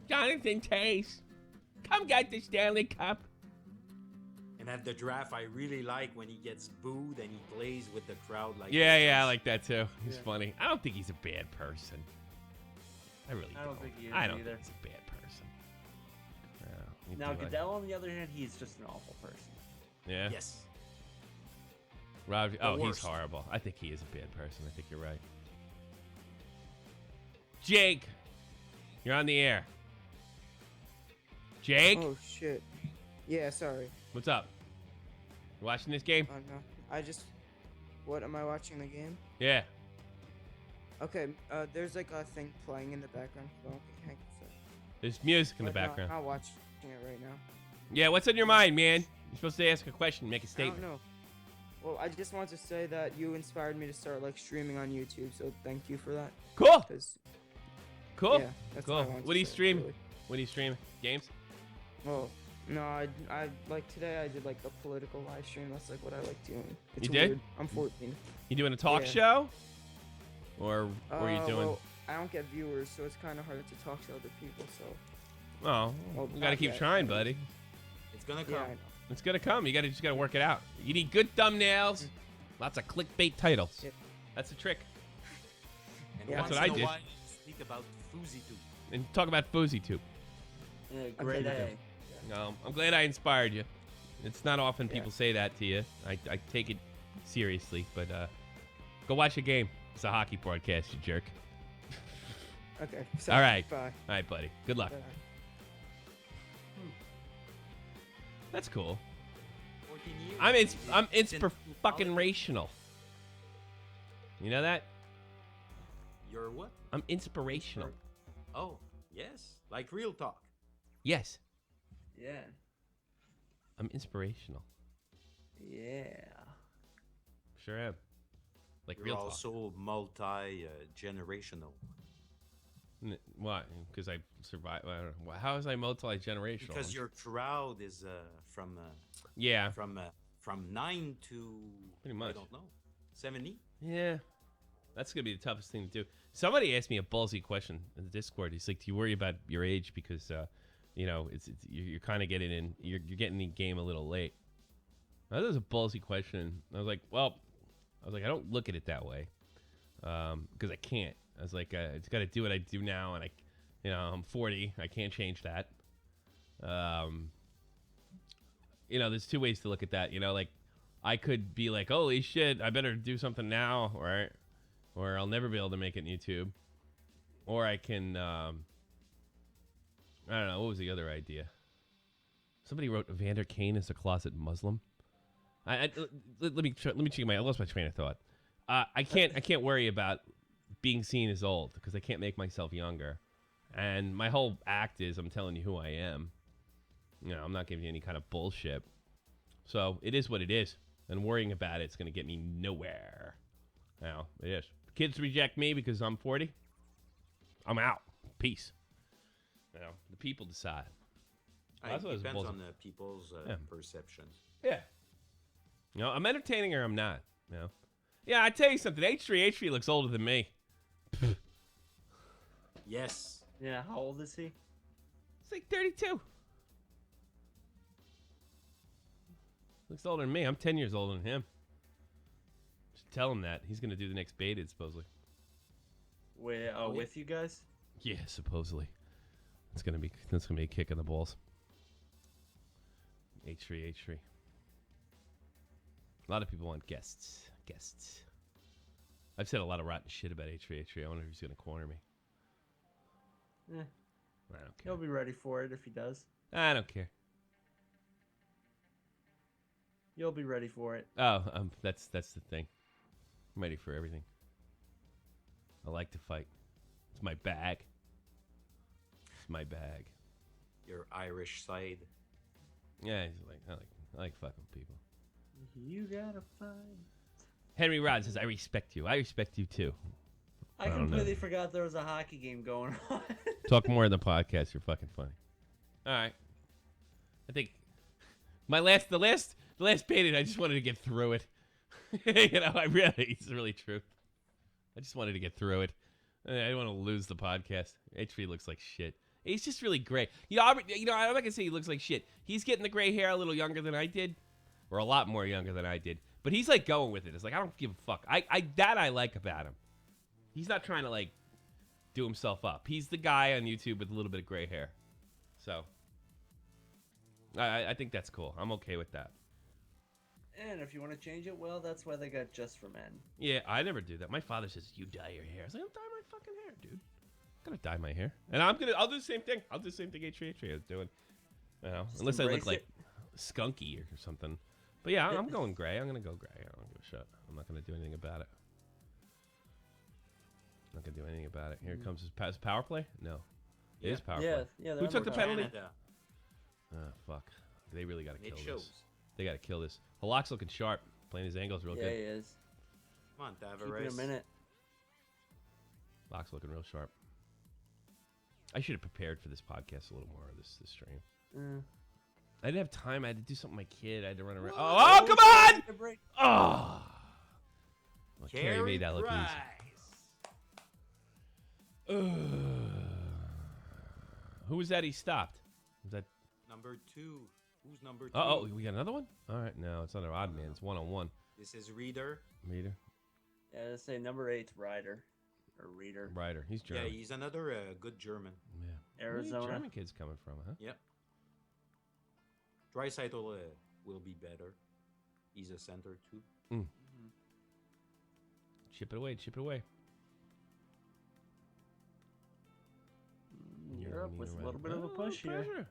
Jonathan Toews, come get the Stanley Cup. And at the draft, I really like when he gets booed and he plays with the crowd like I like that too. He's funny. I don't think he's a bad person. I really don't. I don't think he is I don't either. think he's a bad person. Now, Goodell, on the other hand, he's just an awful person. Yeah? Yes. Rob, he's horrible. I think he is a bad person. I think you're right. Jake, you're on the air. Jake? Oh, shit. Yeah, sorry. What's up? You watching this game? No. What, am I watching the game? Yeah. Okay, there's like a thing playing in the background. So hang on a sec. There's music in the background. I'm not watching it right now. Yeah, what's on your mind, man? You're supposed to ask a question, make a statement. I don't know. Well, I just want to say that you inspired me to start streaming on YouTube, so thank you for that. Cool. Cool. Yeah, that's cool. What do you stream? Really. What do you stream? Games? Well, no, I today I did a political live stream. That's what I like doing. It's you did? Weird. I'm 14. You doing a talk show? Or are you doing? Well, I don't get viewers, so it's kind of hard to talk to other people. So. Oh, you gotta keep trying, buddy. It's gonna come. Yeah, I know. It's gonna come. You just gotta work it out. You need good thumbnails, lots of clickbait titles. Yep. That's the trick. And that's what I did. Speak about FouseyTube. And talk about FouseyTube. Yeah, great A. I'm glad I inspired you. It's not often people say that to you. I take it seriously, but go watch a game. It's a hockey broadcast, you jerk. Okay. All right. Bye. All right, buddy. Good luck. Bye. That's cool. 14 years. I'm fucking rational. You know that? You're what? I'm inspirational. Oh, yes. Like real talk. Yes. Yeah. I'm inspirational. Yeah. Sure am. Like You're real talk. also multi-generational. Why? Because I survived. I don't know. How is I multi-generational? Because your crowd is from 9 to pretty much. I don't know. 70? Yeah. That's going to be the toughest thing to do. Somebody asked me a ballsy question in the Discord. He's like, do you worry about your age because, you're kind of getting in, you're getting in the game a little late. That was a ballsy question. I was like, I don't look at it that way because I can't. I was like, I just got to do what I do now, and I'm 40. I can't change that. There's two ways to look at that. Like I could be like, holy shit, I better do something now, right? Or I'll never be able to make it in YouTube. Or I can, I don't know, what was the other idea? Somebody wrote Evander Kane is a closet Muslim. Let me check I lost my train of thought. I can't worry about being seen as old because I can't make myself younger. And my whole act is I'm telling you who I am. I'm not giving you any kind of bullshit. So it is what it is. And worrying about it's going to get me nowhere. It is. Kids reject me because I'm 40. I'm out. Peace. The people decide. It depends on the people's perceptions. Yeah. I'm entertaining or I'm not. Yeah, I tell you something. H3 looks older than me. Yes. Yeah, how old is he? He's like 32. Looks older than me. I'm 10 years older than him. Just tell him that. He's going to do the next baited, supposedly. With you guys? Yeah, supposedly. That's gonna be a kick in the balls. H3. A lot of people want guests. I've said a lot of rotten shit about H3. I wonder if he's gonna corner me. I don't care. He'll be ready for it if he does. I don't care. You'll be ready for it. Oh, that's the thing. I'm ready for everything. I like to fight. It's my bag. Your Irish side. Yeah, I like fucking people. You gotta fight. Henry Rod says, I respect you. I respect you too. I completely forgot there was a hockey game going on. Talk more in the podcast. You're fucking funny. All right. I think the last baited, I just wanted to get through it. It's really true. I just wanted to get through it. I didn't want to lose the podcast. H3 looks like shit. He's just really gray. I'm not going to say he looks like shit. He's getting the gray hair a little younger than I did. Or a lot more younger than I did. But he's like going with it. It's like, I don't give a fuck. I like about him. He's not trying to do himself up. He's the guy on YouTube with a little bit of gray hair. So, I think that's cool. I'm okay with that. And if you want to change it, well, that's why they got Just for Men. Yeah, I never do that. My father says, you dye your hair. I was like, I'll dye my fucking hair, dude. I'm going to dye my hair. And I'll do the same thing. I'll do the same thing H3 is doing. Unless I look like skunky or something. But yeah, I'm going gray. I'm going to go gray. I don't give a shit. I'm not going to do anything about it. I'm not going to do anything about it. Here comes his power play? No. It is power play. Yeah, who took the penalty? Canada. Fuck. They really got to kill shows. this. They got to kill this. Halak's looking sharp. Playing his angles real good. Yeah, he is. Come on, Keep it a minute. Halak's looking real sharp. I should have prepared for this podcast a little more, this stream. I didn't have time. I had to do something with my kid. I had to run around. Oh, come on! Oh! Well, Carrie made that look easy. Who was that he stopped? Was that number 2? Who's number 2? Oh, we got another one? All right, no, it's not an odd man. It's one-on-one. This is Reader. Yeah, let's say number 8's Ryder. Or Reader. Ryder. He's German. Yeah, he's another good German. Yeah. Arizona. Where are German kids coming from, huh? Yep. Draisaitl will be better. He's a center too. Chip it away. Europe with a little bit of a push here.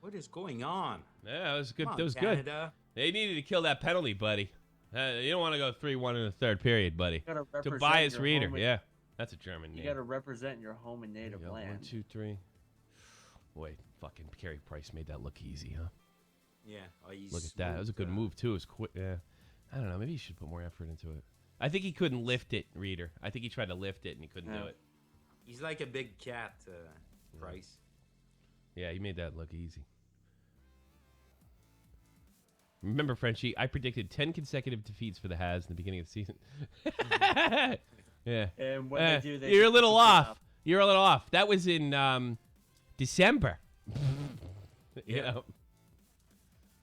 What is going on? Yeah, that was good. Come That was on, Canada. good. They needed to kill that penalty, buddy. You don't want to go 3-1 in the third period, buddy. Tobias Reader. Yeah, that's a German name. You got to represent your home and native land. 1, 2, 3. Boy, fucking Carey Price made that look easy, huh? Yeah. Look at that. That was a good move, too. It was quick. Yeah. I don't know. Maybe he should put more effort into it. I think he couldn't lift it, Reader. I think he tried to lift it, and he couldn't do it. He's like a big cat, Price. Yeah, he made that look easy. Remember, Frenchie, I predicted 10 consecutive defeats for the Habs in the beginning of the season. Yeah. And when they do, you're a little off. You're a little off. That was in December. You know.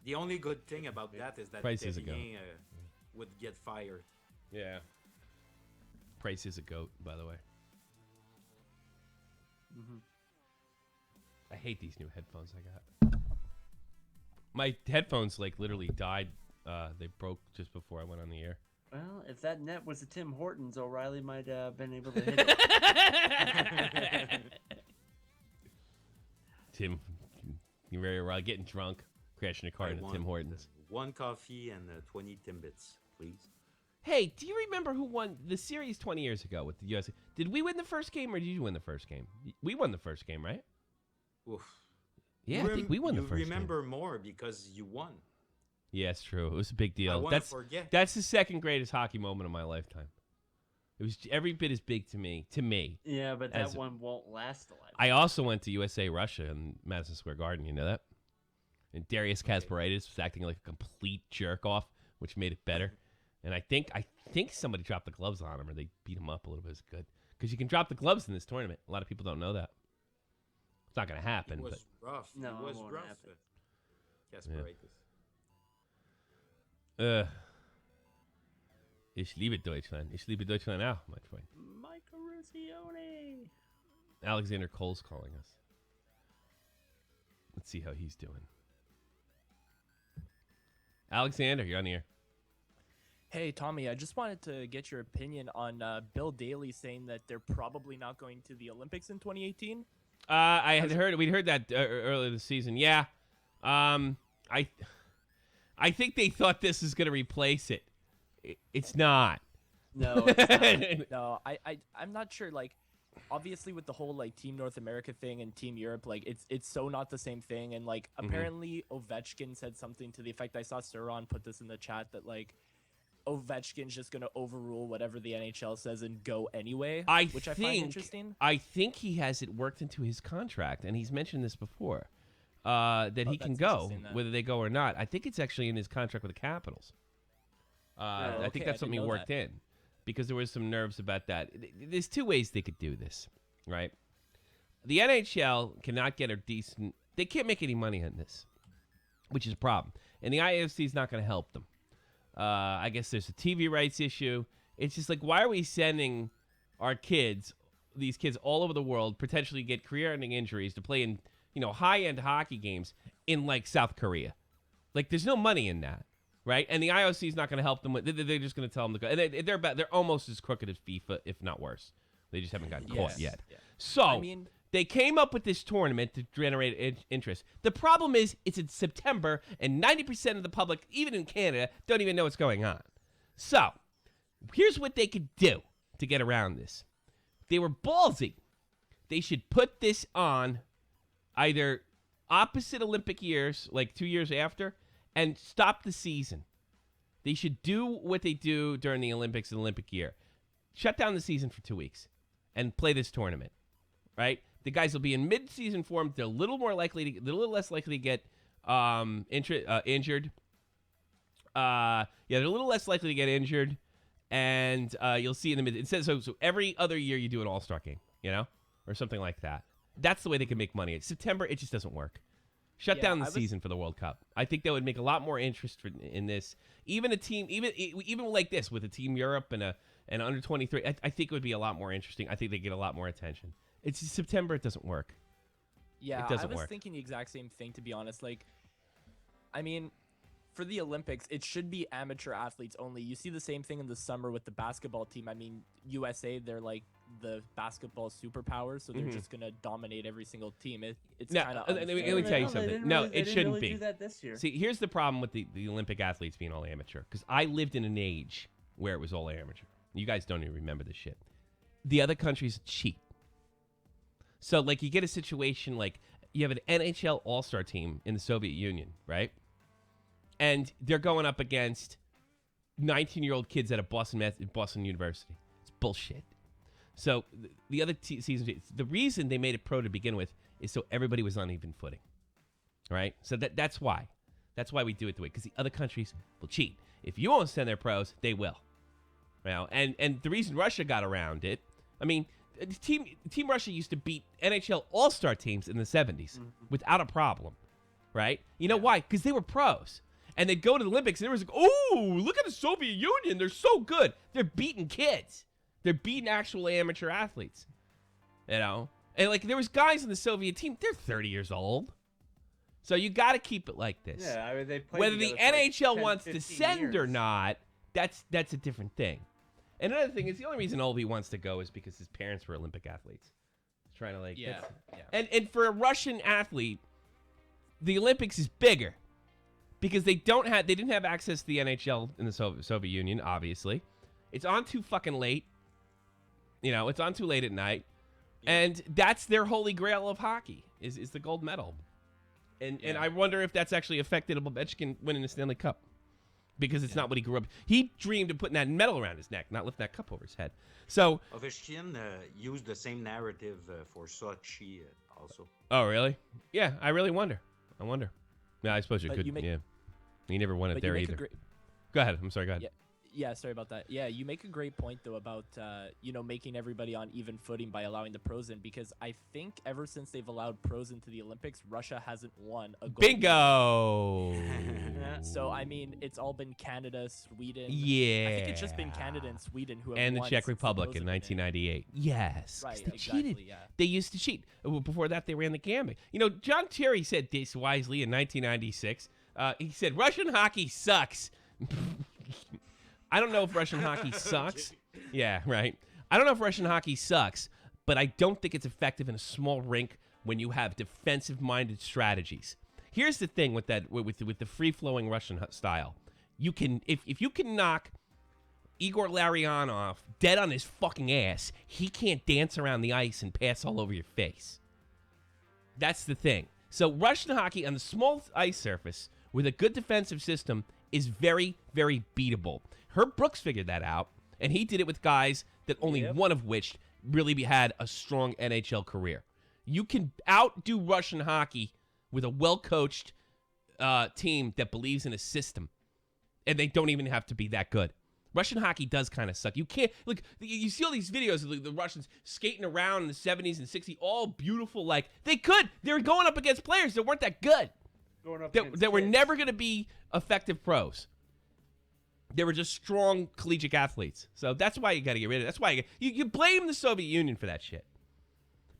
The only good thing about that is that Price is a goat. would get fired. Yeah. Price is a goat, by the way. Mm-hmm. I hate these new headphones I got. My headphones like literally died. They broke just before I went on the air. Well, if that net was a Tim Hortons, O'Reilly might have been able to hit it. Tim, you're very O'Reilly getting drunk, crashing a car into Tim Hortons. 1 coffee and 20 Timbits, please. Hey, do you remember who won the series 20 years ago with the USA? Did we win the first game or did you win the first game? We won the first game, right? Oof. Yeah, I think we won the first game. You remember more because you won. Yeah, it's true. It was a big deal. Forget. That's the second greatest hockey moment of my lifetime. It was every bit as big to me. Yeah, but that one won't last a lifetime. I also went to USA Russia in Madison Square Garden. You know that? And Darius Kasparaitis was acting like a complete jerk off, which made it better. And I think somebody dropped the gloves on him, or they beat him up a little bit. It's good because you can drop the gloves in this tournament. A lot of people don't know that. It's not going to happen. It was rough. No, it was won't rough. happen. Kasparaitis. Ich liebe Deutschland. Ich liebe Deutschland auch, my friend. Michael Rusione. Alexander Cole's calling us. Let's see how he's doing. Alexander, you're on the air. Hey, Tommy, I just wanted to get your opinion on Bill Daley saying that they're probably not going to the Olympics in 2018. We'd heard that earlier this season. Yeah. I think they thought this is going to replace it. It's not. No, it's not. No, I'm not sure. Like, obviously, with the whole like Team North America thing and Team Europe, like it's so not the same thing. And like apparently Ovechkin said something to the effect. I saw Suron put this in the chat that like Ovechkin's just going to overrule whatever the NHL says and go anyway, which I find interesting. I think he has it worked into his contract, and he's mentioned this before. That he can go, whether they go or not. I think it's actually in his contract with the Capitals. I think that's something he worked in, because there was some nerves about that. There's two ways they could do this, right? The NHL cannot get a decent... They can't make any money on this, which is a problem. And the IFC is not going to help them. I guess there's a TV rights issue. It's just like, why are we sending our kids, these kids all over the world, potentially get career-ending injuries to play in... high-end hockey games in, like, South Korea. Like, there's no money in that, right? And the IOC is not going to help them. They're just going to tell them to go. And they're almost as crooked as FIFA, if not worse. They just haven't gotten caught yet. Yeah. So, they came up with this tournament to generate interest. The problem is it's in September, and 90% of the public, even in Canada, don't even know what's going on. So, here's what they could do to get around this. They were ballsy. They should put this on either opposite Olympic years, like 2 years after, and stop the season. They should do what they do during the Olympics and Olympic year. Shut down the season for 2 weeks and play this tournament, right? The guys will be in mid-season form. They're a little less likely to get injured. They're a little less likely to get injured, and you'll see in the mid. It says so every other year you do an All-Star game, or something like that. That's the way they can make money. September, it just doesn't work. Shut down the season for the World Cup. I think that would make a lot more interest in this. Even a team, even like this with a Team Europe and an under 23, I think it would be a lot more interesting. I think they get a lot more attention. It's September. It doesn't work. Yeah, it doesn't I was work. thinking the exact same thing, to be honest. Like, I mean, for the Olympics, it should be amateur athletes only. You see the same thing in the summer with the basketball team. I mean, USA, they're like the basketball superpowers, so they're just gonna dominate every single team. It's kind of. Let me tell you something. No, it shouldn't be. Do that this year. See, here's the problem with the Olympic athletes being all amateur. Because I lived in an age where it was all amateur. You guys don't even remember this shit. The other countries cheat. So, like, you get a situation like you have an NHL All-Star team in the Soviet Union, right? And they're going up against 19-year-old kids at a Boston University. It's bullshit. So the other seasons, the reason they made it pro to begin with is so everybody was on even footing, right? So that's why. That's why we do it the way, because the other countries will cheat. If you won't send their pros, they will. You know, and the reason Russia got around it, I mean, Team Russia used to beat NHL All-Star teams in the 70s without a problem, right? You know why? Because they were pros. And they'd go to the Olympics, and everyone's like, oh, look at the Soviet Union. They're so good. They're beating kids. They're beating actual amateur athletes. You know? And, like, there was guys in the Soviet team, they're 30 years old. So you got to keep it like this. Yeah, I mean, they played whether the together for, like, NHL 10, wants to 15 send or years. not, that's a different thing. And another thing is the only reason Ovi wants to go is because his parents were Olympic athletes. He's trying to like And for a Russian athlete, the Olympics is bigger because they didn't have access to the NHL in the Soviet Union, obviously. It's on too fucking late. You know, it's on too late at night. And that's their holy grail of hockey is the gold medal. And I wonder if that's actually affected Ovechkin winning the Stanley Cup. Because it's not what he grew up. He dreamed of putting that medal around his neck, not lifting that cup over his head. So Ovechkin used the same narrative for Sochi also. Oh, really? Yeah, I really wonder. I wonder. Yeah, I suppose you But could. you make- Yeah, he never won it but there you make a either. great- Go ahead. I'm sorry. Go ahead. Yeah, sorry about that. Yeah, you make a great point though about making everybody on even footing by allowing the pros in, because I think ever since they've allowed pros into the Olympics, Russia hasn't won a gold Bingo. medal. So I mean, it's all been Canada, Sweden. Yeah. I think it's just been Canada and Sweden who have And the won Czech since Republic pros in have been 1998. Yes. 'cause Right, they exactly, cheated. yeah. They used to cheat. Before that, they ran the gambit. You know, John Terry said this wisely in 1996. He said, Russian hockey sucks. I don't know if Russian hockey sucks. Yeah, right. I don't know if Russian hockey sucks, but I don't think it's effective in a small rink when you have defensive-minded strategies. Here's the thing with that, with the free-flowing Russian style. You can, if you can knock Igor Larionov dead on his fucking ass, he can't dance around the ice and pass all over your face. That's the thing. So Russian hockey on the small ice surface with a good defensive system is very, very beatable. Herb Brooks figured that out, and he did it with guys that only one of which really had a strong NHL career. You can outdo Russian hockey with a well-coached team that believes in a system, and they don't even have to be that good. Russian hockey does kind of suck. You can't look. You see all these videos of the Russians skating around in the 70s and 60s, all beautiful. Like they were going up against players that weren't that good. That were never going to be effective pros. They were just strong collegiate athletes. So that's why you got to get rid of it. That's why you blame the Soviet Union for that shit.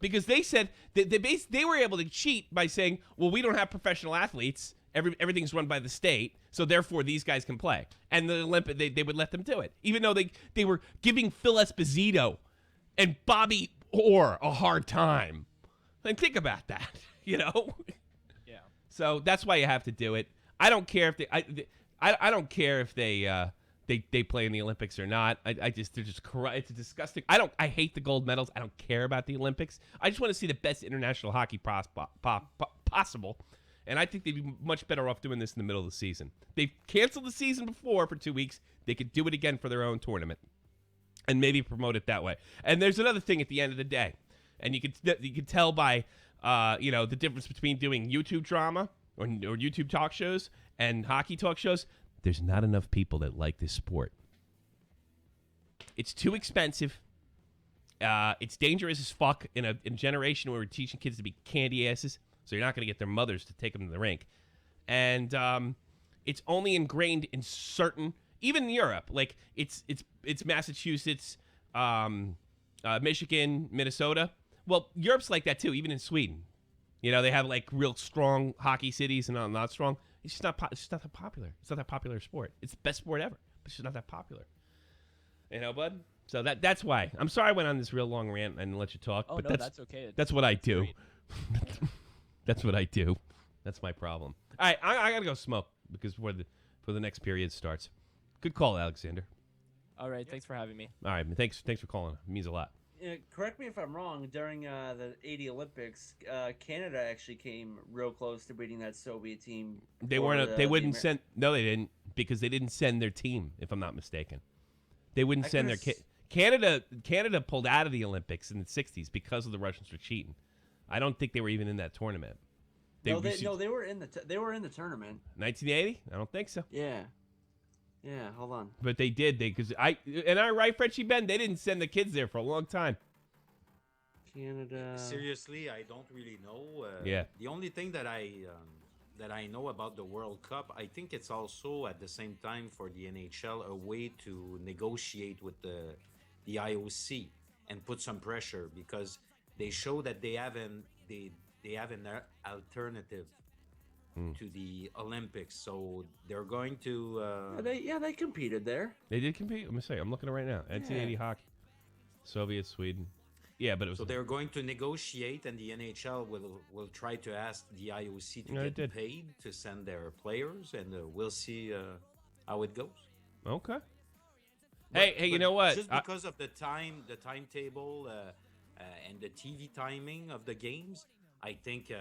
Because they said they were able to cheat by saying, well, we don't have professional athletes. Everything's run by the state, so therefore these guys can play. And the Olympic, they would let them do it, even though they were giving Phil Esposito and Bobby Orr a hard time. And think about that, you know. Yeah. So that's why you have to do it. I don't care if I don't care if they play in the Olympics or not. They're just corrupt. It's disgusting. I hate the gold medals. I don't care about the Olympics. I just want to see the best international hockey possible. And I think they'd be much better off doing this in the middle of the season. They've canceled the season before for 2 weeks. They could do it again for their own tournament, and maybe promote it that way. And there's another thing at the end of the day, and you could tell by the difference between doing YouTube drama or YouTube talk shows and hockey talk shows. There's not enough people that like this sport. It's too expensive. It's dangerous as fuck in a generation where we're teaching kids to be candy asses. So you're not going to get their mothers to take them to the rink. And it's only ingrained in certain, even in Europe, like it's Massachusetts, Michigan, Minnesota. Well, Europe's like that too, even in Sweden. You know, they have like real strong hockey cities and not strong. It's just not that popular. It's not that popular sport. It's the best sport ever, but it's just not that popular. You know, bud? So that's why. I'm sorry I went on this real long rant and let you talk. Oh, but no, that's okay. That's what I do. That's what I do. That's my problem. All right, I gotta go smoke because before the next period starts. Good call, Alexander. All right, thanks for having me. All right, thanks for calling. It means a lot. Correct me if I'm wrong. During the '80 Olympics, Canada actually came real close to beating that Soviet team. They weren't. They wouldn't send. No, they didn't, because they didn't send their team. If I'm not mistaken, they wouldn't send their Canada pulled out of the Olympics in the '60s because of the Russians were cheating. I don't think they were even in that tournament. They were in the tournament. 1980? I don't think so. Yeah. Yeah, hold on. But they did. And I right, Frenchie Ben? They didn't send the kids there for a long time. Canada. Seriously, I don't really know. Yeah. The only thing that I know about the World Cup, I think it's also at the same time for the NHL a way to negotiate with the IOC and put some pressure, because they show that they have an alternative to the Olympics, so they're going to. They competed there. They did compete. Let me say, I'm looking at it right now. 1980 hockey, Soviet Sweden. Yeah, but it was. So they're going to negotiate, and the NHL will try to ask the IOC to get paid to send their players, and we'll see how it goes. Okay. Hey, you know what? Just because of the timetable, and the TV timing of the games, I think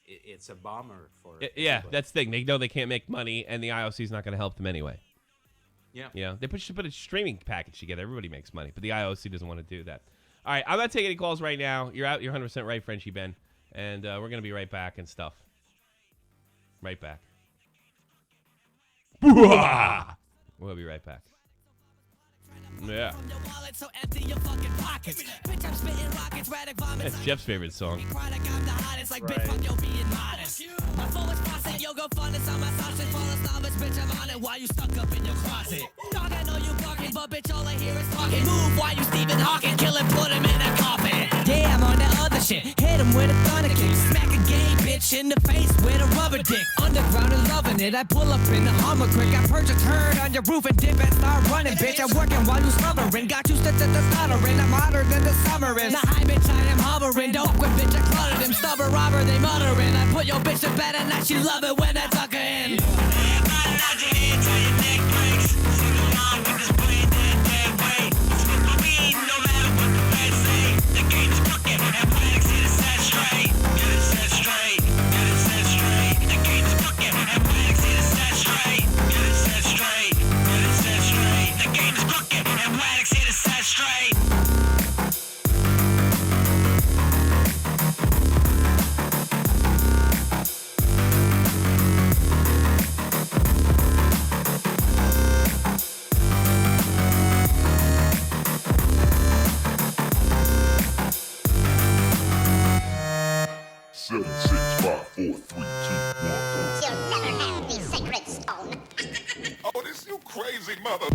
it's a bummer for. Yeah, that's the thing. They know they can't make money, and the IOC is not going to help them anyway. Yeah. Yeah, they should put a streaming package together. Everybody makes money, but the IOC doesn't want to do that. All right, I'm not taking any calls right now. You're out. You're 100% right, Frenchie Ben. And we're going to be right back and stuff. Right back. We'll be right back. Yeah. That's Jeff's favorite song. While you stuck up in your closet. Dog, I know you barking, but bitch, all I hear is talking. Move while you Stephen Hawking, kill him, put him in a coffin. Yeah, I'm on that other shit. Hit him with a thunder kick. Smack a gay bitch in the face with a rubber dick. Underground and loving it. I pull up in the Hummer quick. I perch a turn on your roof and dip and start running, bitch. I'm working while you slumbering. Got you stuck to the stuttering. I'm hotter than the summer is. The high bitch, I am hovering. Don't quit, bitch, I cluttered him. Stubborn robber, they muttering. I put your bitch to bed and now she love it when I tuck her in. Nod your head till your neck breaks. Sing along with this brain dead way. Smoke my weed no matter what the feds say. The game is crooked and Wax hit it set straight. Get it set straight. Get it set straight. The game is crooked and Wax hit it set straight. Get it set straight. Get it set straight. The game is crooked and Wax hit it set straight. 7, 6, 5, 4, 3, 2, 1. You'll never have the sacred stone. Oh, this you crazy mother.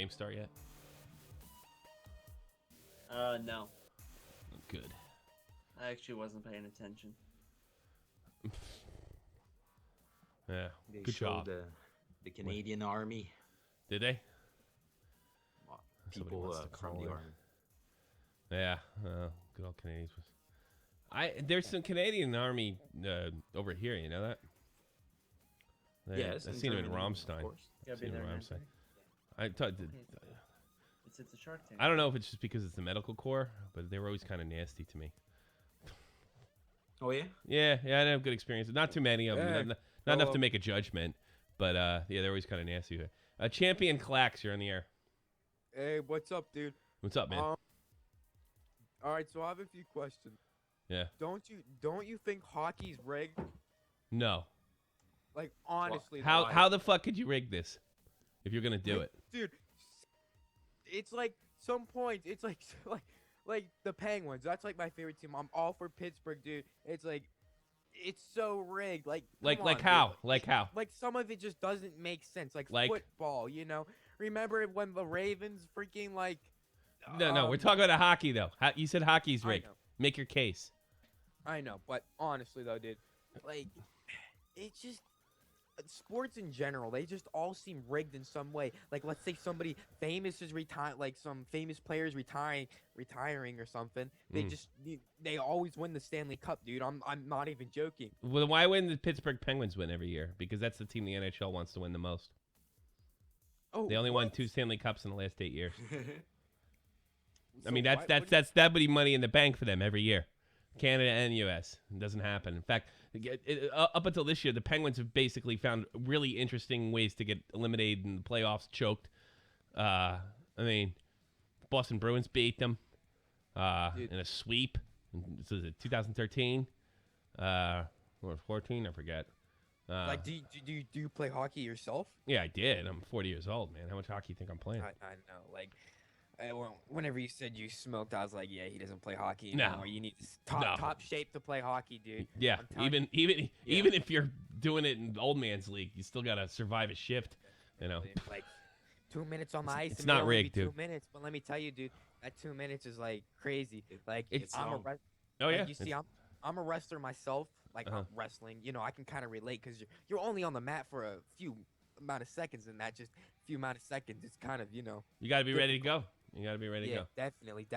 Game start yet? No. Good. I actually wasn't paying attention. Yeah. They Good showed job. the Canadian Army. Did they? People wants to from call the in. Army. Yeah. Good old Canadians. There's some Canadian Army over here. You know that? Yes, I've in seen them in Germany, of Rammstein. course. Yeah, I've seen them in been there, Rammstein. man. I thought. It's a Shark Tank. I don't know if it's just because it's the medical corps, but they were always kind of nasty to me. Oh yeah. Yeah, I didn't have good experiences. Not too many of them. Yeah. Not enough to make a judgment, but yeah, they're always kind of nasty. Champion Clax, you're on the air. Hey, what's up, dude? What's up, man? All right, so I have a few questions. Yeah. Don't you think hockey's rigged? No. Like honestly. How the fuck could you rig this if you're gonna do it? Dude, it's like some points. It's like like the Penguins. That's like my favorite team. I'm all for Pittsburgh, dude. It's like it's so rigged. Like come on, how? dude. Like how? Like some of it just doesn't make sense. Like football, you know. Remember when the Ravens freaking like? No, we're talking about hockey though. You said hockey's rigged. Make your case. I know, but honestly though, dude, like it's just sports in general. They just all seem rigged in some way. Like let's say somebody famous is retiring, like some famous players retiring or something. They always win the Stanley Cup, dude. I'm not even joking. Well, why wouldn't the Pittsburgh Penguins win every year? Because that's the team the NHL wants to win the most. Oh, they only won 2 Stanley Cups in the last 8 years. I mean, So that would be money in the bank for them every year. Canada and U.S. It doesn't happen. In fact, up until this year, the Penguins have basically found really interesting ways to get eliminated in the playoffs, choked. I mean, Boston Bruins beat them in a sweep. This is 2013 or 14, I forget. like, do you play hockey yourself? Yeah, I did. I'm 40 years old, man. How much hockey do you think I'm playing? I know, like. Whenever you said you smoked, I was like, yeah, he doesn't play hockey No. anymore. You need top shape to play hockey, dude. Yeah, even if you're doing it in old man's league, you still gotta survive a shift. You know, like 2 minutes on the ice. It's it may not only be rigged, dude. 2 minutes, but let me tell you, dude, that 2 minutes is like crazy. Like Oh yeah. You see, I'm a wrestler myself. Like I'm wrestling, you know, I can kind of relate because you're only on the mat for a few amount of seconds, and that just few amount of seconds. It's kind of You gotta be ready to go. You gotta be ready to go. Definitely.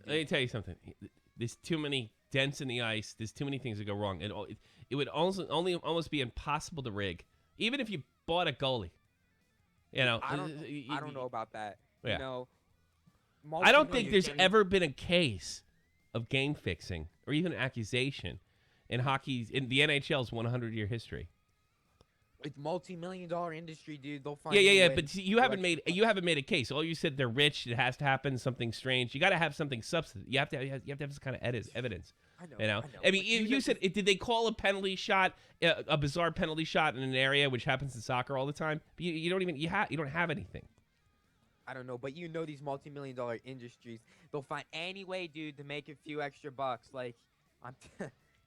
Let me tell you something. There's too many dents in the ice. There's too many things that go wrong. It would almost be impossible to rig, even if you bought a goalie. You know, I don't know about that. Yeah. You know, I don't think there's ever been a case of game fixing or even an accusation in hockey's in the NHL's 100-year history. It's multi-million-dollar industry, dude. They'll find. Yeah. But you haven't made a case. All you said they're rich. It has to happen. Something strange. You got to have something substantive. You have to have some kind of evidence. I know. You know. I mean, you said, did they call a penalty shot, a bizarre penalty shot in an area which happens in soccer all the time? But you don't even you don't have anything. I don't know, but you know these multi-million-dollar industries, they'll find any way, dude, to make a few extra bucks. Like,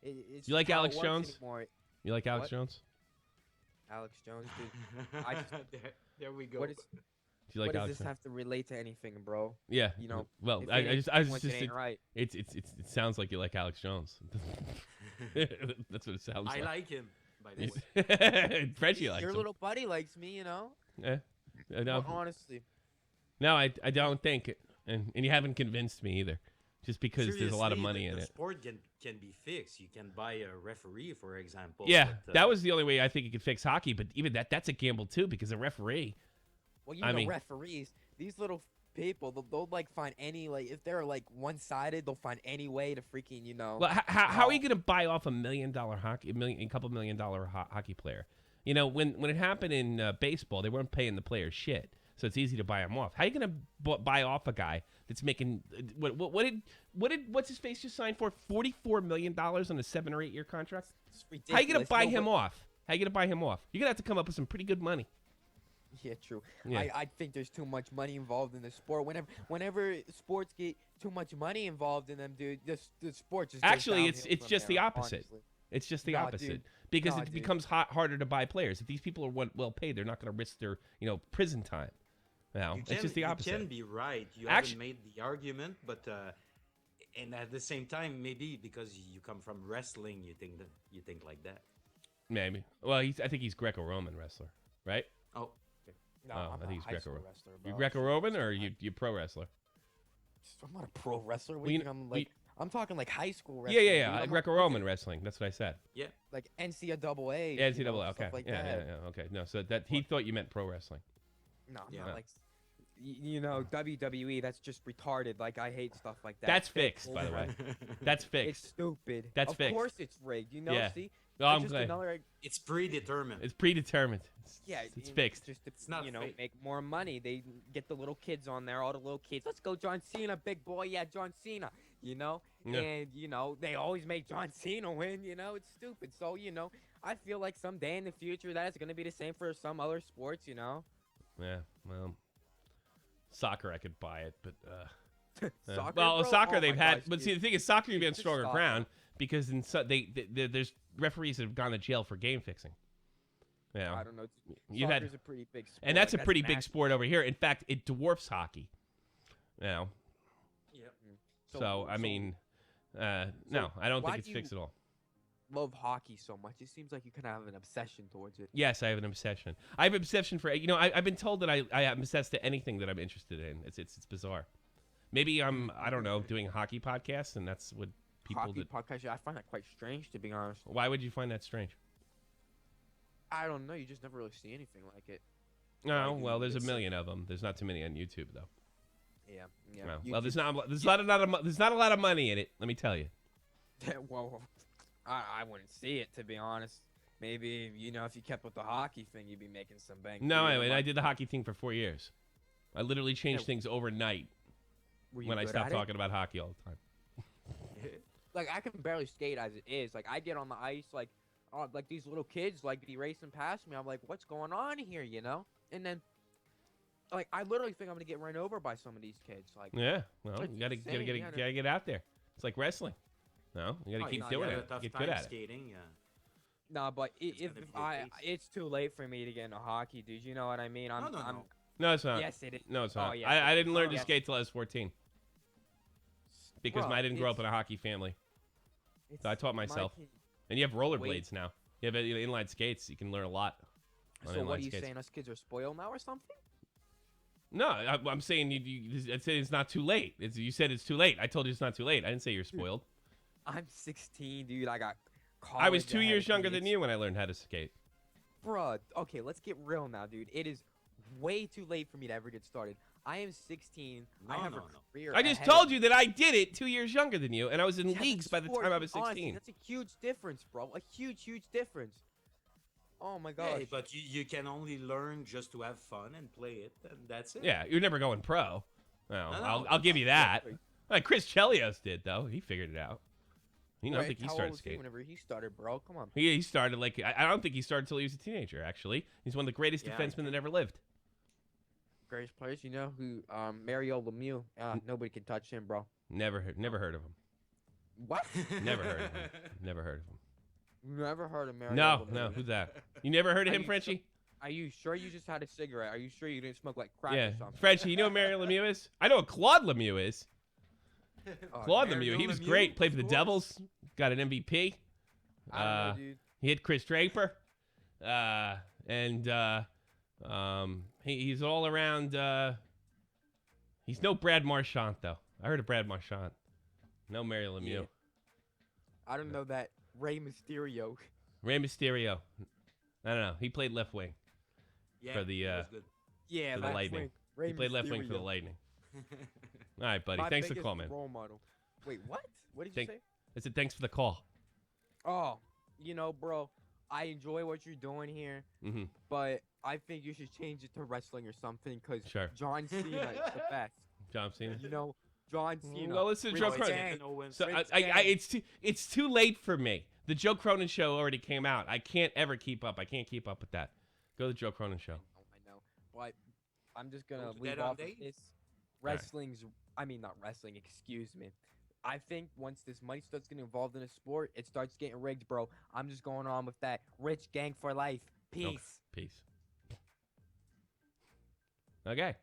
it's You like how it Alex works Jones? anymore. You like Alex What? Jones? Alex Jones, dude. there we go. What, is, Do you like what does Alex this have to relate to anything, bro? Yeah. You know. Well, if I it ain't was once just it ain't right. it sounds like you like Alex Jones. That's what it sounds like. I like him, by the way. Frenchie likes Your him. little buddy likes me, you know. Yeah. No. Well, honestly. No, I don't think it, and you haven't convinced me either. Just because there's a lot of money in the it. Sport can be fixed. You can buy a referee, for example. Yeah, but, that was the only way I think you could fix hockey. But even that's a gamble too, because a referee. Well, you know, referees, these little people, they'll like find any, like, if they're like one-sided, they'll find any way to freaking, you know. Well, how are you going to buy off a couple $1 million hockey player? You know, when it happened in baseball, they weren't paying the players shit, so it's easy to buy them off. How are you going to buy off a guy that's making what did what's his face just sign for $44 million on a 7 or 8 year contract? How are you going to buy him off? How are you going to buy him off? You're going to have to come up with some pretty good money. Yeah, true. Yeah. I think there's too much money involved in the sport. Whenever sports get too much money involved in them, dude, the sport just goes Actually, it's downhill from just the there, opposite. honestly. It's just the Nah, opposite dude. because Nah, it dude. becomes harder to buy players. If these people are well paid, they're not going to risk their prison time. No, it's just the opposite. You can be right. You Actually, haven't made the argument, but and at the same time, maybe because you come from wrestling, you think like that. Maybe. Well, I think he's Greco-Roman wrestler, right? Oh. No, I I'm think he's a high school Greco-Roman. wrestler, You bro. Greco-Roman or you pro wrestler? I'm not a pro wrestler. What Well, do you you- think I'm well, like? I'm talking like high school Yeah, wrestling. yeah, dude. yeah. I'm not Greco-Roman talking, wrestling. That's what I said. Yeah. like NCAA. Yeah, you know, NCAA. Okay. Stuff like yeah, that. yeah. Okay. No, so that he thought you meant pro wrestling. No, Yeah. not like. You know, WWE. That's just retarded. Like I hate stuff like that. That's Fake fixed, by the bullshit. way. That's fixed. It's stupid. That's of fixed. Of course, it's rigged. You know, Yeah. see. Oh, I'm just glad. another. It's predetermined. It's predetermined. Yeah, It's you know, fixed. Just to, It's not you know, fake. make more money. They get the little kids on there, all the little kids. Let's go, John Cena, big boy. Yeah, John Cena. You know, Yeah. and you know they always make John Cena win. You know, it's stupid. So you know, I feel like someday in the future that it's gonna be the same for some other sports. You know. Yeah. Well, soccer I could buy it, but Soccer, well, bro? soccer Oh they've my had, gosh, but dude. see the thing is soccer you've been It's just stronger soccer. ground because in there's referees that have gone to jail for game fixing. Yeah. I don't know. You had- Soccer's a pretty big sport. And that's a pretty big massive. sport over here. In fact, it dwarfs hockey. You know. Yep. So I mean, no, I don't why think it's do fixed you- at all. Love hockey so much. It seems like you kind of have an obsession towards it. Yes, I have an obsession. I have an obsession for I've been told that I am obsessed to anything that I'm interested in. It's bizarre. Maybe I don't know, doing a hockey podcast, and that's what people Hockey do. podcast. I find that quite strange, to be honest. Why would you find that strange? I don't know. You just never really see anything like it. No, you well, there's a listen. million of them. There's not too many on YouTube though. Yeah. Yeah. No. You Well, there's just- not there's not a lot of money in it. Let me tell you. well, I wouldn't see it, to be honest. Maybe if you kept with the hockey thing, you'd be making some bank. No, You know, I did the hockey thing for 4 years. I literally changed things overnight were you when I good stopped at it? talking about hockey all the time. Like I can barely skate as it is. Like I get on the ice, like these little kids like be racing past me. I'm like, what's going on here, you know? And then, like, I literally think I'm gonna get run over by some of these kids. Like, Yeah, well, it's you gotta insane, gotta get out there. It's like wrestling. No, you gotta Oh, keep you doing have it. a tough Get time good at it. skating. nah, but if gonna be a pace. it's too late for me to get into hockey, dude. You know what I mean? I'm, No. No, it's not. Yes, it is. No, it's Oh, not. yes, I it didn't is. learn to Yes. skate till I was 14 because Bro, I didn't grow up in it's- a hockey family. It's, So I taught in my myself. opinion- And you have Wait. rollerblades now. You have inline skates. You can learn a lot. On So what inline are you skates. saying? Us kids are spoiled now or something? No, I'm saying I said it's not too late. You said it's too late. I told you it's not too late. I didn't say you're spoiled. I'm 16, dude. I got. I was college 2 ahead years of me. younger than It's- you when I learned how to skate. Bruh, okay, let's get real now, dude. It is way too late for me to ever get started. I am 16. I have a career. I just ahead of told me. you that I did it 2 years younger than you, and I was in That's leagues by the sport, time I was honestly, 16. that's a huge difference, bro. A huge, huge difference. Oh my gosh. Hey, but you can only learn just to have fun and play it, and that's it. Yeah, you're never going pro. No, No, I'll give you that. exactly. Like Chris Chelios did, though. He figured it out. I don't Right, think he how started old was he skating. whenever he started, bro? Come on. He started I don't think he started until he was a teenager. Actually, he's one of the greatest Yeah, I defensemen that ever lived. Greatest players, you know who? Mario Lemieux. Nobody can touch him, bro. Never heard of him. What? Never heard of him. Never heard of him. Never heard of Mario. No, Lemieux. no, who's that? You never heard of Are him, you Frenchie? Are you sure you just had a cigarette? Are you sure you didn't smoke like crack Yeah, or something? Frenchie. You know who Mario Lemieux is? I know what Claude Lemieux is. Oh, Claude Mario Lemieux, he was Lemieux, great. Played for the of course. Devils. Got an MVP. I don't know, dude. He hit Chris Draper. He's all around. He's no Brad Marchand, though. I heard of Brad Marchand. No Mario Lemieux. Yeah. I don't know that Rey Mysterio. Rey Mysterio. I don't know. He played left wing Yeah, for the that was good. Yeah, for the left Lightning. wing. Rey He played left wing for the Mysterio. Lightning. All right, buddy. My Thanks for biggest calling, man. Role model. Wait, what? What did you say? I said thanks for the call. Oh, bro, I enjoy what you're doing here, Mm-hmm. but I think you should change it to wrestling or something, because Sure. John Cena is the best. John Cena. John Cena. Well, listen to Rince Joe Cronin. Gang, So Rince I, Gang. it's too late for me. The Joe Cronin show already came out. I can't ever keep up. I can't keep up with that. Go to the Joe Cronin show. I know, but I'm just gonna Go to leave Dead on off of Days? this. right. Wrestling's, I mean, not wrestling. Excuse me. I think once this money starts getting involved in a sport, it starts getting rigged, bro. I'm just going on with that. Rich gang for life. Peace. Okay. Peace. Okay.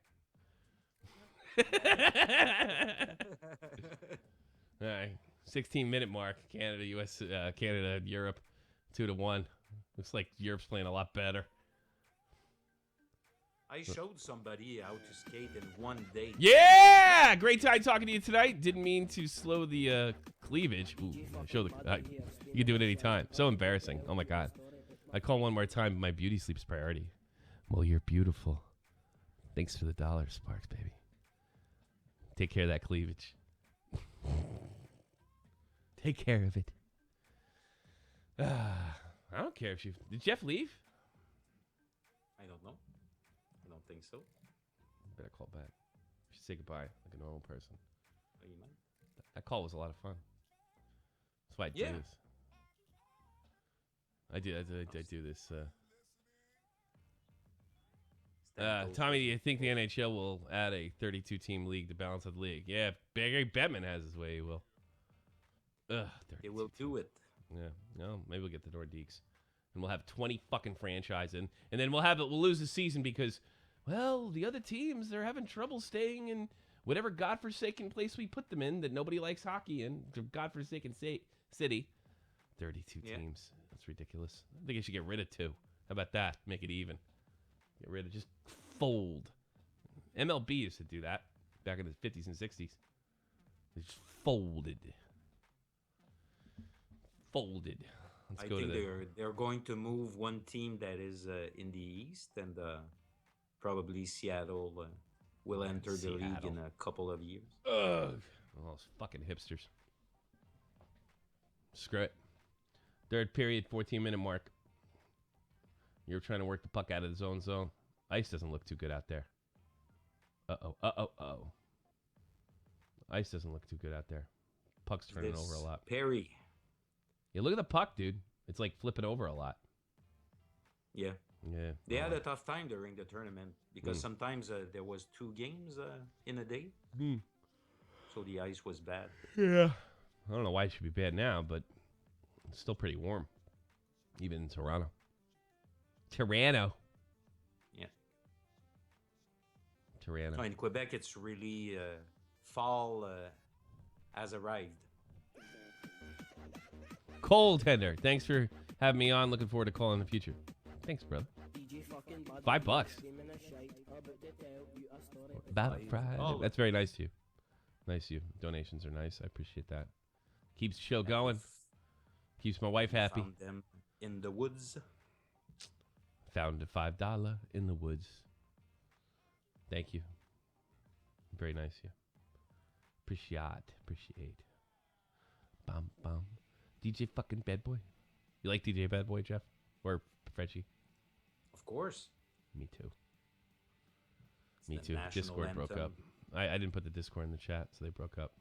All right, 16-minute mark. Canada, U.S., Canada, Europe, 2-1. Looks like Europe's playing a lot better. I showed somebody how to skate in one day. Yeah! Great time talking to you tonight. Didn't mean to slow the cleavage. Ooh, show the. You can do it anytime. So embarrassing. Oh my God. I call one more time. My beauty sleep's priority. Well, you're beautiful. Thanks for the $, Sparks, baby. Take care of that cleavage. Take care of it. I don't care if you. Did Jeff leave? I don't know. I don't think so. Better call back. You should say goodbye like a normal person. Oh, you might. That call was a lot of fun. That's why I do this. I do this. Tommy, do you think the NHL will add a 32-team league to balance out the league? Yeah, Barry Bettman has his way. He will. They will do it. Yeah. No, maybe we'll get the Nordiques. And we'll have 20 fucking franchises. And then we'll lose the season because, well, the other teams, they're having trouble staying in whatever godforsaken place we put them in that nobody likes hockey in. Godforsaken city. 32 teams. That's ridiculous. I think I should get rid of 2. How about that? Make it even. Get rid of, just fold. MLB used to do that back in the 50s and 60s. They just folded. Let's I go think to they're going to move one team that is in the East, and probably Seattle will enter the league in a couple of years. Ugh. All those fucking hipsters. Screw it. Third period, 14-minute mark. You're trying to work the puck out of the zone. Ice doesn't look too good out there. Uh-oh. Ice doesn't look too good out there. Puck's turning over a lot. Perry. Yeah, look at the puck, dude. It's like flipping over a lot. Yeah. Yeah. They had a tough time during the tournament because sometimes there was 2 games in a day. So the ice was bad. Yeah. I don't know why it should be bad now, but it's still pretty warm. Even in Toronto. Yeah. Toronto. Oh, in Quebec, it's really fall has arrived. Cold Tender. Thanks for having me on. Looking forward to calling in the future. Thanks, brother. $5. About Friday. Oh. That's very nice of you. Nice of you. Donations are nice. I appreciate that. Keeps the show going. Keeps my wife happy. Found them in the woods. Found a $5 in the woods. Thank you. Very nice of you. Appreciate. Bum. DJ fucking Bad Boy. You like DJ Bad Boy, Jeff? Or Frenchie? Of course. Me too. It's Me the too. national Discord broke anthem. up. I didn't put the Discord in the chat, so they broke up.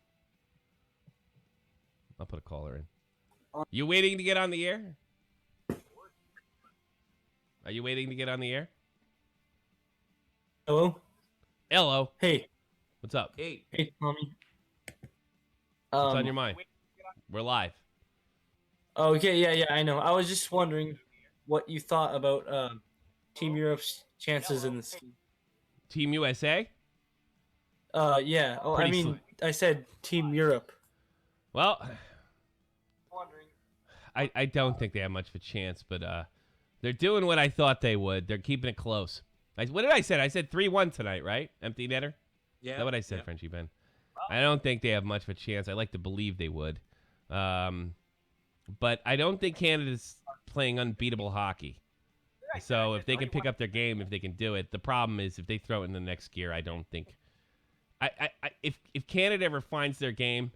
I'll put a caller in. You waiting to get on the air? Are you waiting to get on the air? Hello. Hey. What's up? Hey, Tommy. What's on your mind? We're live. Okay, yeah, I know. I was just wondering what you thought about Team Europe's chances in this game. Team USA? Yeah. Oh, I mean, I said Team Europe. Well, I don't think they have much of a chance, but they're doing what I thought they would. They're keeping it close. What did I say? I said 3-1 tonight, right? Empty netter? Yeah. Is that what I said, Frenchie Ben? I don't think they have much of a chance. I like to believe they would. But I don't think Canada's playing unbeatable hockey. So if they can pick up their game, if they can do it, the problem is if they throw it in the next gear, I don't think. If Canada ever finds their game,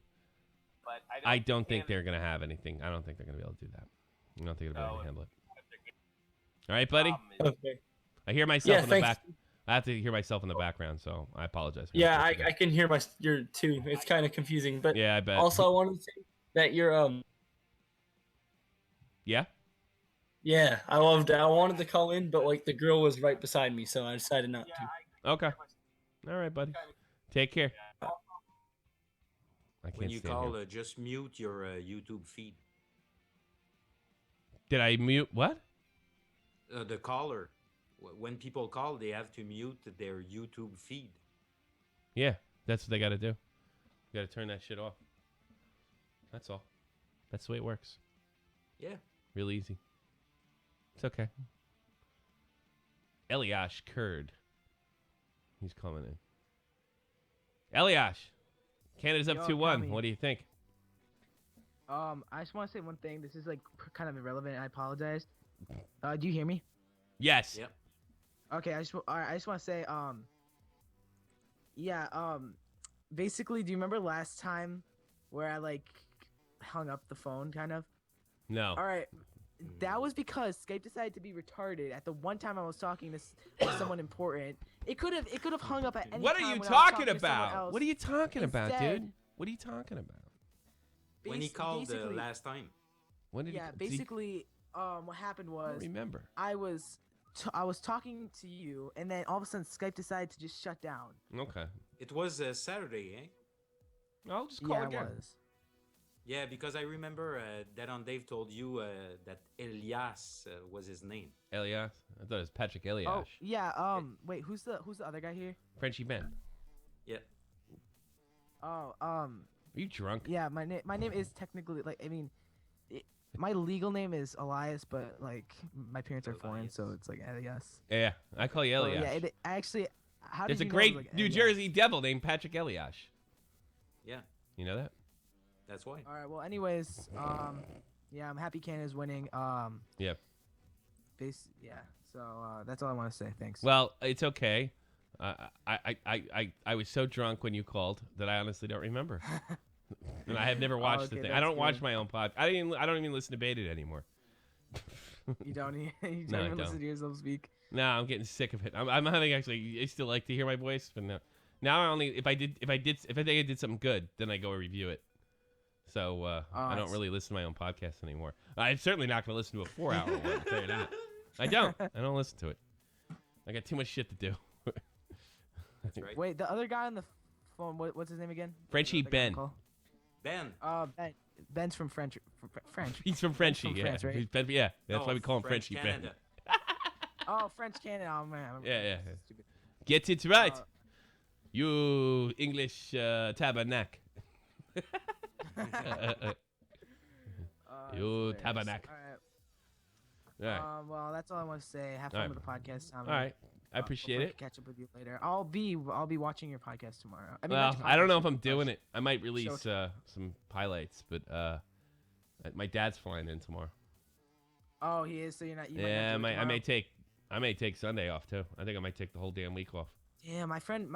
I don't think they're going to have anything. I don't think they're going to be able to do that. I don't think they'll be able to handle it. All right, buddy? Okay. I hear myself in the thanks. back. I have to hear myself in the background, so I apologize. Yeah, I can hear your too. It's kind of confusing, but yeah, I bet. Also, I wanted to say that you're Yeah. Yeah, I wanted to call in, but like the girl was right beside me, so I decided not to. Okay. All right, buddy. Take care. I can't when you stand call, here. just mute your YouTube feed. Did I mute what? The caller. When people call, they have to mute their YouTube feed. Yeah. That's what they got to do. You got to turn that shit off. That's all. That's the way it works. Yeah. Real easy. It's okay. Eliash Kurd. He's coming in. Eliash. Canada's up 2-1. What do you think? I just want to say one thing. This is like kind of irrelevant. I apologize. Do you hear me? Yes. Yep. Okay. I just want to say basically, do you remember last time where I like hung up the phone kind of? No. All right. That was because Skype decided to be retarded at the one time I was talking to someone important. It could have hung up at any What time. are you when I was talking to someone about? else. What are you talking about, Instead, dude? What are you talking about? When he called basically- last time. When did Yeah, he, basically, what happened was remember. I was talking to you, and then all of a sudden Skype decided to just shut down. Okay. It was Saturday, eh? I'll just call Yeah, again. it was. Yeah, because I remember that on Dave told you that Elias was his name. Elias? I thought it was Patrick Elias. Oh yeah. Wait, who's the other guy here? Frenchie Ben. Yeah. Oh Are you drunk? Yeah, my name is technically my legal name is Elias, but like my parents are foreign, so it's like Elias. Yeah, I call you Elias. Yeah, actually, how There's did a you great know it was, like, New Elias? Jersey devil named Patrick Elias. Yeah. You know that? That's why. All right. Well, anyways, yeah, I'm happy Canada's winning. Yeah. Yeah. So that's all I want to say. Thanks. Well, it's okay. I was so drunk when you called that I honestly don't remember. And I have never watched the thing. I don't watch my own pod. I don't even listen to Baited anymore. You don't even No, I listen don't. to yourself speak. No, I'm getting sick of it. I'm having actually. I still like to hear my voice, but no. Now I only if I think I did something good, then I go review it. So I don't really listen to my own podcast anymore. I'm certainly not going to listen to a 4-hour one. I'll tell you that. I don't listen to it. I got too much shit to do. That's right. Wait, the other guy on the phone. What's his name again? Frenchie The guy Ben. call? Ben. Ben. Ben's from French. French. He's from Frenchie, From yeah. France, right? He's Ben, yeah, that's No, why we call him French Frenchie Canada. Ben. Oh, French Canada. Oh man. Yeah. Stupid. Get it right. You English tabernacle. You tabernacle. All right. All right. Well, that's all I want to say. Have All fun right. with the podcast. All right. I appreciate hopefully it. Catch up with you later. I'll be watching your podcast tomorrow. I mean, Well, not your I don't know podcast, if I'm your doing show. it. I might release Show. some highlights, but my dad's flying in tomorrow. Oh, he is. So you're not. You Yeah, might not do it I may take Sunday off too. I think I might take the whole damn week off. Yeah, my friend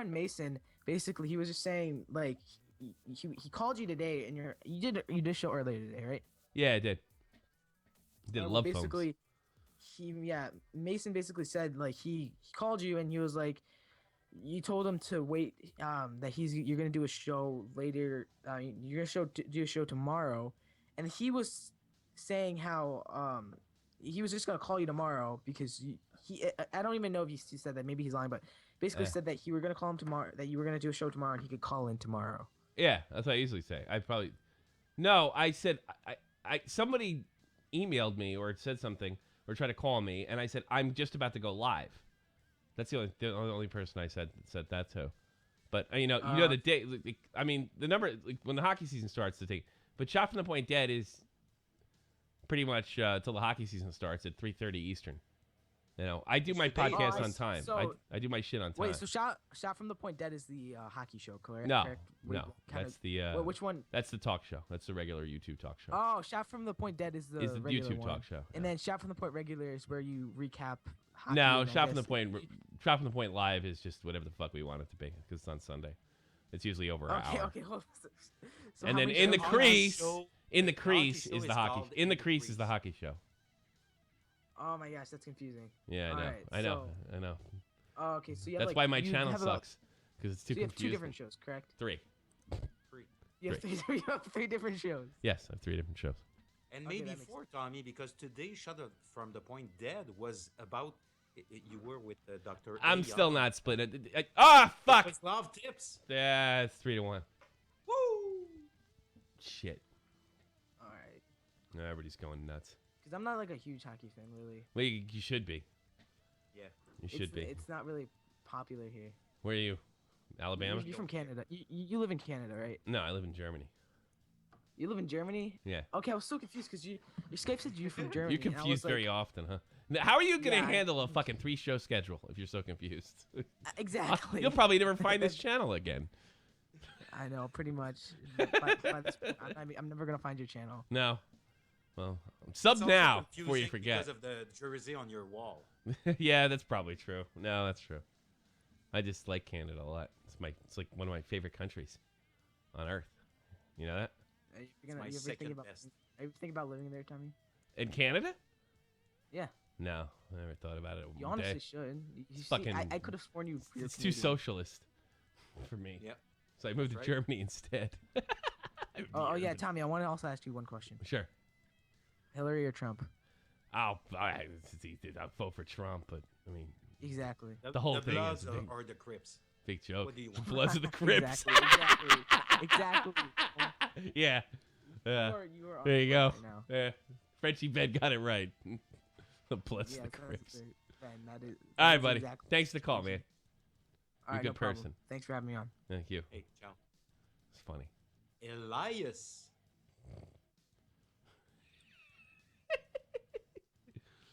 Mason, basically, he was just saying like he called you today, and you did a show earlier today, right? Yeah, I did. Did love basically, phones. Mason basically said like he called you and he was like, you told him to wait, that you're gonna do a show later, you're gonna do a show tomorrow, and he was saying how he was just gonna call you tomorrow because I don't even know if he said that, maybe he's lying, but basically said that you were gonna call him tomorrow, that you were gonna do a show tomorrow and he could call in tomorrow. Yeah, that's what I usually say. I said somebody emailed me or said something or tried to call me, and I said I'm just about to go live. That's the only person I said that to. But the day. I mean, the number when the hockey season starts to take. But Shot from the Point Dead is pretty much till the hockey season starts at 3:30 Eastern. I do my podcast on time. I do my shit on time. Wait, so Shot from the Point Dead is the hockey show, correct? No, Wait, no, that's the which one? That's the talk show. That's the regular YouTube talk show. Oh, Shot from the Point Dead is the regular YouTube one. talk show. And then Shot from the Point regular is where you recap. Hockey No, and I Shot from the guess- Shot from the Point live is just whatever the fuck we want it to be because it's on Sunday. It's usually over an hour. Okay. Hold on. So And how then many in the shows- crease, show- in the the hockey crease show is is the hockey. called In the crease is the hockey show. Oh my gosh, that's confusing. Yeah, I know. Alright, I know. so- I know. Oh, okay, so you have That's like, why my you channel have about- sucks because it's too so you have confusing. 2 different shows, correct? 3. You have you have 3 different shows. Yes, I have 3 different shows. And Okay, maybe that makes 4, Tommy, because today Shut Up from the Point Dead was about you were with Dr. I'm A. still Young. not split. Fuck. It was love tips. Yeah, it's 3-1. Woo! Shit. All right. No, everybody's going nuts. Because I'm not like a huge hockey fan, really. Well, you should be. Yeah. You should be. It's not really popular here. Where are you? Alabama. You're from Canada. You live in Canada, right? No, I live in Germany. You live in Germany? Yeah. Okay, I was so confused because your Skype said you're from Germany. You're confused very often, huh? How are you gonna handle a fucking 3-show schedule if you're so confused? Exactly. You'll probably never find this channel again. I know, pretty much. By this point, I'm never gonna find your channel. No. Well, sub It's also now before you confusing forget. because of the jersey on your wall. Yeah, that's probably true. No, that's true. I just like Canada a lot. It's like one of my favorite countries on earth. You know that? Are you thinking about living there, Tommy? In Canada? Yeah. No, I never thought about it. You honestly should. You see, fucking, I could have sworn you. It's too socialist for me. Yep. So I moved to Germany instead. Oh yeah, Tommy. I want to also ask you one question. Sure. Hillary or Trump? I'll vote for Trump, but I mean. Exactly. The whole thing Bloods is or the Crips. Big joke. What do you The want? Bloods of the Crips. Exactly. Yeah. There you go. Yeah. Frenchie Ben got it right. The Bloods of the Crips. All right, buddy. Thanks for the call, man. You're a good person. Thanks for having me on. Thank you. Hey, ciao. It's funny. Elias.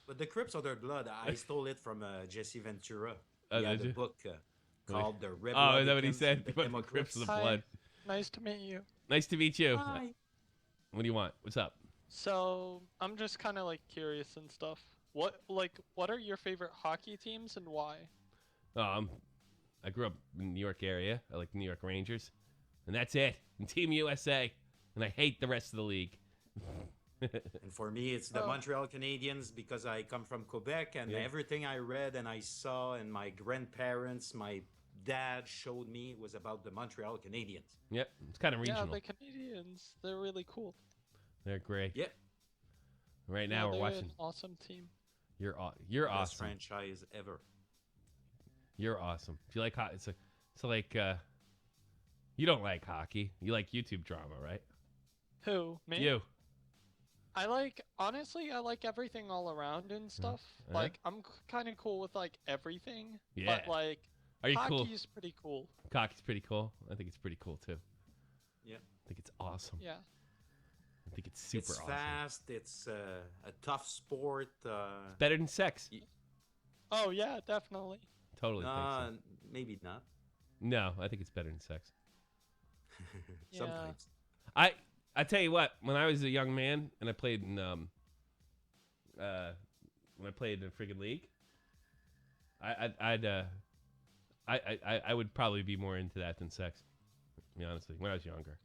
But the Crips or their blood, I stole it from Jesse Ventura. Oh, He had did a you? book called The Red Oh, is that what he Republicans said? and the About the Crips of the Democrats. Blood. Nice to meet you. Nice to meet you. Hi. What do you want? What's up? So I'm just kind of like curious and stuff. What are your favorite hockey teams and why? I grew up in the New York area. I like the New York Rangers, and that's it. And Team USA, and I hate the rest of the league. And for me, it's the Montreal Canadiens because I come from Quebec, and everything I read and I saw, and my grandparents, my dad showed me was about the Montreal Canadiens. Yep, it's kind of regional. Yeah, the Canadians, they're really cool. They're great. Yep. Right now we're they're watching. An awesome team. You're Best awesome. franchise ever. You're awesome. If you like hockey, it's like you don't like hockey. You like YouTube drama, right? Who? Me? You. I honestly, I like everything all around and stuff. Uh-huh. Like, I'm kind of cool with, like, everything. Yeah. But, like, Are you cool? hockey's pretty cool. Hockey's pretty cool. I think it's pretty cool, too. Yeah. I think it's awesome. Yeah. I think it's super It's awesome. fast. It's a tough sport. It's better than sex. Oh, yeah, definitely. Totally think so. Maybe not. No, I think it's better than sex. Sometimes. I tell you what, when I was a young man and I played in when I played in a friggin' league, I would probably be more into that than sex. To be honest with you, when I was younger.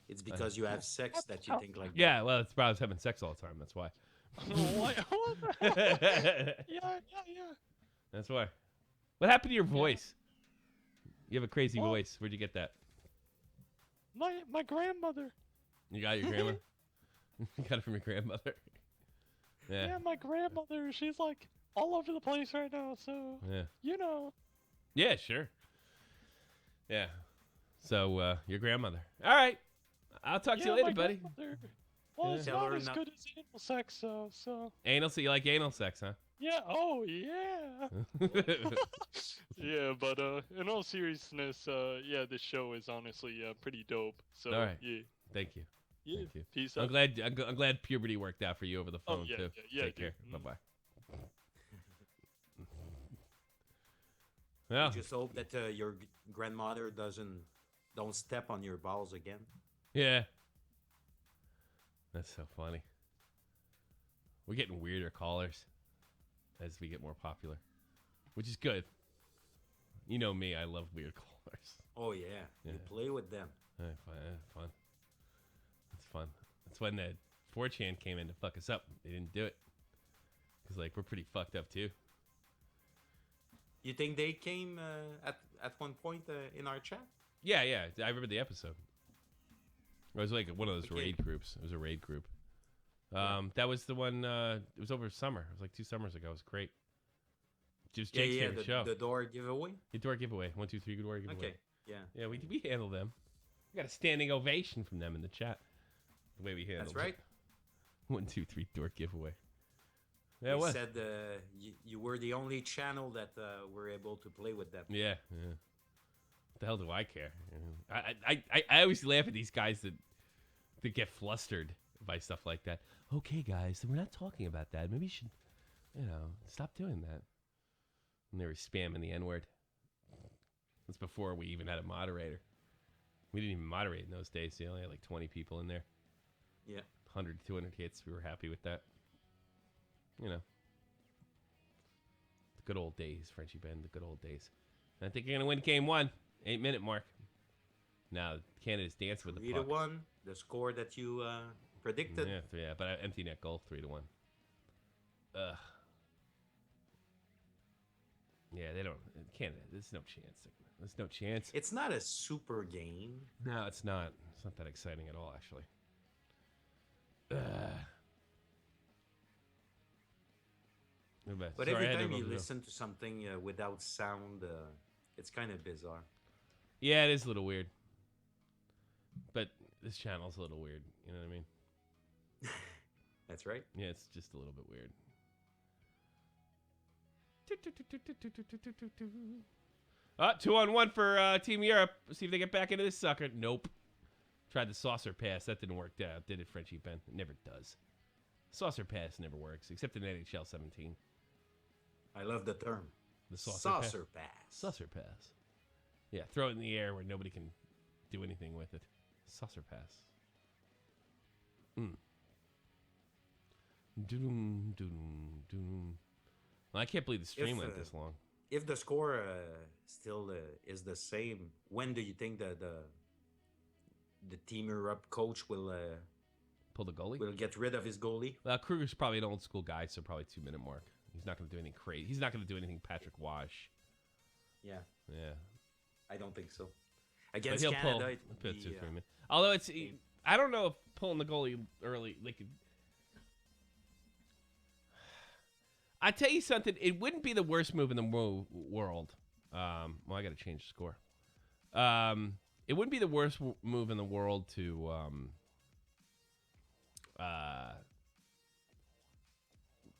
It's because you have sex that you think like that. Yeah, well, it's probably I was having sex all the time. That's why. What? Yeah. That's why. What happened to your voice? You have a crazy voice. Where'd you get that? My grandmother. You got your grandma? You got it from your grandmother? Yeah, my grandmother. She's like all over the place right now. So you know. Yeah, sure. Yeah. So your grandmother. All right. I'll talk to you later, buddy. Well, it's not as good as anal sex, so. Anal, so you like anal sex, huh? Yeah. Oh, yeah. Yeah, but in all seriousness, yeah, this show is honestly pretty dope. So all right. yeah. Thank you. Yeah. Thank you. Peace I'm out. glad puberty worked out for you over the phone too. Yeah, Take care. dude. Bye bye. Well, Just hope that your grandmother don't step on your balls again. yeah. That's so funny. We're getting weirder callers as we get more popular, which is good. You know me, I love weird callers. Oh yeah, you play with them. Fun. It's fun. That's when the 4chan came in to fuck us up. They didn't do it because like we're pretty fucked up too. You think they came at one point in our chat? Yeah. I remember the episode. It was like one of those raid groups. It was a raid group. That was the one. It was over summer. It was like 2 summers ago. It was great. Just Jake's favorite show. The door giveaway. The door giveaway. 1, 2, 3 door giveaway. Okay. Yeah. We handle them. We got a standing ovation from them in the chat. The way we handled That's right. it. 1, 2, 3 door giveaway. Yeah, They what? said you were the only channel that were able to play with them. Yeah. the hell do I care? I always laugh at these guys that get flustered by stuff like that. Okay, guys, we're not talking about that. Maybe you should, stop doing that. And they were spamming the N-word. That's before we even had a moderator. We didn't even moderate in those days. You only had like 20 people in there. Yeah. 100, 200 hits. We were happy with that. The good old days, Frenchie Ben, the good old days. And I think you're going to win game 1. 8-minute mark. Now, Canada's dancing with the puck. 3-1, the score that you predicted. Yeah, but empty net goal, 3-1. Ugh. Yeah, they don't. Canada, there's no chance. There's no chance. It's not a super game. No, it's not. It's not that exciting at all, actually. But every time you listen to something without sound, it's kind of bizarre. Yeah, it is a little weird. But this channel's a little weird. You know what I mean? That's right. Yeah, it's just a little bit weird. 2-on-1 for Team Europe. Let's see if they get back into this sucker. Nope. Tried the saucer pass. That didn't work out. Did it, Frenchie Ben? It never does. Saucer pass never works, except in NHL 17. I love the term. The saucer pass. Saucer pass. Yeah, throw it in the air where nobody can do anything with it. Saucer pass. Doom, doom, doom. Well, I can't believe the stream went this long. If the score still is the same, when do you think that the Team Europe coach will pull the goalie? Will get rid of his goalie? Well, Kruger's probably an old school guy, so probably 2-minute mark. He's not going to do anything crazy. He's not going to do anything Patrick Wash. Yeah. Yeah. I don't think so. Against Canada, it would be, although it's, I don't know if pulling the goalie early, like, I tell you something, it wouldn't be the worst move in the world. Well, I got to change the score. It wouldn't be the worst move in the world to,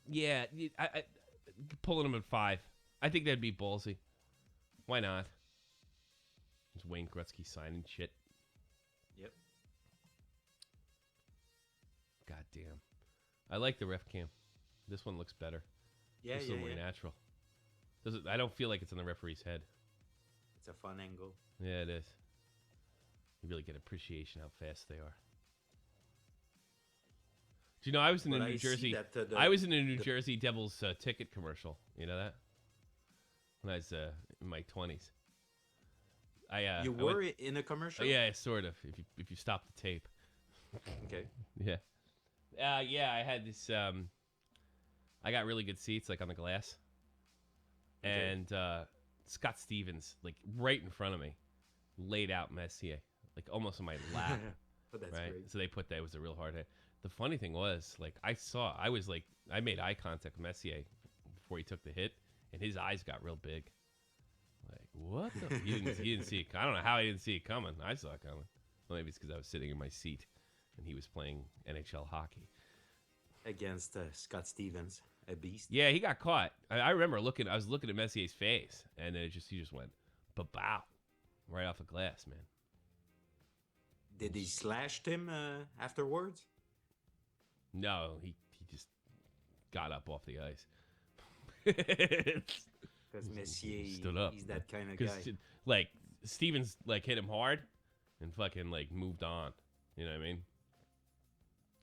yeah, I pulling him at 5. I think that'd be ballsy. Why not? It's Wayne Gretzky signing shit. Yep. God damn. I like the ref cam. This one looks better. Yeah, it's a little more natural. I don't feel like it's on the referee's head. It's a fun angle. Yeah, it is. You really get appreciation how fast they are. Do you know I was in a New Jersey? I was in a New Jersey Devils ticket commercial. You know that? When I was in my 20s. You were in a commercial? Yeah, sort of. If you stop the tape. Okay. Yeah. Yeah, I had this. I got really good seats, like on the glass. Okay. And Scott Stevens, like right in front of me, laid out Messier, like almost on my lap. But that's right? great. So they put that. It was a real hard hit. The funny thing was, like, I made eye contact with Messier before he took the hit, and his eyes got real big. Like, what the? He didn't see it. I don't know how he didn't see it coming. I saw it coming. Well, maybe it's because I was sitting in my seat, and he was playing NHL hockey. Against Scott Stevens, a beast. Yeah, he got caught. I remember looking. I was looking at Messier's face, and then he just went, ba-bow, right off the glass, man. Did he slashed him afterwards? No, he just got up off the ice. Because Messier stood up. He's that kind of guy. Like Stevens, like hit him hard, and fucking like moved on. You know what I mean?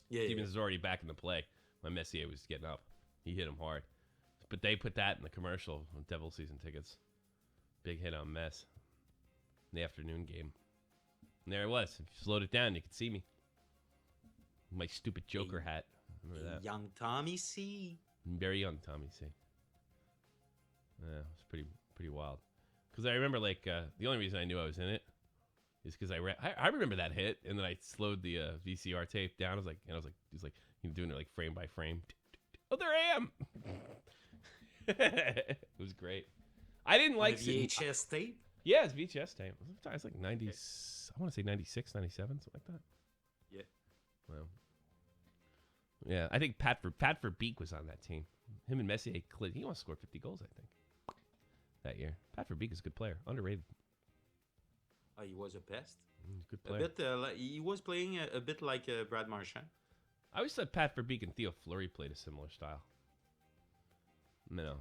Yeah. Stevens is already back in the play. My Messier was getting up. He hit him hard, but they put that in the commercial on Devil season tickets. Big hit on Mess. In the afternoon game. And there it was. If you slowed it down, you could see me. My stupid Joker hat. Remember that? Young Tommy C. Very young Tommy C. Yeah, it was pretty wild. Because I remember, like, the only reason I knew I was in it is because I remember that hit, and then I slowed the VCR tape down. I was like, doing it like frame by frame. Oh, there I am. It was great. I didn't like VHS tape. Yeah, it's VHS tape. It's like 90s. Okay. I want to say 96, 97, something like that. Yeah. Well. Yeah, I think Pat Verbeek was on that team. Him and Messier, he almost scored 50 goals, I think, that year. Pat Verbeek is a good player, underrated. He was a pest. Good A player. bit. He was playing a bit like Brad Marchand. I always thought Pat Verbeek and Theo Fleury played a similar style. No,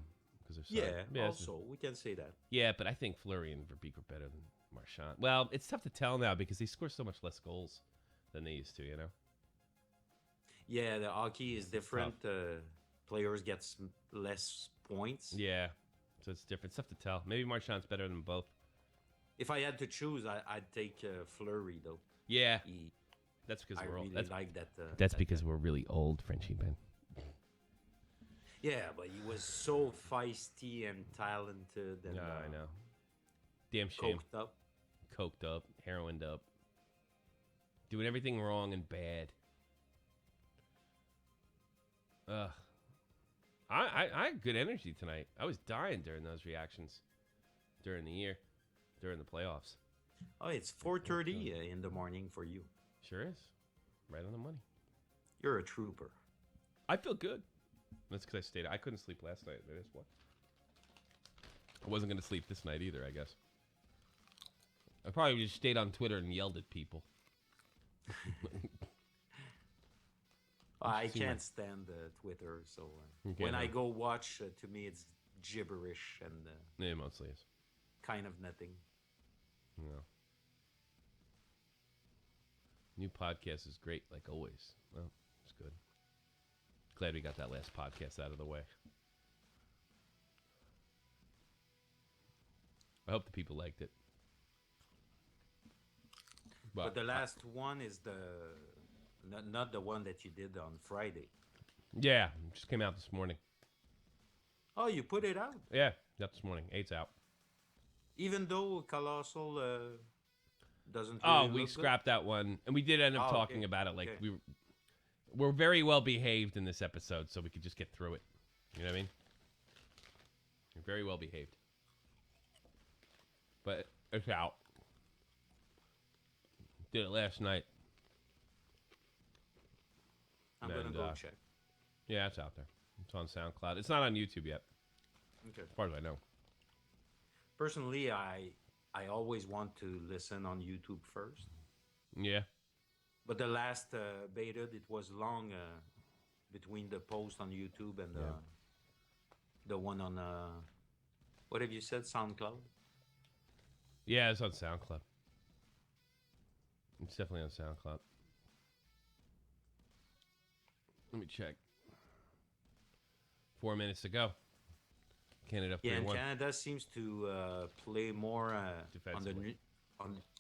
because they're Also, we can say that. Yeah, but I think Fleury and Verbeek were better than Marchand. Well, it's tough to tell now because they score so much less goals than they used to, you know? Yeah, the hockey is different. Players get less points. Yeah, so it's different. It's tough to tell. Maybe Marchand's better than both. If I had to choose, I'd take Fleury, though. Yeah. That's because we're old. Really like that. That's because we're really old, Frenchie Ben. Yeah, but he was so feisty and talented. And, I know. Damn shame. Coked up, heroined up, doing everything wrong and bad. I had good energy tonight. I was dying during those reactions during the year, during the playoffs. Oh, it's 4:30 in the morning for you. Sure is. Right on the money. You're a trooper. I feel good. That's because I stayed. I couldn't sleep last night. That is what. I wasn't going to sleep this night either, I guess. I probably just stayed on Twitter and yelled at people. I can't stand Twitter, so when I go watch, to me it's gibberish and it mostly is kind of nothing. Yeah. New podcast is great, like always. Well, it's good. Glad we got that last podcast out of the way. I hope the people liked it. But the last one is not the one that you did on Friday. Yeah, it just came out this morning. Oh, you put it out? Yeah, this morning. 8's out. Even though Colossal doesn't. Oh, really we look scrapped that one, and we did end up talking about it. Like we're very well behaved in this episode, so we could just get through it. You know what I mean? You're very well behaved, but it's out. Did it last night. I'm gonna go check. Yeah, it's out there. It's on SoundCloud. It's not on YouTube yet. Okay. As far as I know. Personally, I always want to listen on YouTube first. Yeah. But the last beta, it was long between the post on YouTube and the one on what have you said, SoundCloud? Yeah, it's on SoundCloud. It's definitely on SoundCloud. Let me check. 4 minutes to go. Canada 3-1. Yeah, and Canada seems to play more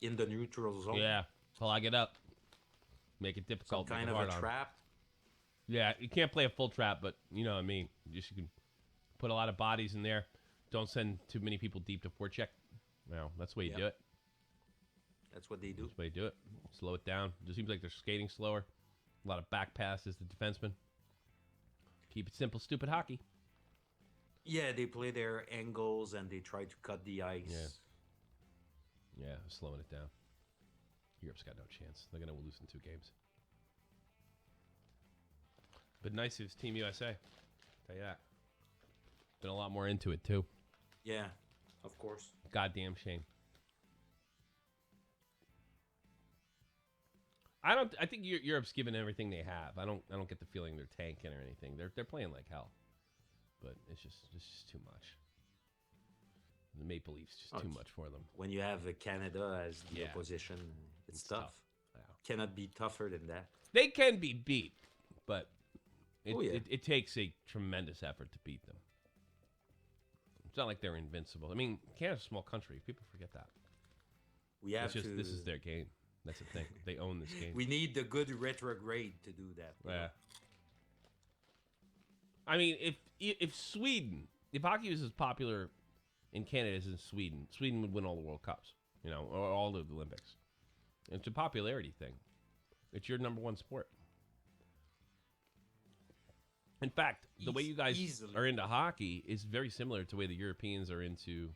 in the neutral zone. Yeah, plug it up. Make it difficult. Some kind of a trap. Yeah, you can't play a full trap, but you know what I mean. You can put a lot of bodies in there. Don't send too many people deep to forecheck. No, that's the way you do it. That's what they do. That's the way you do it. Slow it down. It just seems like they're skating slower. A lot of back passes to defensemen. Keep it simple, stupid hockey. Yeah, they play their angles and they try to cut the ice. Yeah, slowing it down. Europe's got no chance. They're going to lose in 2 games. But nice if it's Team USA. Tell you that. Been a lot more into it, too. Yeah, of course. Goddamn shame. I think Europe's given everything they have. I don't get the feeling they're tanking or anything. They're playing like hell. But it's just too much. The Maple Leafs just too much for them. When you have Canada as the opposition, it's tough. Cannot be tougher than that. They can be beat, but it takes a tremendous effort to beat them. It's not like they're invincible. I mean, Canada's a small country. People forget that. We have this is their game. That's the thing. They own this game. We need the good retrograde to do that. Yeah. I mean, if hockey was as popular in Canada as in Sweden would win all the World Cups, or all of the Olympics. It's a popularity thing. It's your number one sport. In fact, the way you guys are into hockey is very similar to the way the Europeans are into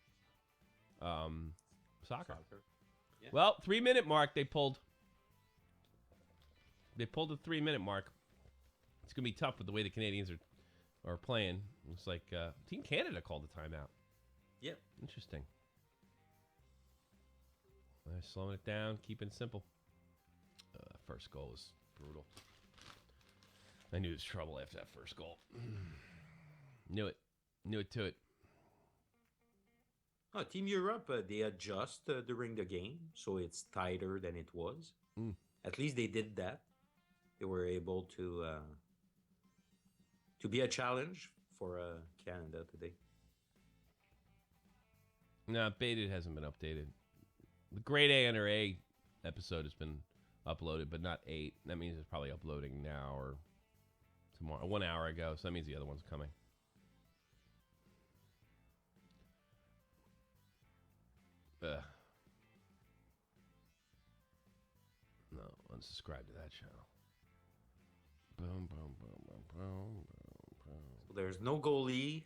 soccer. Yeah. Well, 3-minute mark they pulled. They pulled the 3-minute mark. It's gonna be tough with the way the Canadians are playing. Looks like Team Canada called the timeout. Yep. Interesting. They're slowing it down, keeping it simple. First goal was brutal. I knew it was trouble after that first goal. Knew it to it. Oh, Team Europe, they adjust during the game, so it's tighter than it was. At least they did that. They were able to be a challenge for Canada today. No, beta hasn't been updated. The Grade A under A episode has been uploaded, but not 8. That means it's probably uploading now or tomorrow. 1 hour ago, so that means the other one's coming. No, unsubscribe to that channel. Boom, boom, boom, boom, boom, boom. So there's no goalie.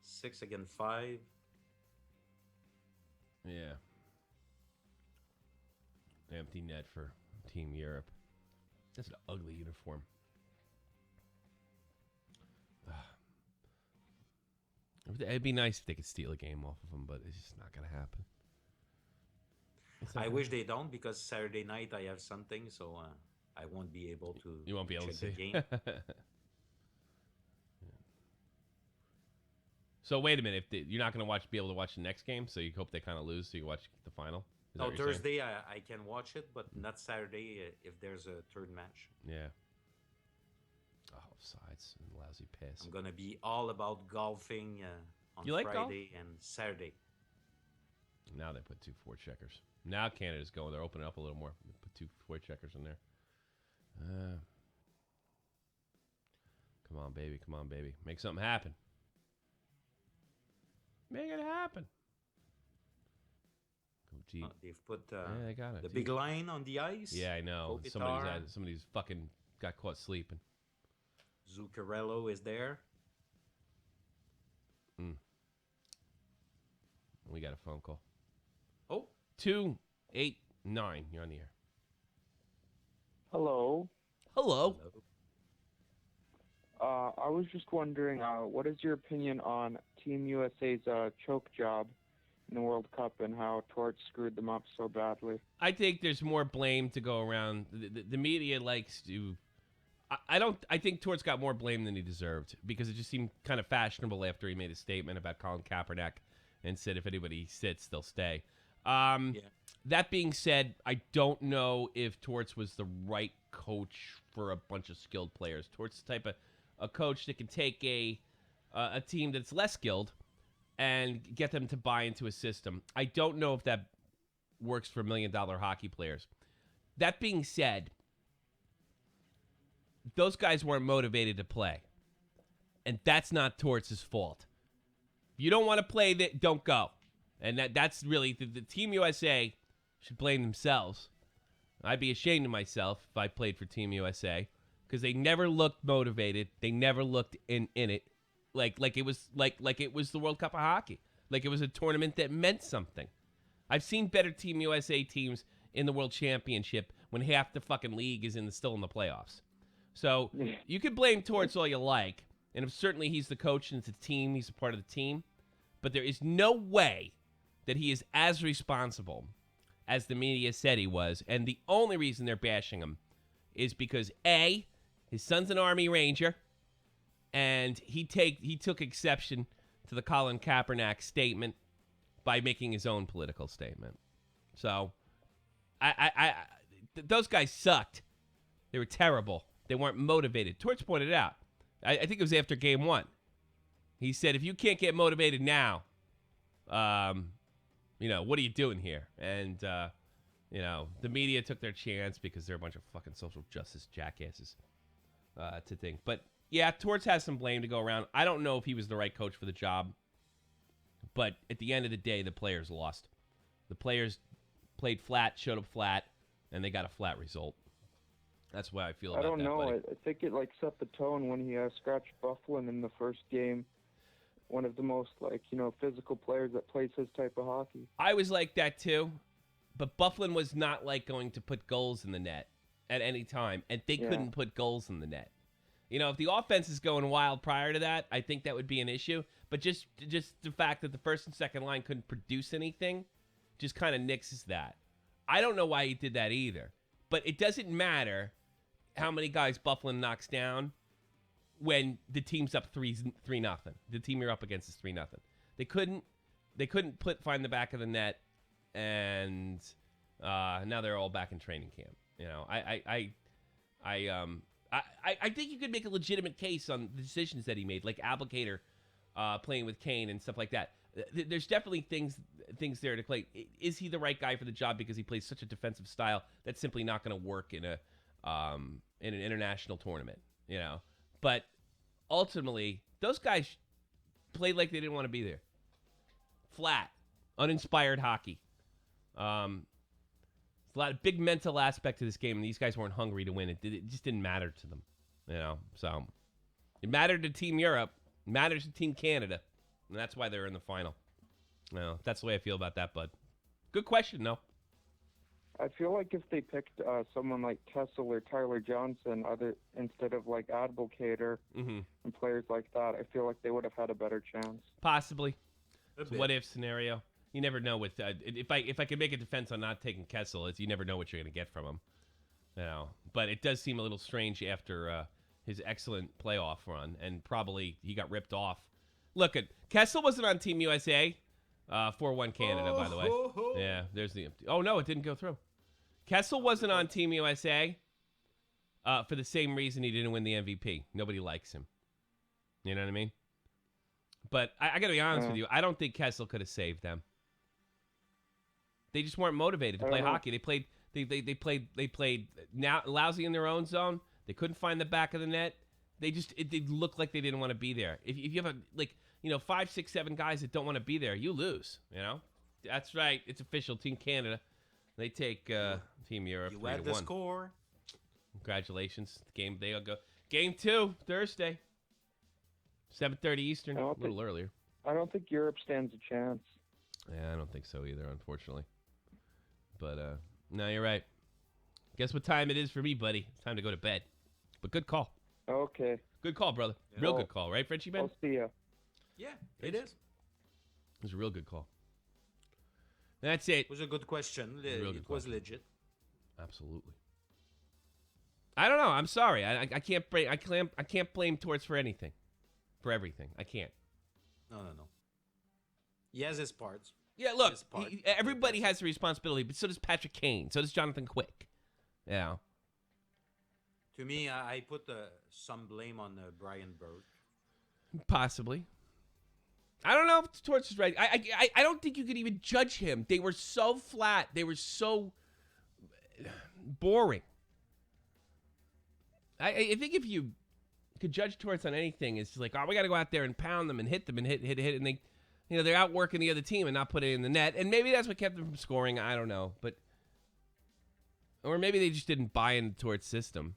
6 against 5. Yeah. Empty net for Team Europe. That's an ugly uniform. It'd be nice if they could steal a game off of them, but it's just not going to happen. I wish they don't, because Saturday night I have something, so I won't be able to. You won't be able to see the game. So wait a minute, you're not going to be able to watch the next game, so you hope they kind of lose, so you watch the final. Is that No, what you're saying? Thursday I can watch it, but not Saturday if there's a third match. Yeah. Oh, offsides and lousy pass. I'm gonna be all about golfing on You like Friday and Saturday. Now they put 2 forecheckers. Now Canada's going. They're opening up a little more. They put 2 forecheckers in there. Come on, baby. Come on, baby. Make something happen. Make it happen. Go deep. They've put yeah, they got it. the big line on the ice. Yeah, I know. Somebody's fucking got caught sleeping. Zuccarello is there. We got a phone call. Oh. 289. You're on the air. Hello. Hello. I was just wondering, what is your opinion on Team USA's choke job in the World Cup and how Torch screwed them up so badly? I think there's more blame to go around. The media likes to. I think Torch got more blame than he deserved because it just seemed kind of fashionable after he made a statement about Colin Kaepernick and said if anybody sits, they'll stay. That being said, I don't know if Torch was the right coach for a bunch of skilled players. Torch is the type of a coach that can take a team that's less skilled and get them to buy into a system. I don't know if that works for $1 million hockey players. That being said, those guys weren't motivated to play. And that's not Torch's fault. If you don't want to play, don't go. And that's really, the Team USA should blame themselves. I'd be ashamed of myself if I played for Team USA because they never looked motivated. They never looked in it like it was the World Cup of hockey. Like it was a tournament that meant something. I've seen better Team USA teams in the World Championship when half the fucking league is still in the playoffs. So you could blame Torch all you like, and certainly he's the coach and it's a team. He's a part of the team. But there is no way that he is as responsible as the media said he was. And the only reason they're bashing him is because, A, his son's an Army Ranger, and he took exception to the Colin Kaepernick statement by making his own political statement. So those guys sucked. They were terrible. They weren't motivated. Torch pointed out. I think it was after game 1. He said, if you can't get motivated now, what are you doing here? And, the media took their chance because they're a bunch of fucking social justice jackasses to think. But, yeah, Torch has some blame to go around. I don't know if he was the right coach for the job. But at the end of the day, the players lost. The players played flat, showed up flat, and they got a flat result. That's why I feel about that. I don't know. Buddy. I think it set the tone when he scratched Bufflin in the first game. One of the most physical players that plays his type of hockey. I was like that too, but Bufflin was not going to put goals in the net at any time, and they couldn't put goals in the net. If the offense is going wild prior to that, I think that would be an issue. But just the fact that the first and second line couldn't produce anything just kind of nixes that. I don't know why he did that either. But it doesn't matter how many guys Buffalo knocks down when the team's up 3-0. The team you're up against is 3-0. They couldn't find the back of the net, and now they're all back in training camp. You know, I think you could make a legitimate case on the decisions that he made, like Advocare playing with Kane and stuff like that. There's definitely things there to play. Is he the right guy for the job because he plays such a defensive style that's simply not going to work in an international tournament, you know? But ultimately, those guys played like they didn't want to be there. Flat, uninspired hockey. There's a lot of big mental aspect to this game, and these guys weren't hungry to win. It just didn't matter to them, you know? So it mattered to Team Europe, it matters to Team Canada. And that's why they're in the final. No, that's the way I feel about that, bud. Good question, though. I feel like if they picked someone like Kessel or Tyler Johnson instead of like Advocare and players like that, I feel like they would have had a better chance. Possibly. It's a what-if scenario. You never know with if I could make a defense on not taking Kessel, you never know what you're going to get from him. You know, but it does seem a little strange after his excellent playoff run, and probably he got ripped off. Look, Kessel wasn't on Team USA. 4-1 Canada, by the way. Yeah, there's the... Oh, no, it didn't go through. Kessel wasn't on Team USA for the same reason he didn't win the MVP. Nobody likes him. You know what I mean? But I got to be honest with you. I don't think Kessel could have saved them. They just weren't motivated to play hockey. They played now lousy in their own zone. They couldn't find the back of the net. They looked like they didn't want to be there. If you have 5, 6, 7 guys that don't want to be there, you lose. You know, that's right. It's official. Team Canada, they take Team Europe. You had the score. Congratulations. Game. They'll go. Game 2 Thursday, 7:30 Eastern. A little earlier. I don't think Europe stands a chance. Yeah, I don't think so either, unfortunately. But no, you're right. Guess what time it is for me, buddy? It's time to go to bed. But good call. Okay. Good call, brother. Yeah. Real good call, right, Frenchie Ben? I'll see ya. Yeah, it is. It was a real good call. That's it. It was a good question. It was legit. Absolutely. I don't know. I'm sorry. I can't blame. I can't blame Torts for anything, for everything. I can't. No. He has his parts. Yeah, look. Everybody has a responsibility, but so does Patrick Kane. So does Jonathan Quick. Yeah. To me, I put some blame on Brian Burke. Possibly. I don't know if Torts is right. I don't think you could even judge him. They were so flat. They were so boring. I think if you could judge Torts on anything, it's just like, oh, we got to go out there and pound them and hit them and hit, and they, they're outworking the other team and not putting it in the net. And maybe that's what kept them from scoring. I don't know, or maybe they just didn't buy into Torts' system.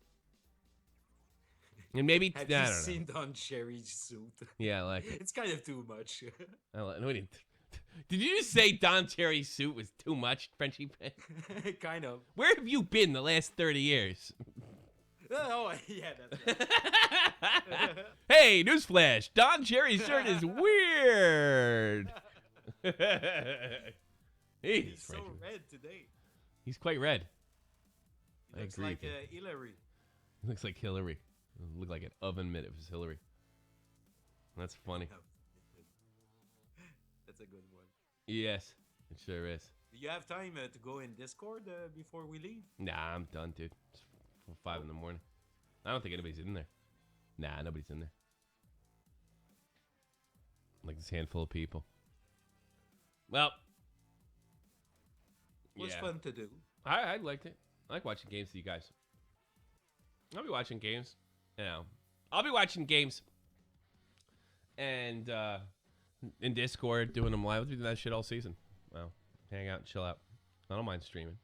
And maybe Have you seen Don Cherry's suit? Yeah, I like it. It's kind of too much. Did you just say Don Cherry's suit was too much, Frenchie? Kind of. Where have you been the last 30 years? Oh, yeah, that's right. Hey, newsflash. Don Cherry's shirt is weird. He's so red today. He's quite red. He looks like Hillary. He looks like Hillary. Look like an oven mitt if it's Hillary. That's funny. That's a good one. Yes, it sure is. Do you have time to go in Discord before we leave? Nah, I'm done, dude. It's 5 in the morning. I don't think anybody's in there. Nah, nobody's in there. Like this handful of people. Well. It was fun to do. I liked it. I like watching games with you guys. I'll be watching games. I'll be watching games and in Discord doing them live. We'll do that shit all season. Wow. Hang out and chill out. I don't mind streaming.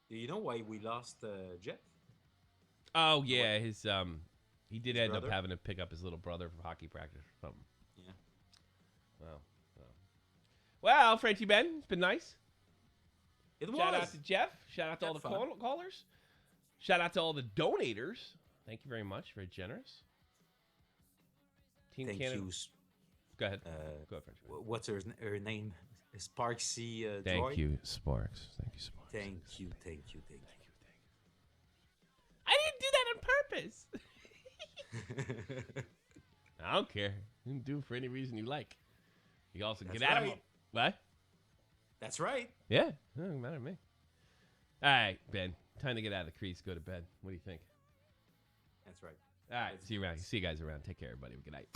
Do you know why we lost Jeff? Oh yeah, his he did end brother? up having to pick up his little brother from hockey practice or something. Yeah. Well, Frenchie Ben, it's been nice. Shout out to Jeff. Shout out to all the callers. Shout out to all the donators. Thank you very much. Very generous. Team Thank Canada. you Go ahead. Go ahead, French. What's her name? Sparksy Joy. Thank you, Sparks. Thank you, Sparks. Thank you. I didn't do that on purpose. I don't care. You can do it for any reason you like. You also That's get out of right. What? That's right. Yeah, it doesn't matter to me. All right, Ben. Time to get out of the crease. Go to bed. What do you think? That's right. All right. See you around. See you guys around. Take care, everybody. Good night.